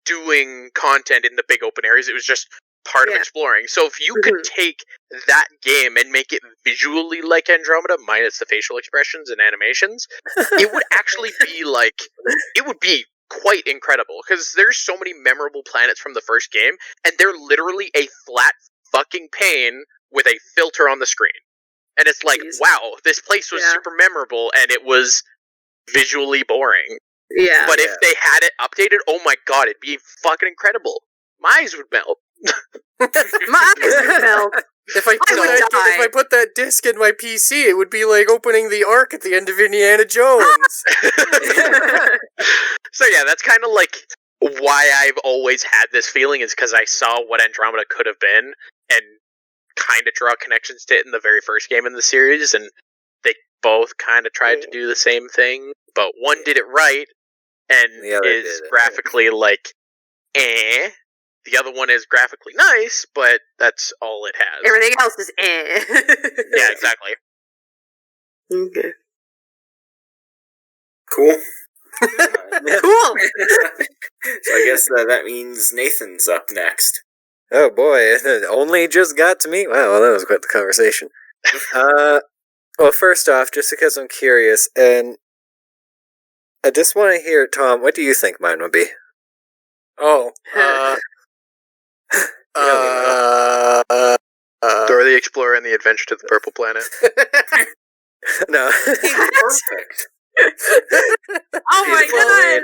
doing content in the big open areas. It was just part of exploring. So if you could take that game and make it visually like Andromeda, minus the facial expressions and animations, it would actually be like, it would be quite incredible, because there's so many memorable planets from the first game, and they're literally a flat fucking pane with a filter on the screen. And it's like, wow, this place was super memorable, and it was visually boring. Yeah. But if they had it updated, oh my god, it'd be fucking incredible. My eyes would melt. My eyes would melt. If I put that disc in my PC, it would be like opening the Ark at the end of Indiana Jones. So yeah, that's kind of like why I've always had this feeling, is because I saw what Andromeda could have been, and kind of draw connections to it in the very first game in the series, and they both kind of tried to do the same thing, but one did it right, and is graphically like, eh. The other one is graphically nice, but that's all it has. Everything else is eh. Yeah, exactly. Okay. Cool. Cool. So I guess that means Nathan's up next. Oh boy, it only just got to me. Wow, that was quite the conversation. Well, first off, just because I'm curious, and I just want to hear, Tom, what do you think mine would be? Dora the Explorer and the Adventure to the Purple Planet. No. Perfect. Oh my god!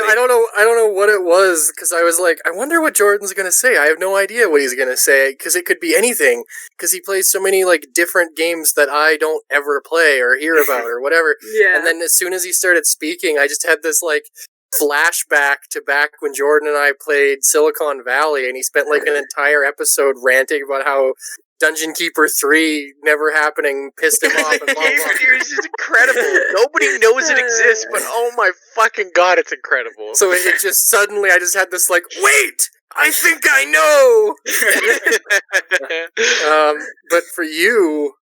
I don't know what it was, because I was like, I wonder what Jordan's gonna say. I have no idea what he's gonna say, because it could be anything, because he plays so many like different games that I don't ever play or hear about or whatever. Yeah. And then as soon as he started speaking, I just had this like flashback to back when Jordan and I played Silicon Valley, and he spent like an entire episode ranting about how Dungeon Keeper 3 never happening pissed him off. And blah, blah. It's just incredible. Nobody knows it exists, but oh my fucking god, it's incredible. So it just suddenly, I just had this like, wait, I think I know. But for you,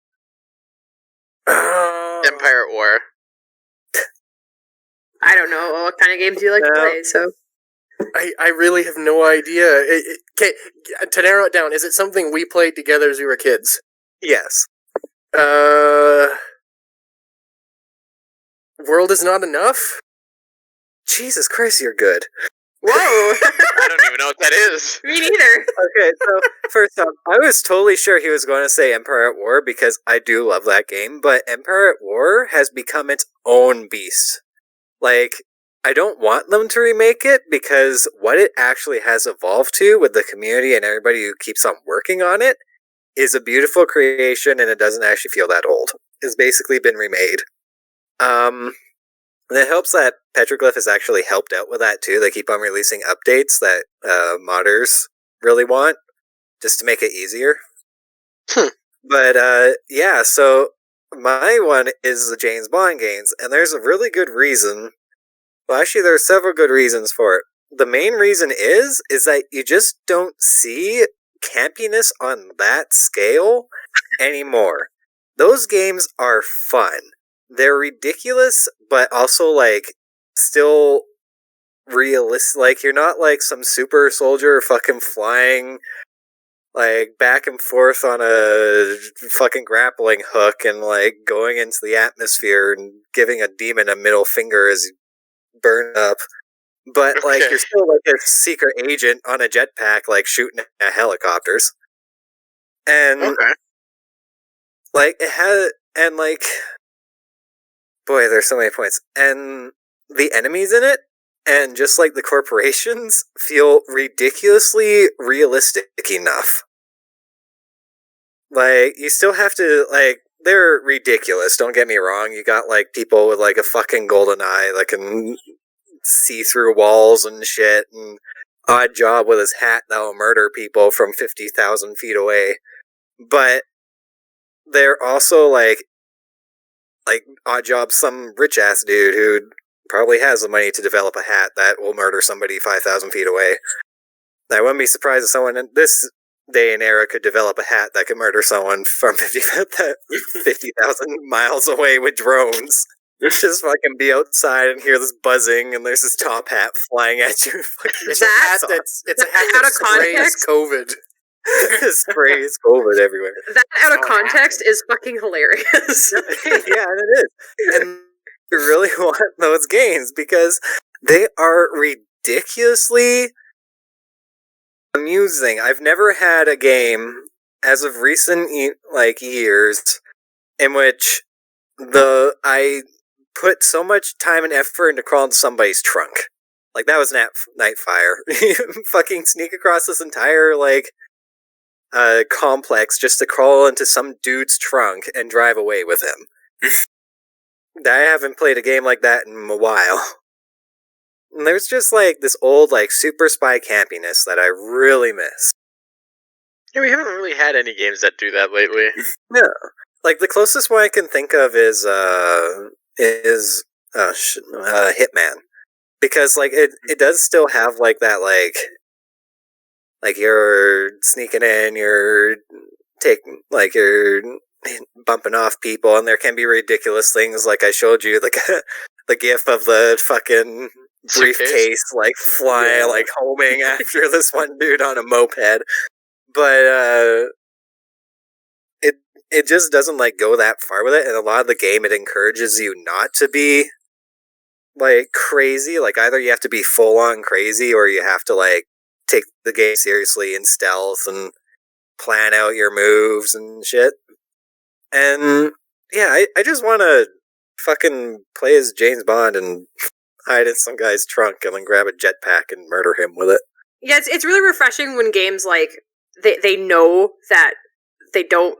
Empire at War. I don't know what kind of games you like to play, so. I really have no idea. Okay, to narrow it down, is it something we played together as we were kids? Yes. World is Not Enough? Jesus Christ, you're good. Whoa! I don't even know what that is. Me neither. Okay, so first off, I was totally sure he was going to say Empire at War, because I do love that game, but Empire at War has become its own beast. Like, I don't want them to remake it, because what it actually has evolved to with the community and everybody who keeps on working on it is a beautiful creation, and it doesn't actually feel that old. It's basically been remade. And it helps that Petroglyph has actually helped out with that too. They keep on releasing updates that modders really want, just to make it easier. But yeah, so my one is the James Bond games, and there's a really good reason. Well, actually, there are several good reasons for it. The main reason is that you just don't see campiness on that scale anymore. Those games are fun. They're ridiculous, but also, like, still realistic. Like, you're not like some super soldier fucking flying, like, back and forth on a fucking grappling hook and, like, going into the atmosphere and giving a demon a middle finger as you burn up. But, like, you're still, like, a secret agent on a jetpack, like, shooting at helicopters. And, like, it had, and, like, boy, there's so many points. And the enemies in it, and just, like, the corporations, feel ridiculously realistic enough. like, you still have to, like, they're ridiculous, don't get me wrong. You got, like, people with, like, a fucking golden eye that can see through walls and shit, and Odd Job with his hat that'll murder people from 50,000 feet away. But they're also, like Odd Job, some rich-ass dude who probably has the money to develop a hat that will murder somebody 5,000 feet away. I wouldn't be surprised if someone in this day and era could develop a hat that could murder someone from 50,000 miles away with drones. Just fucking be outside and hear this buzzing, and there's this top hat flying at you. It's a hat that's out of context. COVID. Sprays COVID everywhere. That out of context is fucking hilarious. Yeah, it is. And I really want those games because they are ridiculously amusing. I've never had a game as of recent years in which I put so much time and effort into crawling into somebody's trunk. Like, that was Nightfire. You fucking sneak across this entire complex just to crawl into some dude's trunk and drive away with him. I haven't played a game like that in a while. And there's just this old super spy campiness that I really miss. Yeah, we haven't really had any games that do that lately. Yeah, the closest one I can think of is Hitman, because it does still have that you're sneaking in, you're taking you're bumping off people, and there can be ridiculous things like I showed you the gif of the fucking briefcase flying homing after this one dude on a moped, but it just doesn't go that far with it, and a lot of the game it encourages you not to be crazy. Either you have to be full on crazy, or you have to take the game seriously in stealth and plan out your moves and shit. And yeah, I just want to fucking play as James Bond and hide in some guy's trunk and then grab a jetpack and murder him with it. Yeah, it's really refreshing when games they know that they don't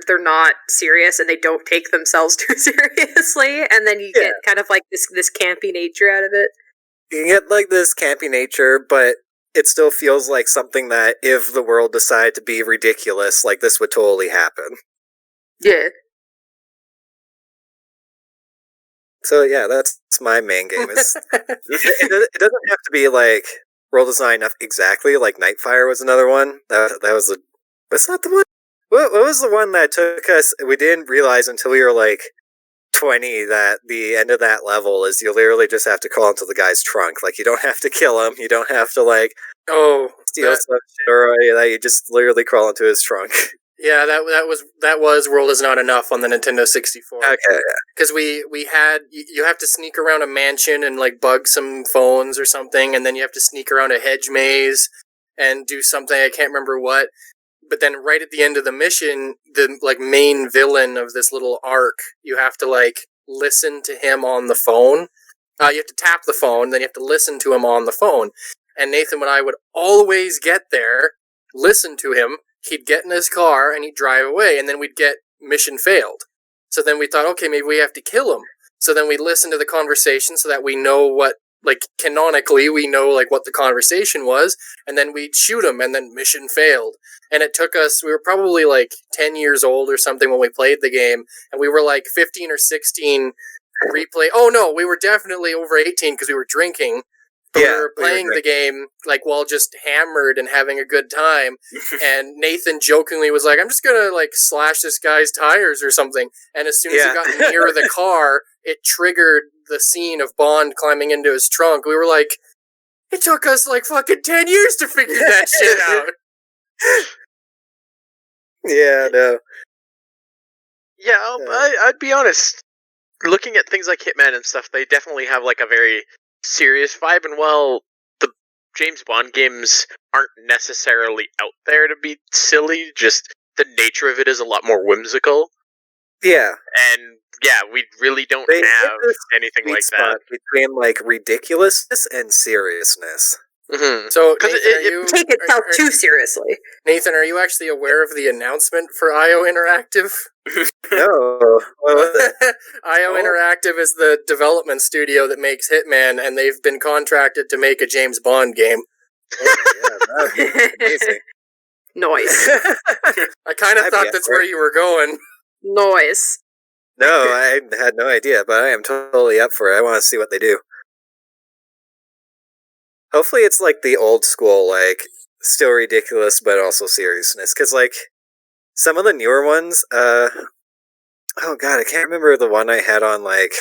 they're not serious and they don't take themselves too seriously, and then you get kind of this campy nature out of it. You get this campy nature, but it still feels like something that if the world decided to be ridiculous, this would totally happen. Yeah. So yeah, that's my main game. It doesn't have to be world design exactly. Nightfire was another one. That was that's not the one. What was the one that took us? We didn't realize until we were 20 that the end of that level is you literally just have to crawl into the guy's trunk. You don't have to kill him. You don't have to steal stuff, or you just literally crawl into his trunk. Yeah, that was World Is Not Enough on the Nintendo 64. Okay, yeah. Because we had you have to sneak around a mansion and bug some phones or something, and then you have to sneak around a hedge maze and do something, I can't remember what. But then right at the end of the mission, the main villain of this little arc, you have to listen to him on the phone. You have to tap the phone, then you have to listen to him on the phone. And Nathan and I would always get there, listen to him, he'd get in his car, and he'd drive away, and then we'd get mission failed. So then we thought, okay, maybe we have to kill him. So then we'd listen to the conversation so that we know what, canonically, we know, what the conversation was, and then we'd shoot him, and then mission failed. And it took us, we were probably 10 years old or something when we played the game, and we were 15 or 16 replay. Oh no, we were definitely over 18 because we were drinking. But we were playing the game while just hammered and having a good time. And Nathan jokingly was I'm just gonna slash this guy's tires or something. And as soon as he got near the car, it triggered the scene of Bond climbing into his trunk. We were it took us fucking 10 years to figure that shit out. Yeah, no. Yeah, I'd be honest. Looking at things like Hitman and stuff, they definitely have a very serious vibe, and while the James Bond games aren't necessarily out there to be silly, just the nature of it is a lot more whimsical. Yeah. And yeah, we really don't have anything like that. Between ridiculousness and seriousness. Mm-hmm. So, because Nathan, it take itself too seriously. Nathan, are you actually aware of the announcement for IO Interactive? No. IO Interactive is the development studio that makes Hitman, and they've been contracted to make a James Bond game. Oh my god, that would be amazing. Noise. I kind of thought that's where you were going. Noise. No, I had no idea, but I am totally up for it. I want to see what they do. Hopefully it's like the old school, like, still ridiculous, but also seriousness. Because, like, some of the newer ones, oh god, I can't remember the one I had on, like,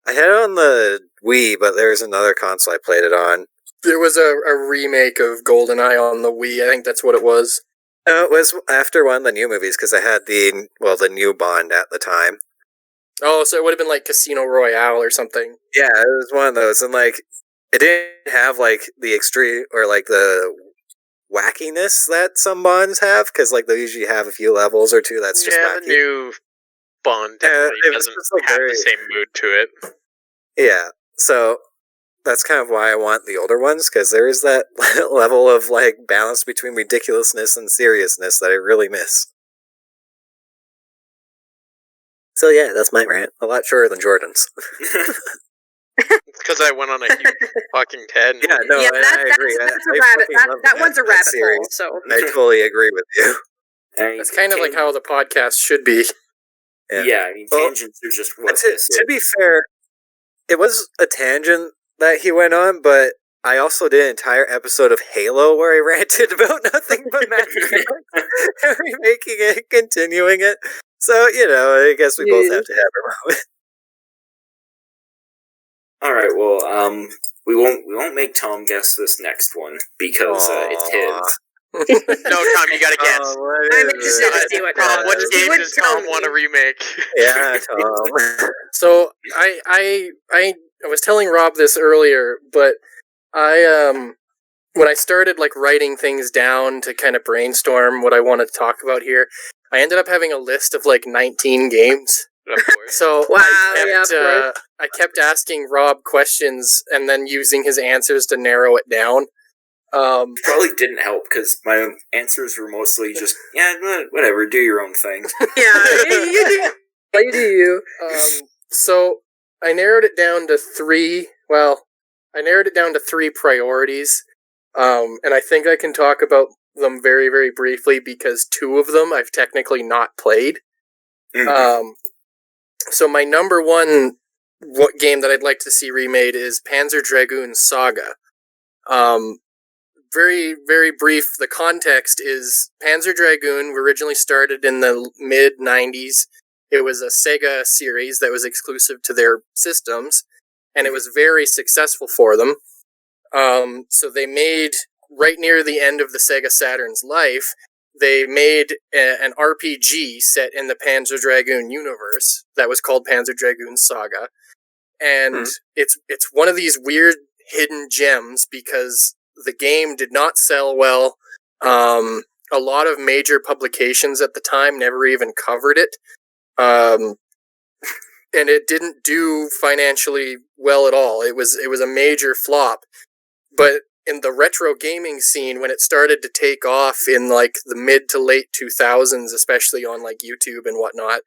I had it on the Wii, but there's another console I played it on. There was a remake of GoldenEye on the Wii, I think that's what it was. No, it was after one of the new movies, because I had the new Bond at the time. Oh, so it would have been like Casino Royale or something. Yeah, it was one of those, and, like, it didn't have, like, the extreme, or, like, the wackiness that some Bonds have, because, like, they usually have a few levels or two that's just wacky. The new Bond definitely doesn't have the same mood to it. Yeah, so that's kind of why I want the older ones, because there is that level of, like, balance between ridiculousness and seriousness that I really miss. So yeah, that's my rant. A lot shorter than Jordan's. Because I went on a huge fucking tangent. Yeah, no, Yeah, I agree. That's a rabbit. That one's a rabbit hole. So I totally agree with you. It's kind of like how the podcast should be. Yeah, I mean, tangents are just what to be fair, it was a tangent that he went on, but I also did an entire episode of Halo where I ranted about nothing but Mass Effect, remaking it, continuing it. So, you know, I guess we both have to have our moment. All right, well, we won't make Tom guess this next one because it's his. No, Tom, you gotta guess. I'm interested to see what Tom. What game does Tom want to remake? Yeah, Tom. So I was telling Rob this earlier, but when I started like writing things down to kind of brainstorm what I wanted to talk about here, I ended up having a list of like 19 games. Of course. So wow, I kept asking Rob questions and then using his answers to narrow it down. Probably didn't help because my answers were mostly just, yeah, whatever, do your own thing. You do you. So I narrowed it down to three. Well, I narrowed it down to three priorities, and I think I can talk about them very, very briefly because two of them I've technically not played. Mm-hmm. So my number one game that I'd like to see remade is Panzer Dragoon Saga. Very, very brief. The context is Panzer Dragoon originally started in the mid-90s. It was a Sega series that was exclusive to their systems, and it was very successful for them. So they made, right near the end of the Sega Saturn's life, they made an RPG set in the Panzer Dragoon universe that was called Panzer Dragoon Saga. And it's one of these weird hidden gems because the game did not sell well. A lot of major publications at the time never even covered it. And it didn't do financially well at all. It was a major flop. But in the retro gaming scene, when it started to take off in like the mid to late 2000s, especially on like YouTube and whatnot,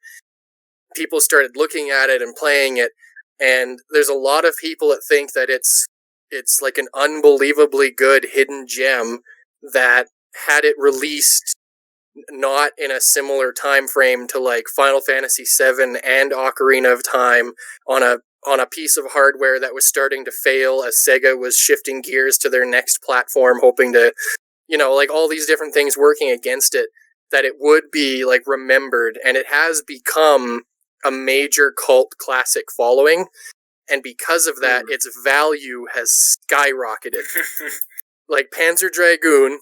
people started looking at it and playing it. And there's a lot of people that think that it's like an unbelievably good hidden gem that had it released not in a similar time frame to like Final Fantasy VII and Ocarina of Time on a piece of hardware that was starting to fail as Sega was shifting gears to their next platform, hoping to, you know, like all these different things working against it, that it would be like remembered, and it has become a major cult classic following. And because of that, its value has skyrocketed. Like Panzer Dragoon,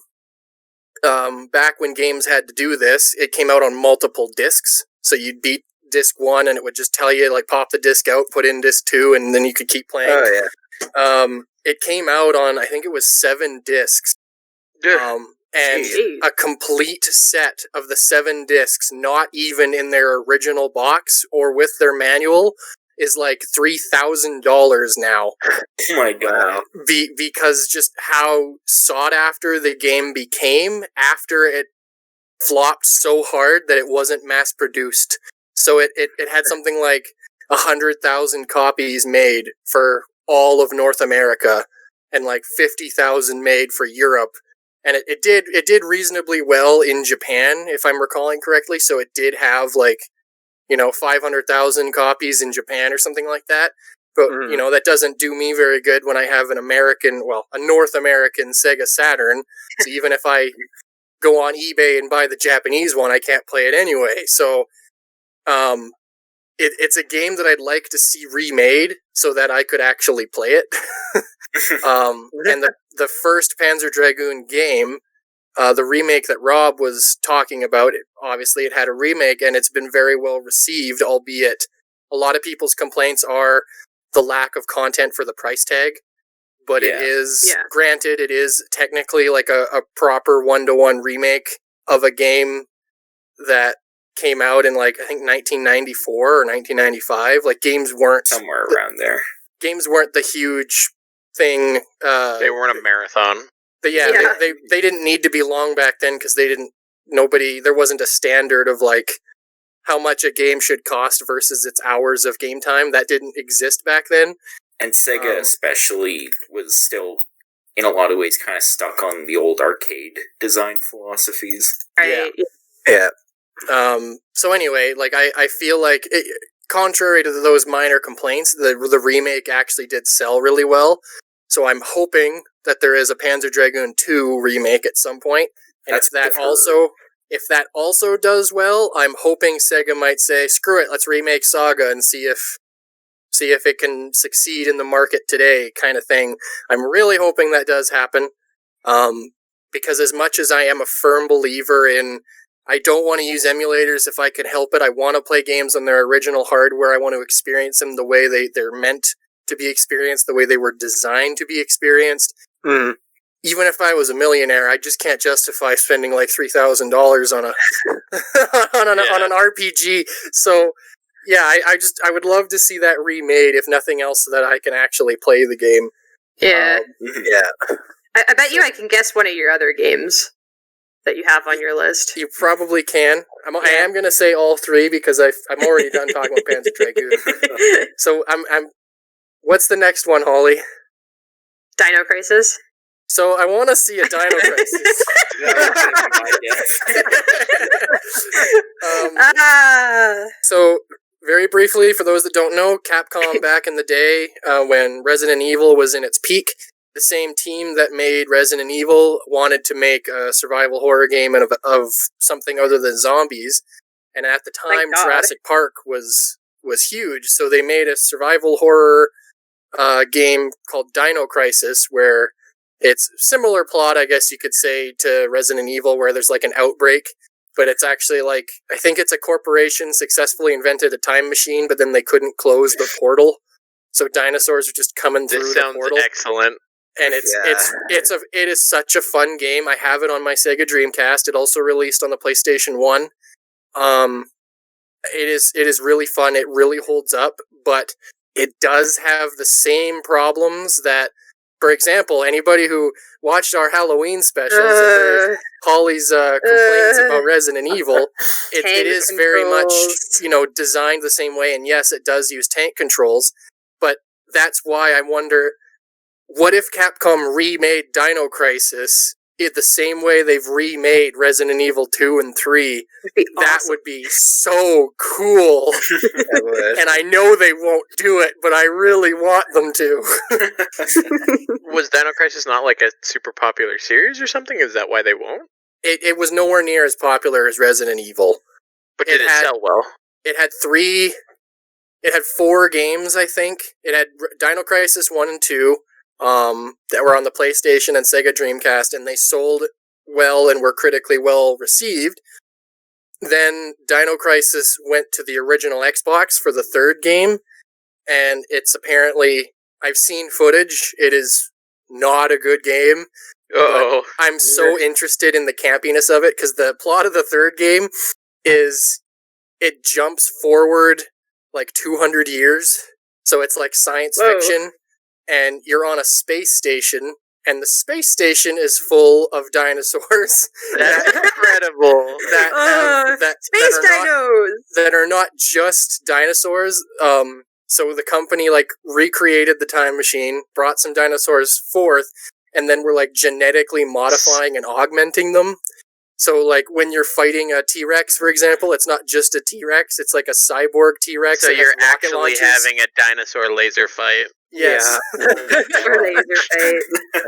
back when games had to do this, it came out on multiple discs. So you'd beat disc 1 and it would just tell you, like, pop the disc out, put in disc 2, and then you could keep playing. Oh, yeah. It came out on, I think it was 7 discs. And a complete set of the 7 discs, not even in their original box or with their manual, is like $3,000 now. Oh my god. Because just how sought after the game became after it flopped so hard that it wasn't mass produced. So it had something like 100,000 copies made for all of North America and like 50,000 made for Europe. And it did reasonably well in Japan, if I'm recalling correctly. So it did have like, 500,000 copies in Japan or something like that. But, that doesn't do me very good when I have a North American Sega Saturn. So even if I go on eBay and buy the Japanese one, I can't play it anyway. So it's a game that I'd like to see remade so that I could actually play it. And the first Panzer Dragoon game, the remake that Rob was talking about, obviously it had a remake and it's been very well received, albeit a lot of people's complaints are the lack of content for the price tag. But it is, granted, it is technically like a proper one-to-one remake of a game that came out in like, I think 1994 or 1995. Like games weren't... Somewhere around there. Games weren't the huge thing. They weren't a marathon. But they didn't need to be long back then because there wasn't a standard of like how much a game should cost versus its hours of game time. That didn't exist back then. And Sega especially was still, in a lot of ways, kind of stuck on the old arcade design philosophies. Right. Yeah. So anyway, like I feel like, contrary to those minor complaints, the remake actually did sell really well. So I'm hoping that there is a Panzer Dragoon 2 remake at some point. And if that also does well, I'm hoping Sega might say, screw it, let's remake Saga and see if it can succeed in the market today, kind of thing. I'm really hoping that does happen. Because as much as I am a firm believer in, I don't want to use emulators if I can help it. I want to play games on their original hardware. I want to experience them the way they're meant to be experienced, the way they were designed to be experienced. Mm. Even if I was a millionaire, I just can't justify spending like $3,000 on on an RPG. So yeah, I would love to see that remade, if nothing else, so that I can actually play the game. Yeah. Yeah. I bet you I can guess one of your other games that you have on your list. You probably can. I am going to say all three because I'm already done talking about Panzer Dragoon. So what's the next one, Holly? Dino Crisis. So I want to see a Dino Crisis. So very briefly, for those that don't know, Capcom back in the day, when Resident Evil was in its peak, the same team that made Resident Evil wanted to make a survival horror game of something other than zombies. And at the time, Jurassic Park was huge, so they made a survival horror game called Dino Crisis, where it's similar plot, I guess you could say, to Resident Evil, where there's like an outbreak, but it's actually like, I think it's a corporation successfully invented a time machine, but then they couldn't close the portal, so dinosaurs are just coming through the portal. This sounds excellent. And it is such a fun game. I have it on my Sega Dreamcast. It also released on the PlayStation 1. It is really fun. It really holds up, but it does have the same problems that, for example, anybody who watched our Halloween specials and heard Holly's complaints about Resident Evil, it is very much, designed the same way. And yes, it does use tank controls, but that's why I wonder, what if Capcom remade Dino Crisis the same way they've remade Resident Evil 2 and 3? That would be so cool. And I know they won't do it, but I really want them to. Was Dino Crisis not like a super popular series or something? Is that why they won't? It was nowhere near as popular as Resident Evil. But did it sell well? It had 4 games, I think. It had Dino Crisis 1 and 2. That were on the PlayStation and Sega Dreamcast, and they sold well and were critically well received. Then Dino Crisis went to the original Xbox for the 3rd game, and it's apparently, I've seen footage, it is not a good game. Oh, I'm so interested in the campiness of it, because the plot of the 3rd game is it jumps forward like 200 years. So it's like science fiction, and you're on a space station, and the space station is full of dinosaurs. That's incredible. Space dinos! That are not just dinosaurs. So the company like recreated the time machine, brought some dinosaurs forth, and then we're like genetically modifying and augmenting them. So like when you're fighting a T-Rex, for example, it's not just a T-Rex, it's like a cyborg T-Rex. So you're actually having a dinosaur laser fight. Yes. Or laser fight.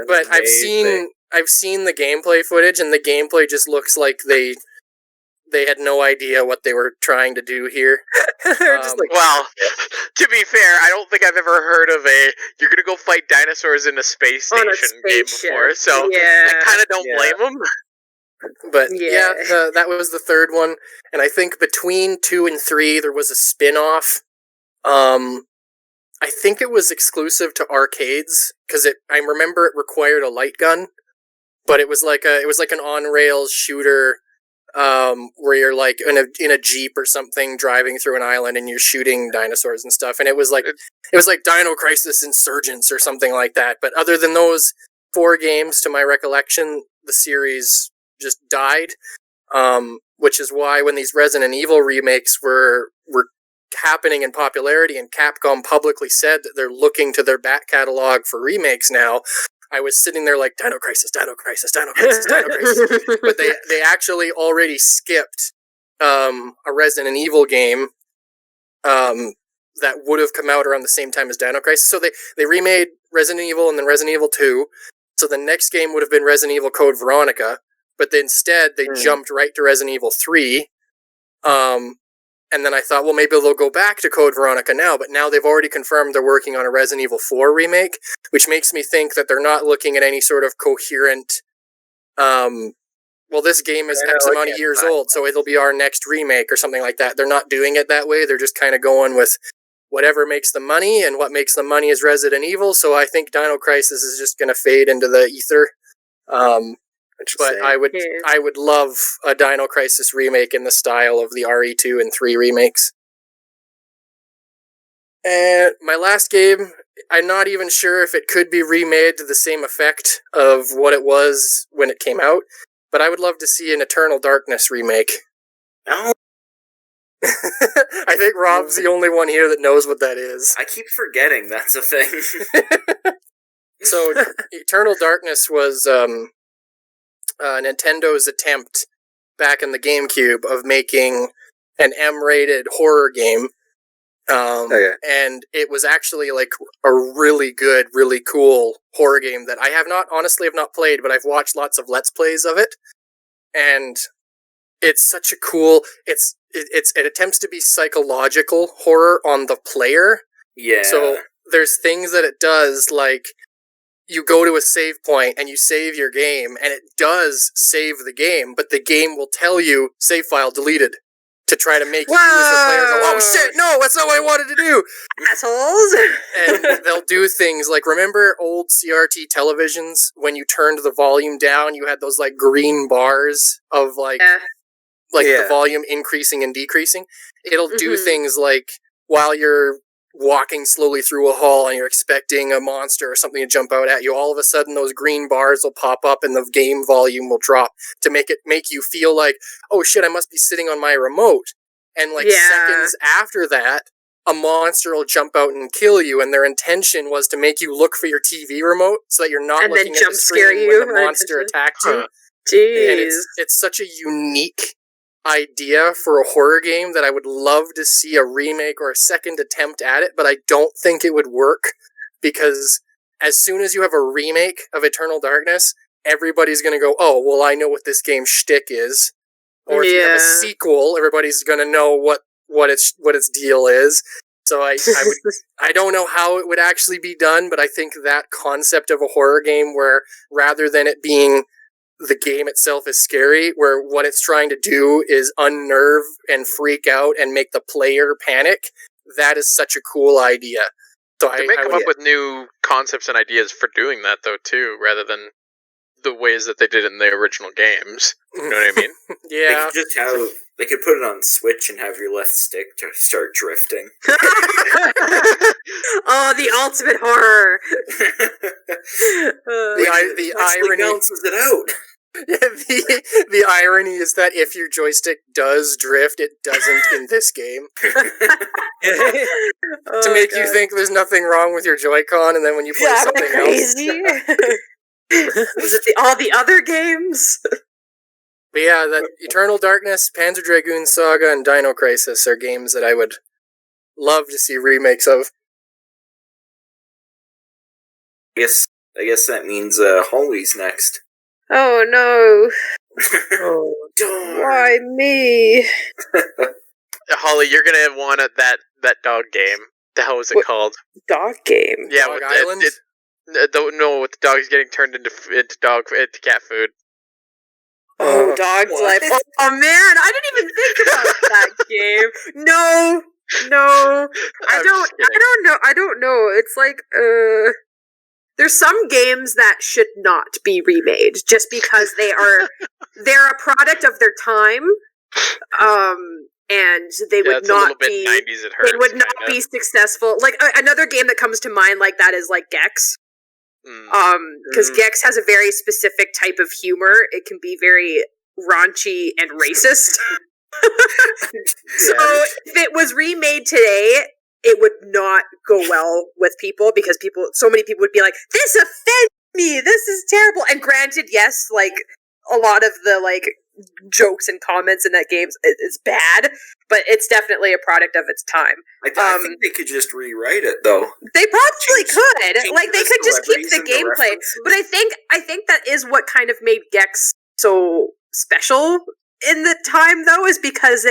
But I've seen the gameplay footage, and the gameplay just looks like they had no idea what they were trying to do here. Just like, well, to be fair, I don't think I've ever heard of you're gonna go fight dinosaurs in a space station game before, so I kind of don't blame them. But that was the third one, and I think between 2 and 3 there was a spin-off. I think it was exclusive to arcades because I remember it required a light gun, but it was like an on-rails shooter where you're like in a Jeep or something driving through an island and you're shooting dinosaurs and stuff, and it was like Dino Crisis Insurgents or something like that. But other than those 4 games, to my recollection, the series just died, which is why when these Resident Evil remakes were happening in popularity and Capcom publicly said that they're looking to their back catalog for remakes now, I was sitting there like, Dino Crisis, Dino Crisis, Dino Crisis, Dino Crisis. But they actually already skipped a Resident Evil game that would have come out around the same time as Dino Crisis. So they remade Resident Evil and then Resident Evil 2. So the next game would have been Resident Evil Code Veronica. But instead, they jumped right to Resident Evil 3. And then I thought, well, maybe they'll go back to Code Veronica now. But now they've already confirmed they're working on a Resident Evil 4 remake, which makes me think that they're not looking at any sort of coherent, well, this game is X amount of years old, so it'll be our next remake or something like that. They're not doing it that way. They're just kind of going with whatever makes the money, and what makes the money is Resident Evil. So I think Dino Crisis is just going to fade into the ether. But I would love a Dino Crisis remake in the style of the RE2 and 3 remakes. And my last game, I'm not even sure if it could be remade to the same effect of what it was when it came out, but I would love to see an Eternal Darkness remake. No. I think Rob's the only one here that knows what that is. I keep forgetting that's a thing. So, Eternal Darkness was Nintendo's attempt back in the GameCube of making an M-rated horror game. And it was actually like a really good, really cool horror game that I have not played, but I've watched lots of Let's Plays of it. And it's such a cool, it attempts to be psychological horror on the player. Yeah. So there's things that it does, like you go to a save point and you save your game, and it does save the game, but the game will tell you save file deleted to try to make you as the player go, oh shit, no, that's not what I wanted to do. Assholes. And they'll do things like, remember old CRT televisions when you turned the volume down, you had those like green bars of the volume increasing and decreasing. It'll do things like while you're walking slowly through a hall and you're expecting a monster or something to jump out at you, all of a sudden those green bars will pop up and the game volume will drop to make you feel like, oh shit, I must be sitting on my remote. And like seconds after that, a monster will jump out and kill you, and their intention was to make you look for your TV remote so that you're not and looking then at the screen when the monster attacked you. Jeez. And it's such a unique idea for a horror game that I would love to see a remake or a second attempt at it, but I don't think it would work, because as soon as you have a remake of Eternal Darkness, everybody's going to go, oh, well, I know what this game's shtick is. Or if you have a sequel, everybody's going to know what its deal is. So I don't know how it would actually be done, but I think that concept of a horror game where rather than it being the game itself is scary, where what it's trying to do is unnerve and freak out and make the player panic, that is such a cool idea. So they may come up with new concepts and ideas for doing that, though, too, rather than the ways that they did it in the original games. You know what I mean? Yeah. They could just have They could put it on Switch and have your left stick to start drifting. Oh, the ultimate horror! The irony balances it out. the irony is that if your joystick does drift, it doesn't in this game. To make you think there's nothing wrong with your Joy-Con, and then when you play something crazy? Is it all the other games? But yeah, that Eternal Darkness, Panzer Dragoon Saga, and Dino Crisis are games that I would love to see remakes of. I guess that means Holly's next. Oh no. Oh, Why me? Holly, you're gonna want that dog game. The hell was it called? Dog game? Yeah, Dog with Island? with the dogs getting turned into cat food. Oh, Dog's Life. Oh man, I didn't even think about that game. No. I don't know. It's like, there's some games that should not be remade just because they're a product of their time. And they would not be 90s at Hertz, they would not be successful. Like another game that comes to mind like that is like Gex. Because Gex has a very specific type of humor. It can be very raunchy and racist. So if it was remade today, it would not go well with people because so many people would be like, "This offends me. This is terrible." And granted, yes, like a lot of the like jokes and comments in that game is bad, but it's definitely a product of its time. I think they could just rewrite it though. They probably could. Like they could just keep the gameplay. But I think that is what kind of made Gex so special in the time though, is because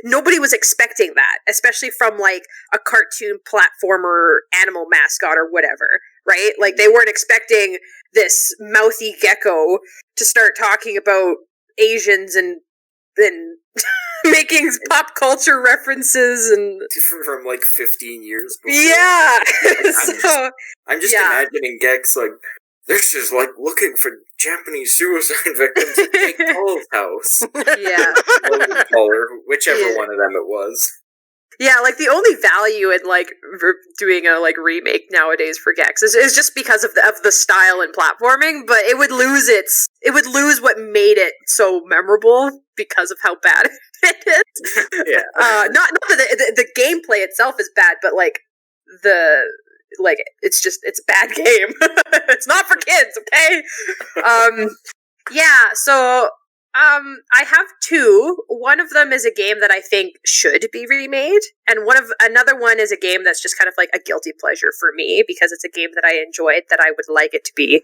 nobody was expecting that, especially from like a cartoon platformer animal mascot or whatever, right? Like they weren't expecting this mouthy gecko to start talking about Asians and making pop culture references and from like 15 years before. Yeah. I'm just imagining Gex like this is like looking for Japanese suicide victims in Jake Paul's house. Yeah. Or whichever one of them it was. Yeah, like the only value in like doing a like remake nowadays for Gex is just because of the style and platforming, but it would lose what made it so memorable because of how bad it is. Yeah. Not that the gameplay itself is bad, but like it's a bad game. It's not for kids, okay? Yeah, so I have two. One of them is a game that I think should be remade, and another one is a game that's just kind of like a guilty pleasure for me because it's a game that I enjoyed that I would like it to be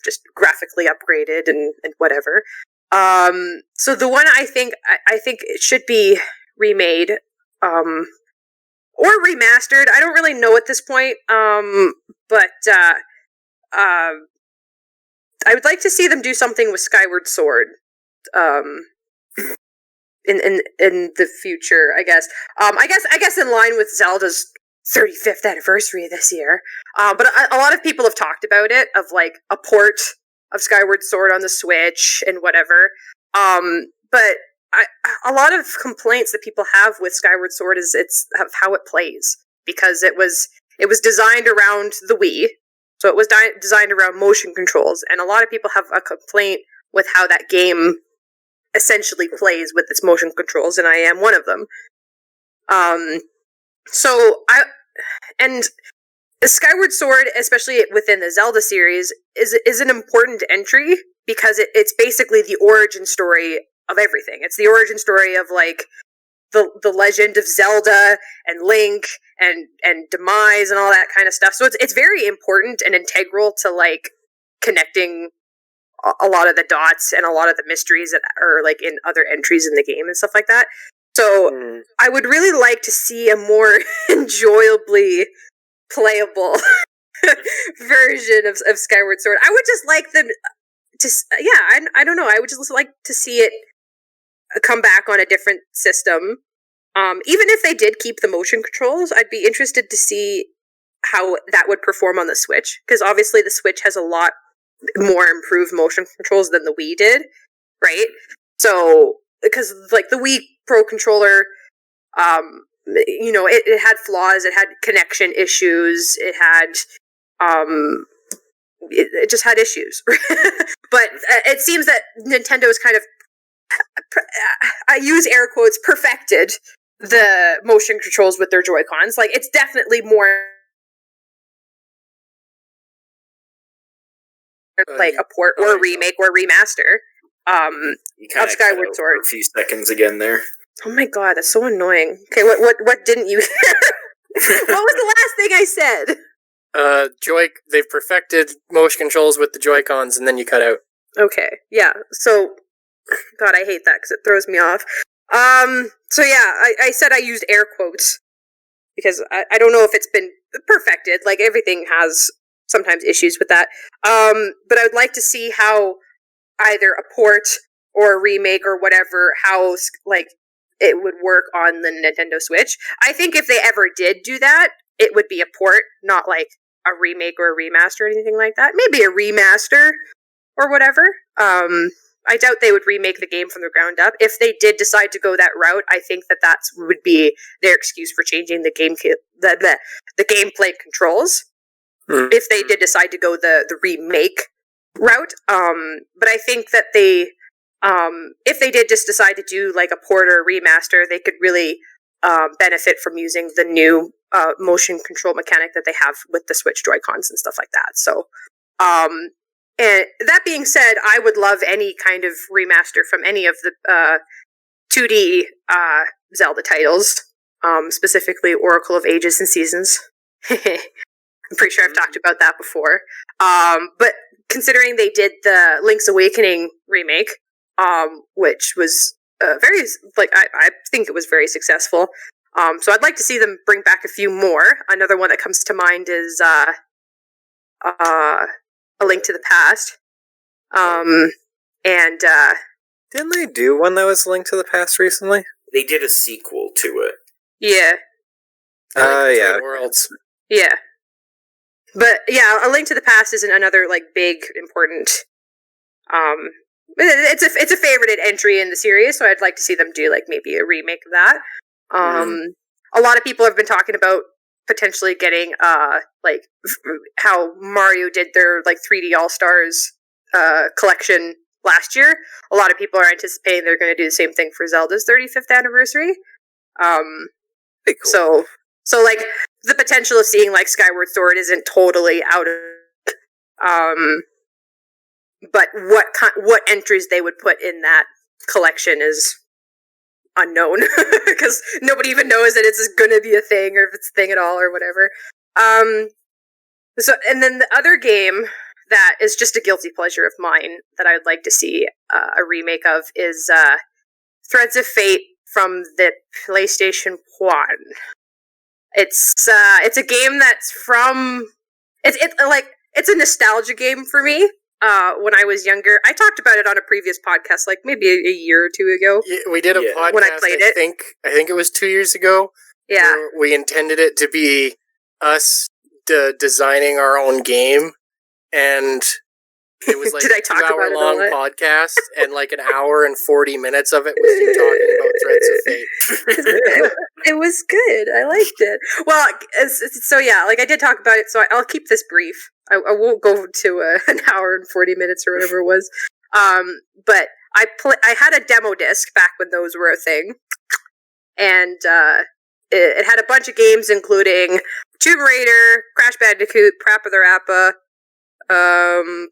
just graphically upgraded and whatever. So the one I think it should be remade or remastered. I don't really know at this point, but I would like to see them do something with Skyward Sword in the future, I guess. I guess in line with Zelda's 35th anniversary this year. But a lot of people have talked about it, of like a port of Skyward Sword on the Switch and whatever. But a lot of complaints that people have with Skyward Sword is it's how it plays, because it was designed around the Wii. So it was designed around motion controls, and a lot of people have a complaint with how that game essentially plays with its motion controls, and I am one of them. And Skyward Sword, especially within the Zelda series, is an important entry because it's basically the origin story of everything. It's the origin story of like the legend of Zelda and Link and Demise and all that kind of stuff. So it's very important and integral to like connecting a lot of the dots and a lot of the mysteries that are like in other entries in the game and stuff like that. So I would really like to see a more enjoyably playable version of Skyward Sword. I would just like them to, I don't know. I would just like to see it come back on a different system. Even if they did keep the motion controls, I'd be interested to see how that would perform on the Switch, because obviously the Switch has a lot more improved motion controls than the Wii did, right? So because like the Wii Pro controller, it had flaws, it had connection issues, it had it just had issues. But it seems that Nintendo is kind of, I use air quotes, perfected the motion controls with their Joy-Cons. Like, it's definitely more like a port or a remake or a remaster of Skyward Sword. For a few seconds again there. Oh my god, that's so annoying. Okay, what didn't you What was the last thing I said? They've perfected motion controls with the Joy-Cons, and then you cut out. Okay, yeah. So, God, I hate that because it throws me off. So yeah, I said I used air quotes because I don't know if it's been perfected. Like, everything has sometimes issues with that. But I would like to see how either a port or a remake or whatever, how, like, it would work on the Nintendo Switch. I think if they ever did do that, it would be a port, not like a remake or a remaster or anything like that. Maybe a remaster or whatever. I doubt they would remake the game from the ground up. If they did decide to go that route, I think that would be their excuse for changing the gameplay controls. If they did decide to go the remake route. But I think that if they did just decide to do like a port or a remaster, they could really benefit from using the new motion control mechanic that they have with the Switch Joy-Cons and stuff like that. So, and that being said, I would love any kind of remaster from any of the 2D Zelda titles, specifically Oracle of Ages and Seasons. I'm pretty sure I've talked about that before. But considering they did the Link's Awakening remake, which was very, like, I think it was very successful. So I'd like to see them bring back a few more. Another one that comes to mind is A Link to the Past. Didn't they do one that was Link to the Past recently? They did a sequel to it. Yeah. Yeah. Worlds. Yeah. But yeah, A Link to the Past is another like big important. It's a favorited entry in the series, so I'd like to see them do like maybe a remake of that. A lot of people have been talking about potentially getting like how Mario did their like 3D All-Stars collection last year. A lot of people are anticipating they're going to do the same thing for Zelda's 35th anniversary. Cool. So like the potential of seeing like Skyward Sword isn't totally out of but what entries they would put in that collection is unknown because nobody even knows that it's going to be a thing or if it's a thing at all or whatever. So and then the other game that is just a guilty pleasure of mine that I would like to see a remake of is Threads of Fate from the PlayStation 1. It's a game that's from it's a nostalgia game for me. When I was younger, I talked about it on a previous podcast, like maybe a year or two ago. Yeah, we did a podcast when I played it. I think it was 2 years ago. Yeah, we intended it to be us designing our own game, and it was like Did I talk a 2 hour long podcast, and like an hour and 40 minutes of it was you talking about Threads of Fate. It was good. I liked it. Well, so yeah, like I did talk about it, so I'll keep this brief. I won't go to an hour and 40 minutes or whatever it was. But I had a demo disc back when those were a thing, and it had a bunch of games, including Tomb Raider, Crash Bandicoot, Parappa the Rappa,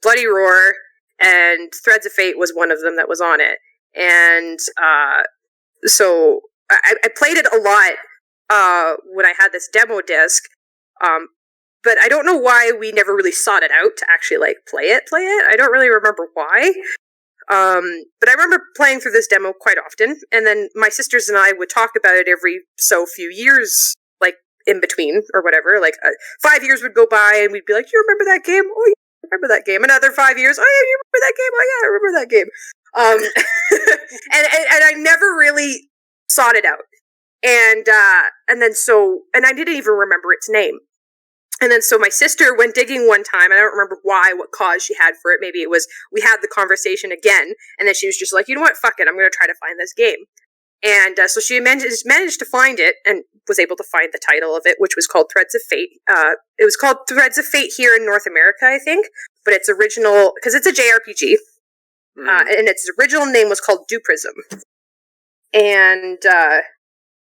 Bloody Roar, and Threads of Fate was one of them that was on it. And so I played it a lot when I had this demo disc. But I don't know why we never really sought it out to actually like play it. I don't really remember why. But I remember playing through this demo quite often, and then my sisters and I would talk about it every so few years, like in between or whatever. Like 5 years would go by, and we'd be like, "You remember that game? Oh, yeah, I remember that game." Another 5 years, "Oh yeah, you remember that game? Oh yeah, I remember that game." And I never really sought it out, and then I didn't even remember its name. And then so my sister went digging one time, and I don't remember why, what cause she had for it. Maybe it was we had the conversation again, and then she was just like, you know what, fuck it, I'm going to try to find this game. And so she managed to find it and was able to find the title of it, which was called Threads of Fate. It was called Threads of Fate here in North America, I think, but its original, because it's a JRPG, and its original name was called Duprism. And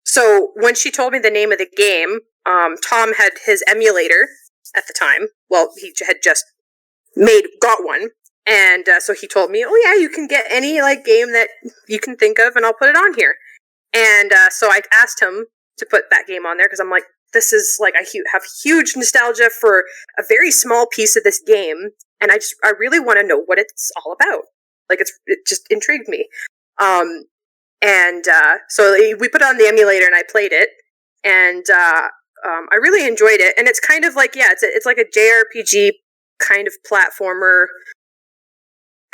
so when she told me the name of the game, Tom had his emulator at the time. Well, he had just got one. And so he told me, oh yeah, you can get any like game that you can think of and I'll put it on here. And so I asked him to put that game on there because I'm like, this is like, I have huge nostalgia for a very small piece of this game. And I really want to know what it's all about. Like it just intrigued me. So we put it on the emulator and I played it. And I really enjoyed it. And it's kind of like, yeah, it's like a JRPG kind of platformer.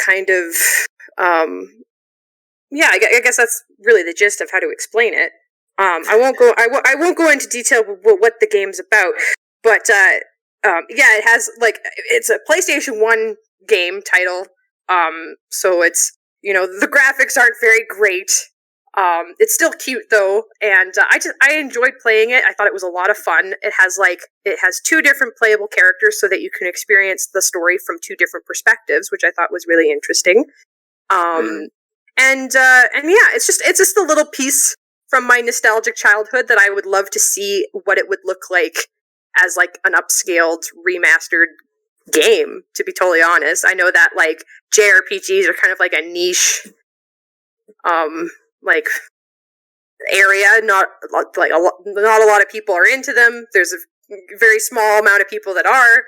Kind of, yeah. I guess that's really the gist of how to explain it. I won't go into detail with what the game's about, but yeah, it has like it's a PlayStation 1 game title. So it's the graphics aren't very great. It's still cute though, and I enjoyed playing it. I thought it was a lot of fun. It has 2 different playable characters so that you can experience the story from 2 different perspectives, which I thought was really interesting. And yeah, it's just a little piece from my nostalgic childhood that I would love to see what it would look like as like an upscaled, remastered game, to be totally honest. I know that like JRPGs are kind of like a niche like area, not a lot of people are into them. There's a very small amount of people that are.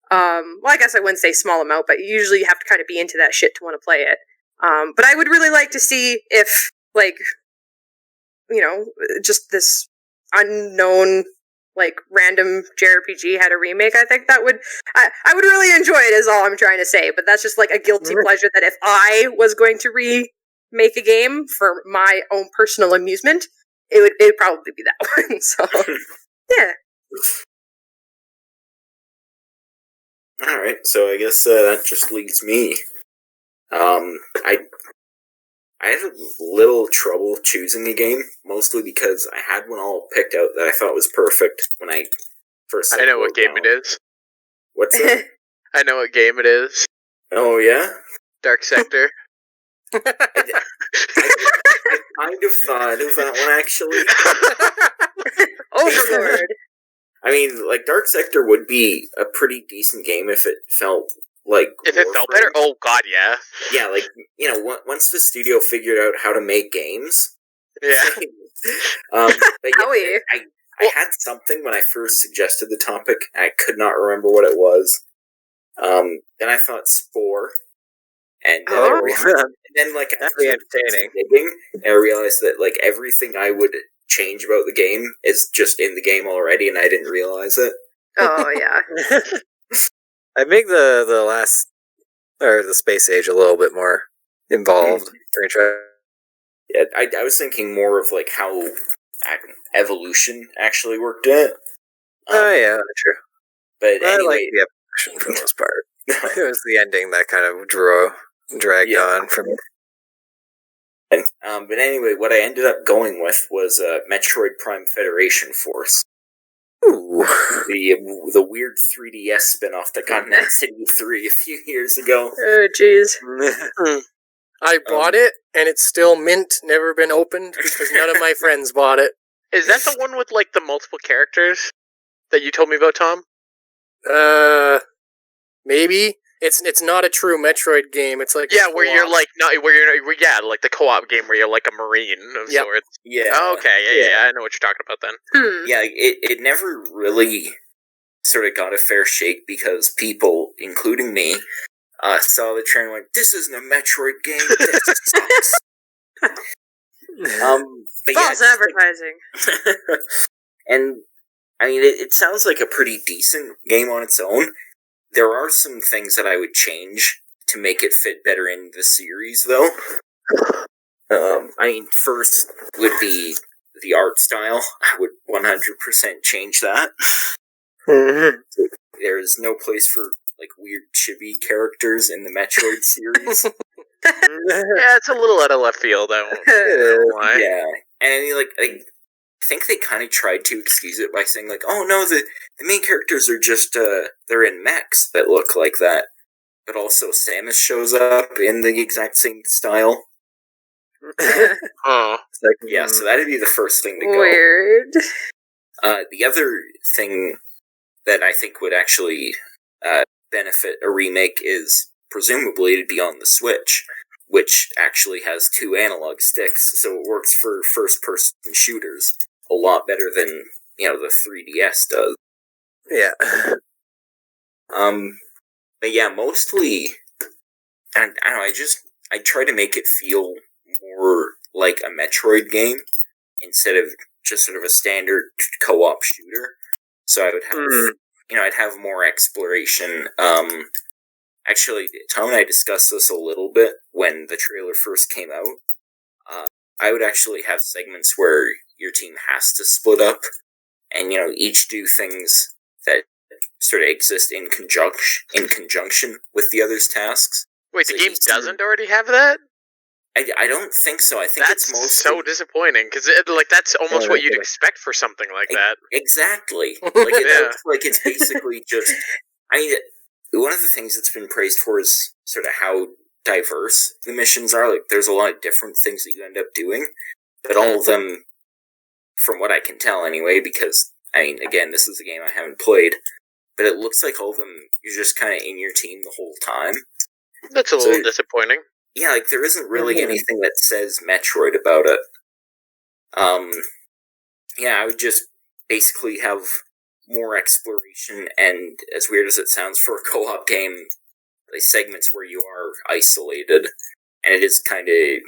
Well, I guess I wouldn't say small amount, but usually you have to kind of be into that shit to want to play it. But I would really like to see if like just this unknown like random JRPG had a remake. I think that I would really enjoy it is all I'm trying to say, but that's just like a guilty pleasure that if I was going to remake a game for my own personal amusement, it would probably be that one. So yeah. Alright, so I guess that just leaves me. I had a little trouble choosing a game, mostly because I had one all picked out that I thought was perfect when I first. I know what game it is. What's that? I know what game it is. Oh yeah, Dark Sector. I kind of thought of that one actually. Overlord. I mean, like Dark Sector would be a pretty decent game if it felt like better. Oh god, yeah. Yeah, like once the studio figured out how to make games. Yeah. But yeah, I had something when I first suggested the topic. I could not remember what it was. Then I thought Spore, and then like that'd be entertaining. Digging, and I realized that like everything I would change about the game is just in the game already, and I didn't realize it. Oh yeah. I make the last or the Space Age a little bit more involved. Yeah, I was thinking more of like how evolution actually worked in it. Oh yeah, true. But anyway, I like the evolution for the most part. It was the ending that kind of dragged on from it. But anyway, what I ended up going with was Metroid Prime Federation Force. Ooh. The weird 3DS spin-off that got announced at E3 a few years ago. Oh, jeez. I bought it, and it's still mint, never been opened, because none of my friends bought it. Is that the one with, like, the multiple characters that you told me about, Tom? Maybe. It's not a true Metroid game. It's like where you're like like the co-op game where you're like a marine of sorts. Yeah. Oh, okay. Yeah. I know what you're talking about then. Yeah, it never really sort of got a fair shake because people, including me, saw the trailer and went, "This isn't a Metroid game. This sucks." False advertising. And I mean, it sounds like a pretty decent game on its own. There are some things that I would change to make it fit better in the series, though. I mean, first would be the art style. I would 100% change that. Mhm. There's no place for like weird chibi characters in the Metroid series. Yeah, it's a little out of left field. I won't lie. Yeah, and I think they kind of tried to excuse it by saying like, "Oh no, the main characters are just they're in mechs that look like that." But also, Samus shows up in the exact same style. Oh, Yeah, so that'd be the first thing to go. Weird. The other thing that I think would actually benefit a remake is presumably to be on the Switch, which actually has 2 analog sticks, so it works for first-person shooters a lot better than the 3DS does. Yeah. But yeah, mostly, I don't know. I try to make it feel more like a Metroid game instead of just sort of a standard co-op shooter. So I would have, I'd have more exploration. Actually, Tom and I discussed this a little bit when the trailer first came out. I would actually have segments where your team has to split up and, each do things that sort of exist in conjunction with the other's tasks. wait, So the game each doesn't already have that? I don't think so. I think That's it's mostly so disappointing, because that's almost what you'd expect for something like that. Exactly. Like it Yeah. looks like it's basically just. I mean, one of the things that's been praised for is sort of how diverse the missions are. Like, there's a lot of different things that you end up doing, but all of them, from what I can tell anyway, because I mean, again, this is a game I haven't played, but it looks like all of them you're just kind of in your team the whole time. That's a little disappointing. Yeah, like there isn't really anything that says Metroid about it. Yeah, I would just basically have more exploration, and as weird as it sounds for a co-op game, like segments where you are isolated, and it is kind of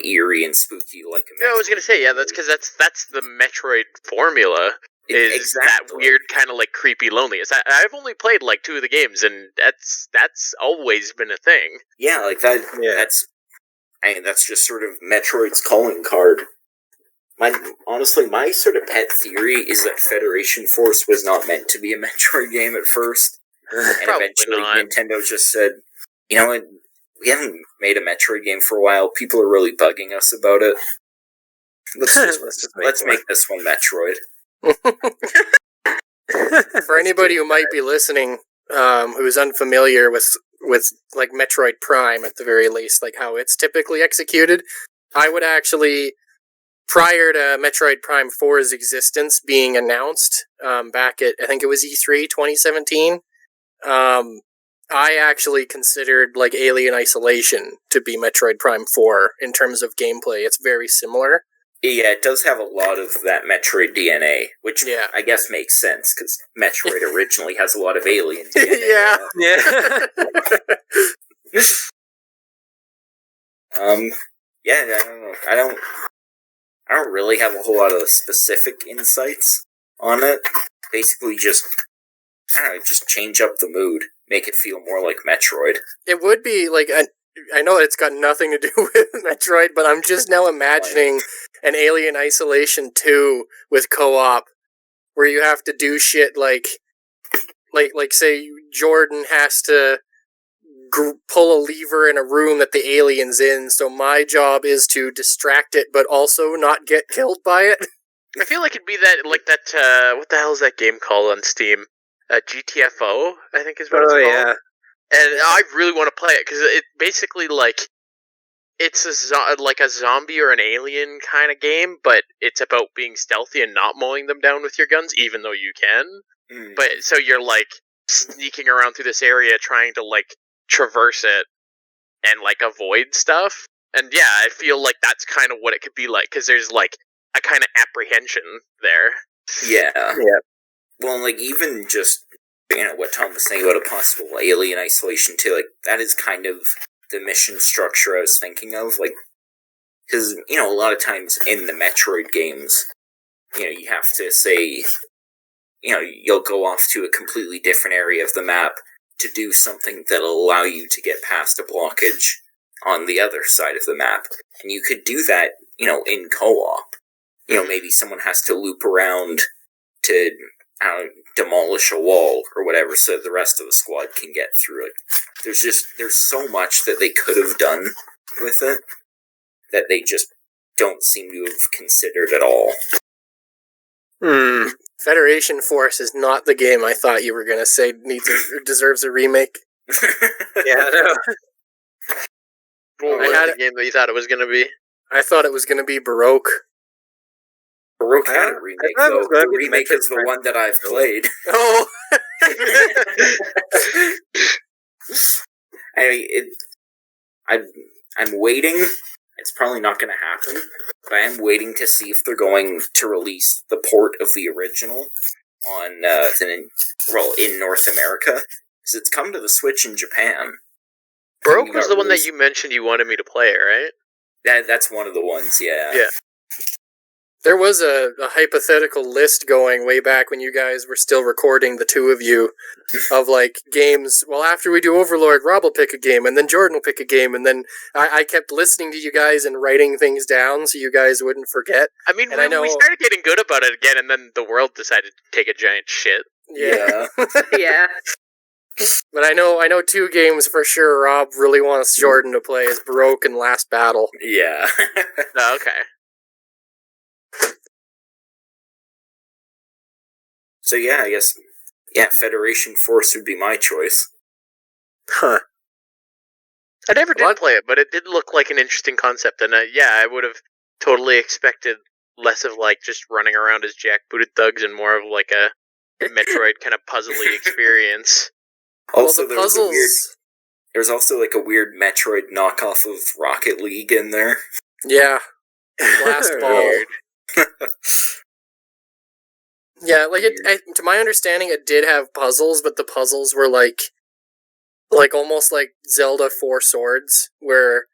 eerie and spooky like a Metroid. Yeah, I was gonna say, yeah, that's because that's the Metroid formula. Is Exactly. that weird kind of like creepy loneliness? I've only played like 2 of the games, and that's always been a thing. Yeah, like that. Yeah. That's just sort of Metroid's calling card. Honestly, my sort of pet theory is that Federation Force was not meant to be a Metroid game at first, and Probably eventually not. Nintendo just said, "You know what? We haven't made a Metroid game for a while. People are really bugging us about it. Let's make this one Metroid." For anybody who might be listening, who's unfamiliar with like Metroid Prime at the very least, like how it's typically executed, I would actually, prior to Metroid Prime 4's existence being announced, back at, I think it was E3 2017, I actually considered like Alien Isolation to be Metroid Prime 4 in terms of gameplay. It's very similar. Yeah, it does have a lot of that Metroid DNA, which Yeah. I guess makes sense, because Metroid originally has a lot of alien DNA. Yeah. Yeah. Yeah, I don't know. I don't really have a whole lot of specific insights on it. Basically just, I don't know, just change up the mood, make it feel more like Metroid. It would be like I know it's got nothing to do with Metroid, but I'm just now imagining an Alien Isolation 2 with co-op, where you have to do shit like say Jordan has to pull a lever in a room that the alien's in, so my job is to distract it, but also not get killed by it. I feel like it'd be that what the hell is that game called on Steam? GTFO, I think is what it's called. Yeah. And I really want to play it, because it basically, like, it's like a zombie or an alien kind of game, but it's about being stealthy and not mowing them down with your guns, even though you can. But so you're, like, sneaking around through this area trying to, like, traverse it and, like, avoid stuff. And yeah, I feel like that's kind of what it could be like, because there's, like, a kind of apprehension there. Yeah. Yeah. Well, like, even just, what Tom was saying about a possible Alien Isolation 2, like, that is kind of the mission structure I was thinking of, like, because, a lot of times in the Metroid games, you have to say, you'll go off to a completely different area of the map to do something that'll allow you to get past a blockage on the other side of the map. And you could do that, in co-op. Maybe someone has to loop around to demolish a wall or whatever so the rest of the squad can get through it. There's so much that they could have done with it that they just don't seem to have considered at all. Federation Force is not the game I thought you were going to say deserves a remake. Yeah, no. What was the game that you thought it was going to be? I thought it was going to be Baroque. Baroque had a remake, though. The remake is the one that I've played. Oh! I'm waiting. It's probably not going to happen, but I am waiting to see if they're going to release the port of the original on in North America, because it's come to the Switch in Japan. Baroque was the one that you mentioned you wanted me to play, right? That's one of the ones, yeah. Yeah. There was a hypothetical list going way back when you guys were still recording, the two of you, of like games. Well, after we do Overlord, Rob will pick a game, and then Jordan will pick a game, and then I kept listening to you guys and writing things down so you guys wouldn't forget. I mean, we started getting good about it again, and then the world decided to take a giant shit. Yeah. Yeah. But I know two games for sure Rob really wants Jordan to play is Baroque and Last Battle. Yeah. Oh, okay. So yeah, I guess Federation Force would be my choice. Huh. I never did play it, but it did look like an interesting concept, and I would have totally expected less of like just running around as jackbooted thugs and more of like a Metroid kind of puzzly experience. Also, well, there's also like a weird Metroid knockoff of Rocket League in there. Yeah. Blast Ball. Yeah, like to my understanding, it did have puzzles, but the puzzles were like almost like Zelda 4 Swords, where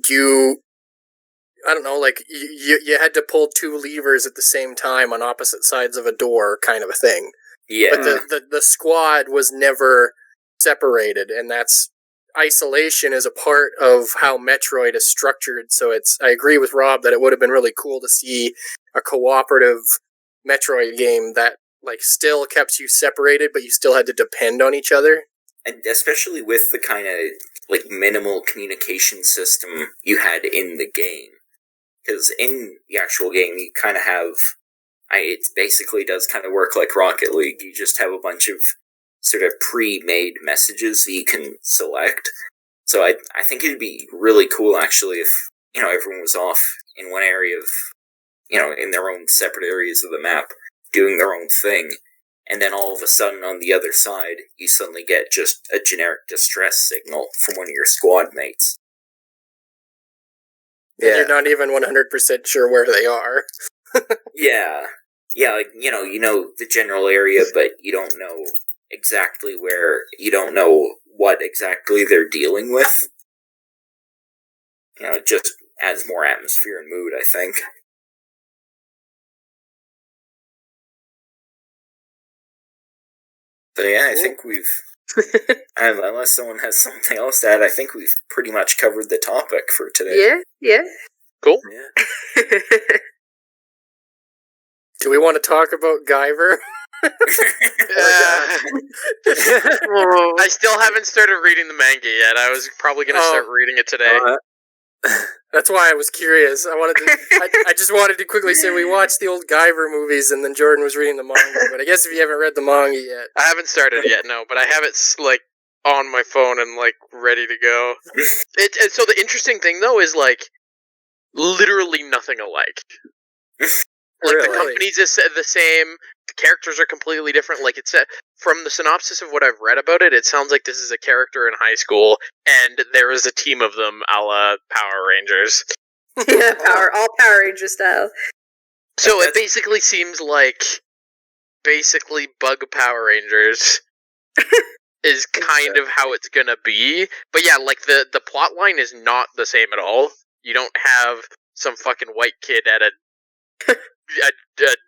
you had to pull two levers at the same time on opposite sides of a door, kind of a thing. Yeah, but the squad was never separated, and that's isolation is a part of how Metroid is structured. So I agree with Rob that it would have been really cool to see a cooperative Metroid game that like still kept you separated, but you still had to depend on each other. And especially with the kind of like minimal communication system you had in the game, because in the actual game you kind of have, it basically does kind of work like Rocket League. You just have a bunch of sort of pre-made messages that you can select. So I think it'd be really cool actually if everyone was off in one area of in their own separate areas of the map, doing their own thing, and then all of a sudden on the other side, you suddenly get just a generic distress signal from one of your squad mates. Yeah. And you're not even 100% sure where they are. Yeah, like, you know the general area, but you don't know exactly where, you don't know what exactly they're dealing with. It just adds more atmosphere and mood, I think. So yeah, I think we've, unless someone has something else to add, I think we've pretty much covered the topic for today. Yeah. Cool. Yeah. Do we want to talk about Guyver? I still haven't started reading the manga yet. I was probably going to start reading it today. That's why I was curious. I just wanted to quickly say we watched the old Guyver movies, and then Jordan was reading the manga. But I guess if you haven't read the manga yet, I haven't started yet. No, but I have it like on my phone and like ready to go. So the interesting thing though is like literally nothing alike. Like Really? the companies is the same. The characters are completely different. Like it's from the synopsis of what I've read about it, it sounds like this is a character in high school, and there is a team of them, a la Power Rangers. Yeah, all Power Ranger style. So it basically seems like Bug Power Rangers is kind of how it's gonna be. But yeah, like the plot line is not the same at all. You don't have some fucking white kid at a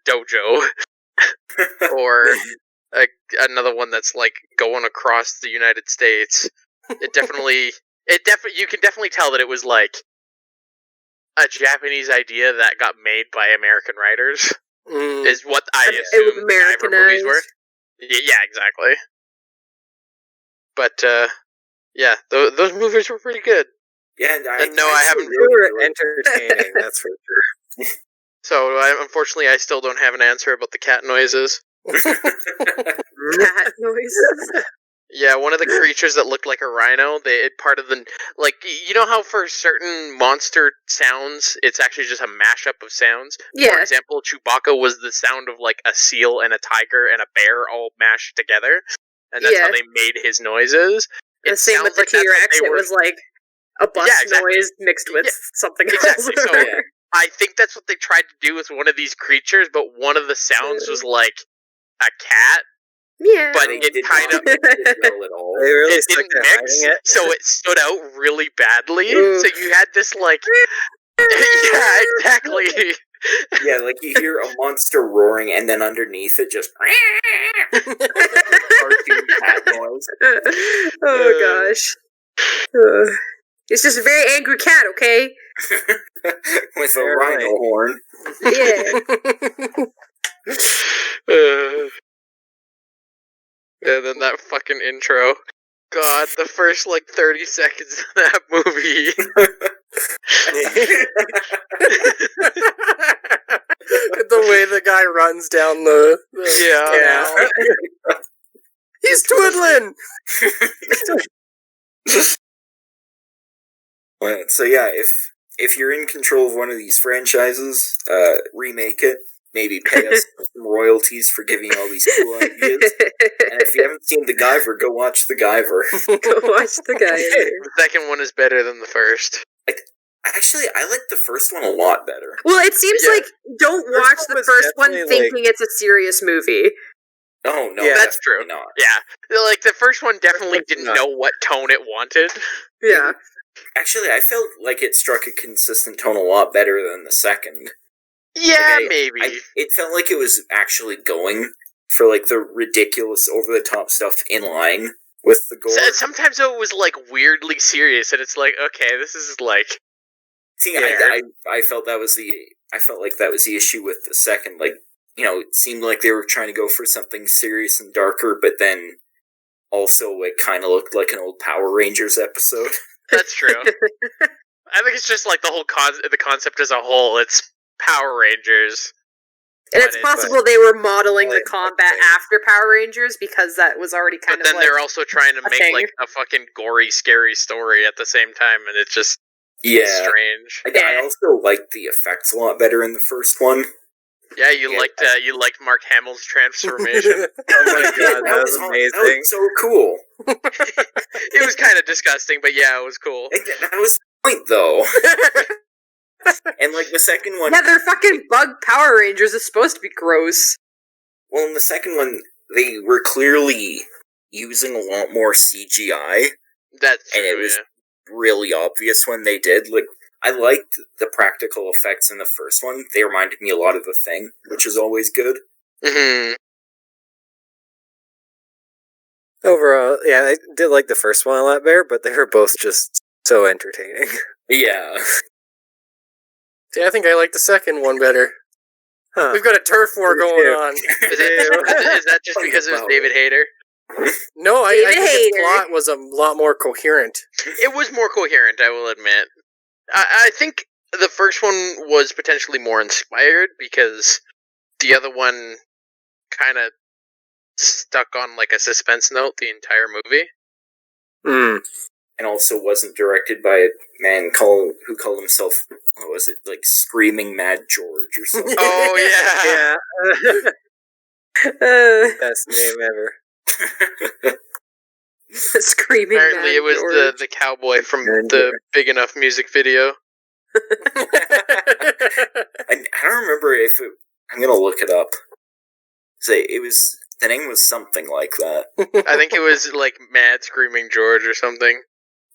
dojo. Or another one that's like going across the United States. You can definitely tell that it was like a Japanese idea that got made by American writers. is what I It was assumed diver movies Americanized. were. Yeah, exactly. But yeah, those movies were pretty good. Yeah, And no, I haven't. They were entertaining, that's for sure. So unfortunately, I still don't have an answer about the cat noises. Cat noises. Yeah, one of the creatures that looked like a rhino, part of the, like, you know how for certain monster sounds, it's actually just a mashup of sounds? Yeah. For example, Chewbacca was the sound of, like, a seal and a tiger and a bear all mashed together, and that's how they made his noises. The same with the T-Rex, it was like a bus noise mixed with something else. Exactly, so I think that's what they tried to do with one of these creatures, but one of the sounds was like a cat. Yeah, but it kind of well at all. They really it didn't mix, so it stood out really badly. So you had this like, yeah, exactly. Yeah, like you hear a monster roaring, and then underneath it just cartoon cat noise. Oh gosh, it's just a very angry cat. Okay, with a rhino horn. Yeah. And then that fucking intro. God, the first, 30 seconds of that movie. The way the guy runs down the canal. He's twiddling! So yeah, if you're in control of one of these franchises, remake it. Maybe pay us some royalties for giving you all these cool ideas. And if you haven't seen The Guyver, go watch The Guyver. Go watch The Guyver. The second one is better than the first. Actually, I like the first one a lot better. Well, it seems like don't watch the first one thinking it's a serious movie. Oh, no, that's true. Not. Yeah. Like, the first one definitely didn't know what tone it wanted. Yeah. Actually, I felt like it struck a consistent tone a lot better than the second. Yeah, maybe. It felt like it was actually going for, the ridiculous, over-the-top stuff in line with the gore. Sometimes it was, weirdly serious, and it's like, okay, this is, See, I felt that was I felt like that was the issue with the second. It seemed like they were trying to go for something serious and darker, but then also it kind of looked like an old Power Rangers episode. That's true. I think it's just, the whole the concept as a whole, it's Power Rangers. And it's possible they were modeling the combat after Power Rangers because that was already kind of. But then they're also trying to make a fucking gory, scary story at the same time, and it's just strange. I also liked the effects a lot better in the first one. Yeah, you liked Mark Hamill's transformation. Oh my god, that was amazing! That was so cool. It was kind of disgusting, but yeah, it was cool. That was the point, though. And the second one, yeah, they're fucking bug Power Rangers. It's supposed to be gross. Well, in the second one, they were clearly using a lot more CGI. That's true, and it was really obvious when they did. I liked the practical effects in the first one. They reminded me a lot of The Thing, which is always good. Mm-hmm. Overall, yeah, I did like the first one a lot better, but they were both just so entertaining. Yeah. See, I think I like the second one better. Huh. We've got a turf war going on. Is that just because it was David Hayter? No, I think the plot was a lot more coherent. It was more coherent, I will admit. I think the first one was potentially more inspired because the other one kind of stuck on a suspense note the entire movie. Mm. And also wasn't directed by a man who called himself, what was it, Screaming Mad George or something? Oh, Yeah. Best name ever. Screaming Apparently Mad it was George. the cowboy from the Big Enough music video. I don't remember if it... I'm gonna look it up. The name was something like that. I think it was Mad Screaming George or something.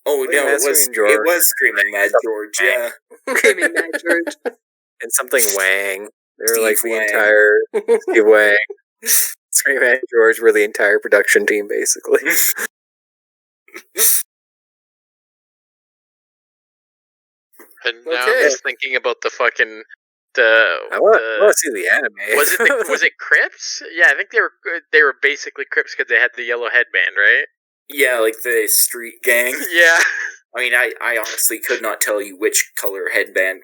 Oh, no, it was Screaming Mad George, yeah. Screaming Mad George. And something Wang. They were Steve the Wang. entire Steve Wang. Scream at George were the entire production team, basically. And now I'm just thinking about the I want to see the anime. Was it Crips? Yeah, I think they were basically Crips because they had the yellow headband, right? Yeah, like the street gang. Yeah. I mean, I honestly could not tell you which color headband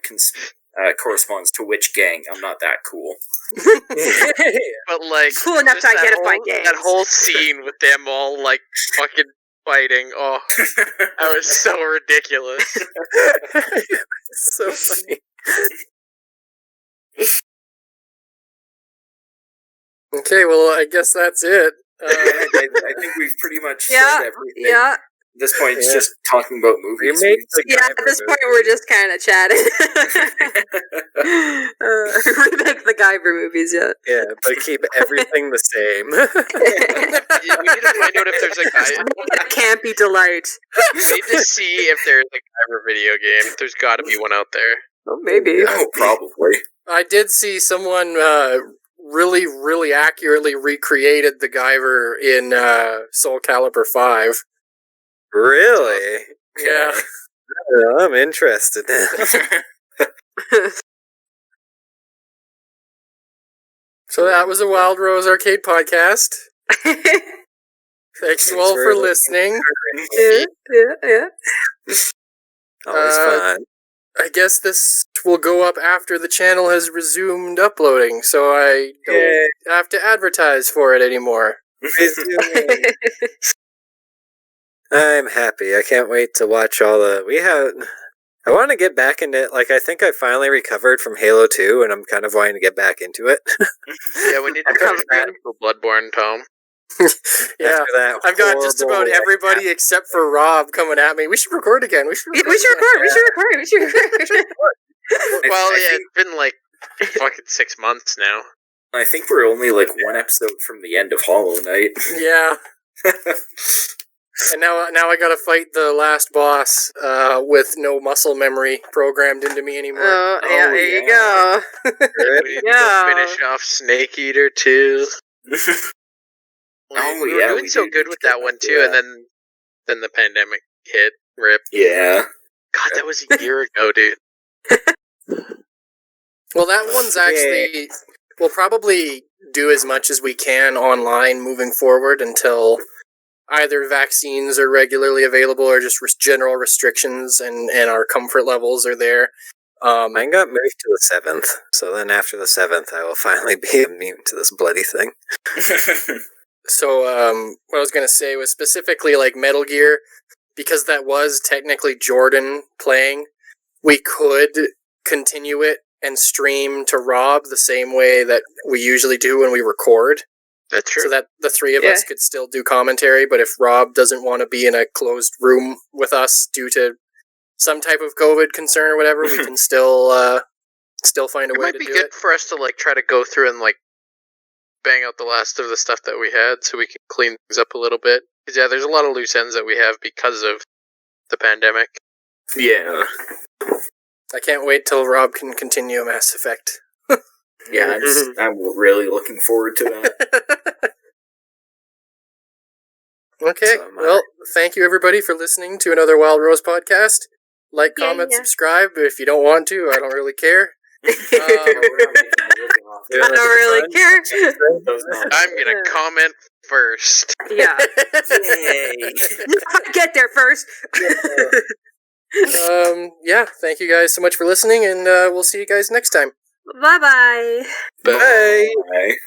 corresponds to which gang. I'm not that cool. But like, cool enough to identify gangs. That whole scene with them all like fucking fighting. Oh, that was so ridiculous. So funny. Okay, well, I guess that's it. I think we've pretty much said everything. Yeah. At this point, it's just talking about movies. At this point, we're just kind of chatting. Remake the Guyver movies, yeah. Yeah, but keep everything the same. We need to find out if there's a guy. That campy delight. We need to see if there's a Guyver video game. There's got to be one out there. Oh, maybe. Oh, probably. I did see someone really, really accurately recreated the Guyver in Soul Calibur 5. Really? Yeah. I'm interested now. So that was a Wildrose Arcade podcast. Thanks you all for listening. Yeah. Always fun. I guess this will go up after the channel has resumed uploading, so I don't have to advertise for it anymore. I'm happy. I can't wait to watch all the... I want to get back into it. Like, I think I finally recovered from Halo 2, and I'm kind of wanting to get back into it. Yeah, we need to cover that for Bloodborne, Tom. Yeah, I've got just about everybody except for Rob coming at me. We should record again. We should record. Well, yeah, it's been like fucking 6 months now. I think we're only like one episode from the end of Hollow Knight. Yeah. And now I gotta fight the last boss with no muscle memory programmed into me anymore. There you go. We need to go finish off Snake Eater too. We were doing so good with that one too, and then the pandemic hit. Rip. Yeah. God, that was a year ago, dude. Well, that one's actually... We'll probably do as much as we can online moving forward until either vaccines are regularly available or just general restrictions and our comfort levels are there. Mine got moved to the 7th, so then after the 7th I will finally be immune to this bloody thing. So, what I was going to say was specifically like Metal Gear, because that was technically Jordan playing, we could continue it and stream to Rob the same way that we usually do when we record. That's true. So that the three of us could still do commentary, but if Rob doesn't want to be in a closed room with us due to some type of COVID concern or whatever, we can still find a way to do it. It might be good for us to like try to go through and like bang out the last of the stuff that we had so we can clean things up a little bit. Because yeah, there's a lot of loose ends that we have because of the pandemic. Yeah. I can't wait till Rob can continue Mass Effect. Yeah, I'm really looking forward to that. Okay, well, thank you everybody for listening to another Wildrose podcast. Like, comment, subscribe. If you don't want to, I don't really care. I don't really care. I'm gonna comment first. Yeah. Get there first. Yeah, thank you guys so much for listening, and we'll see you guys next time. Bye-bye. Bye. Bye.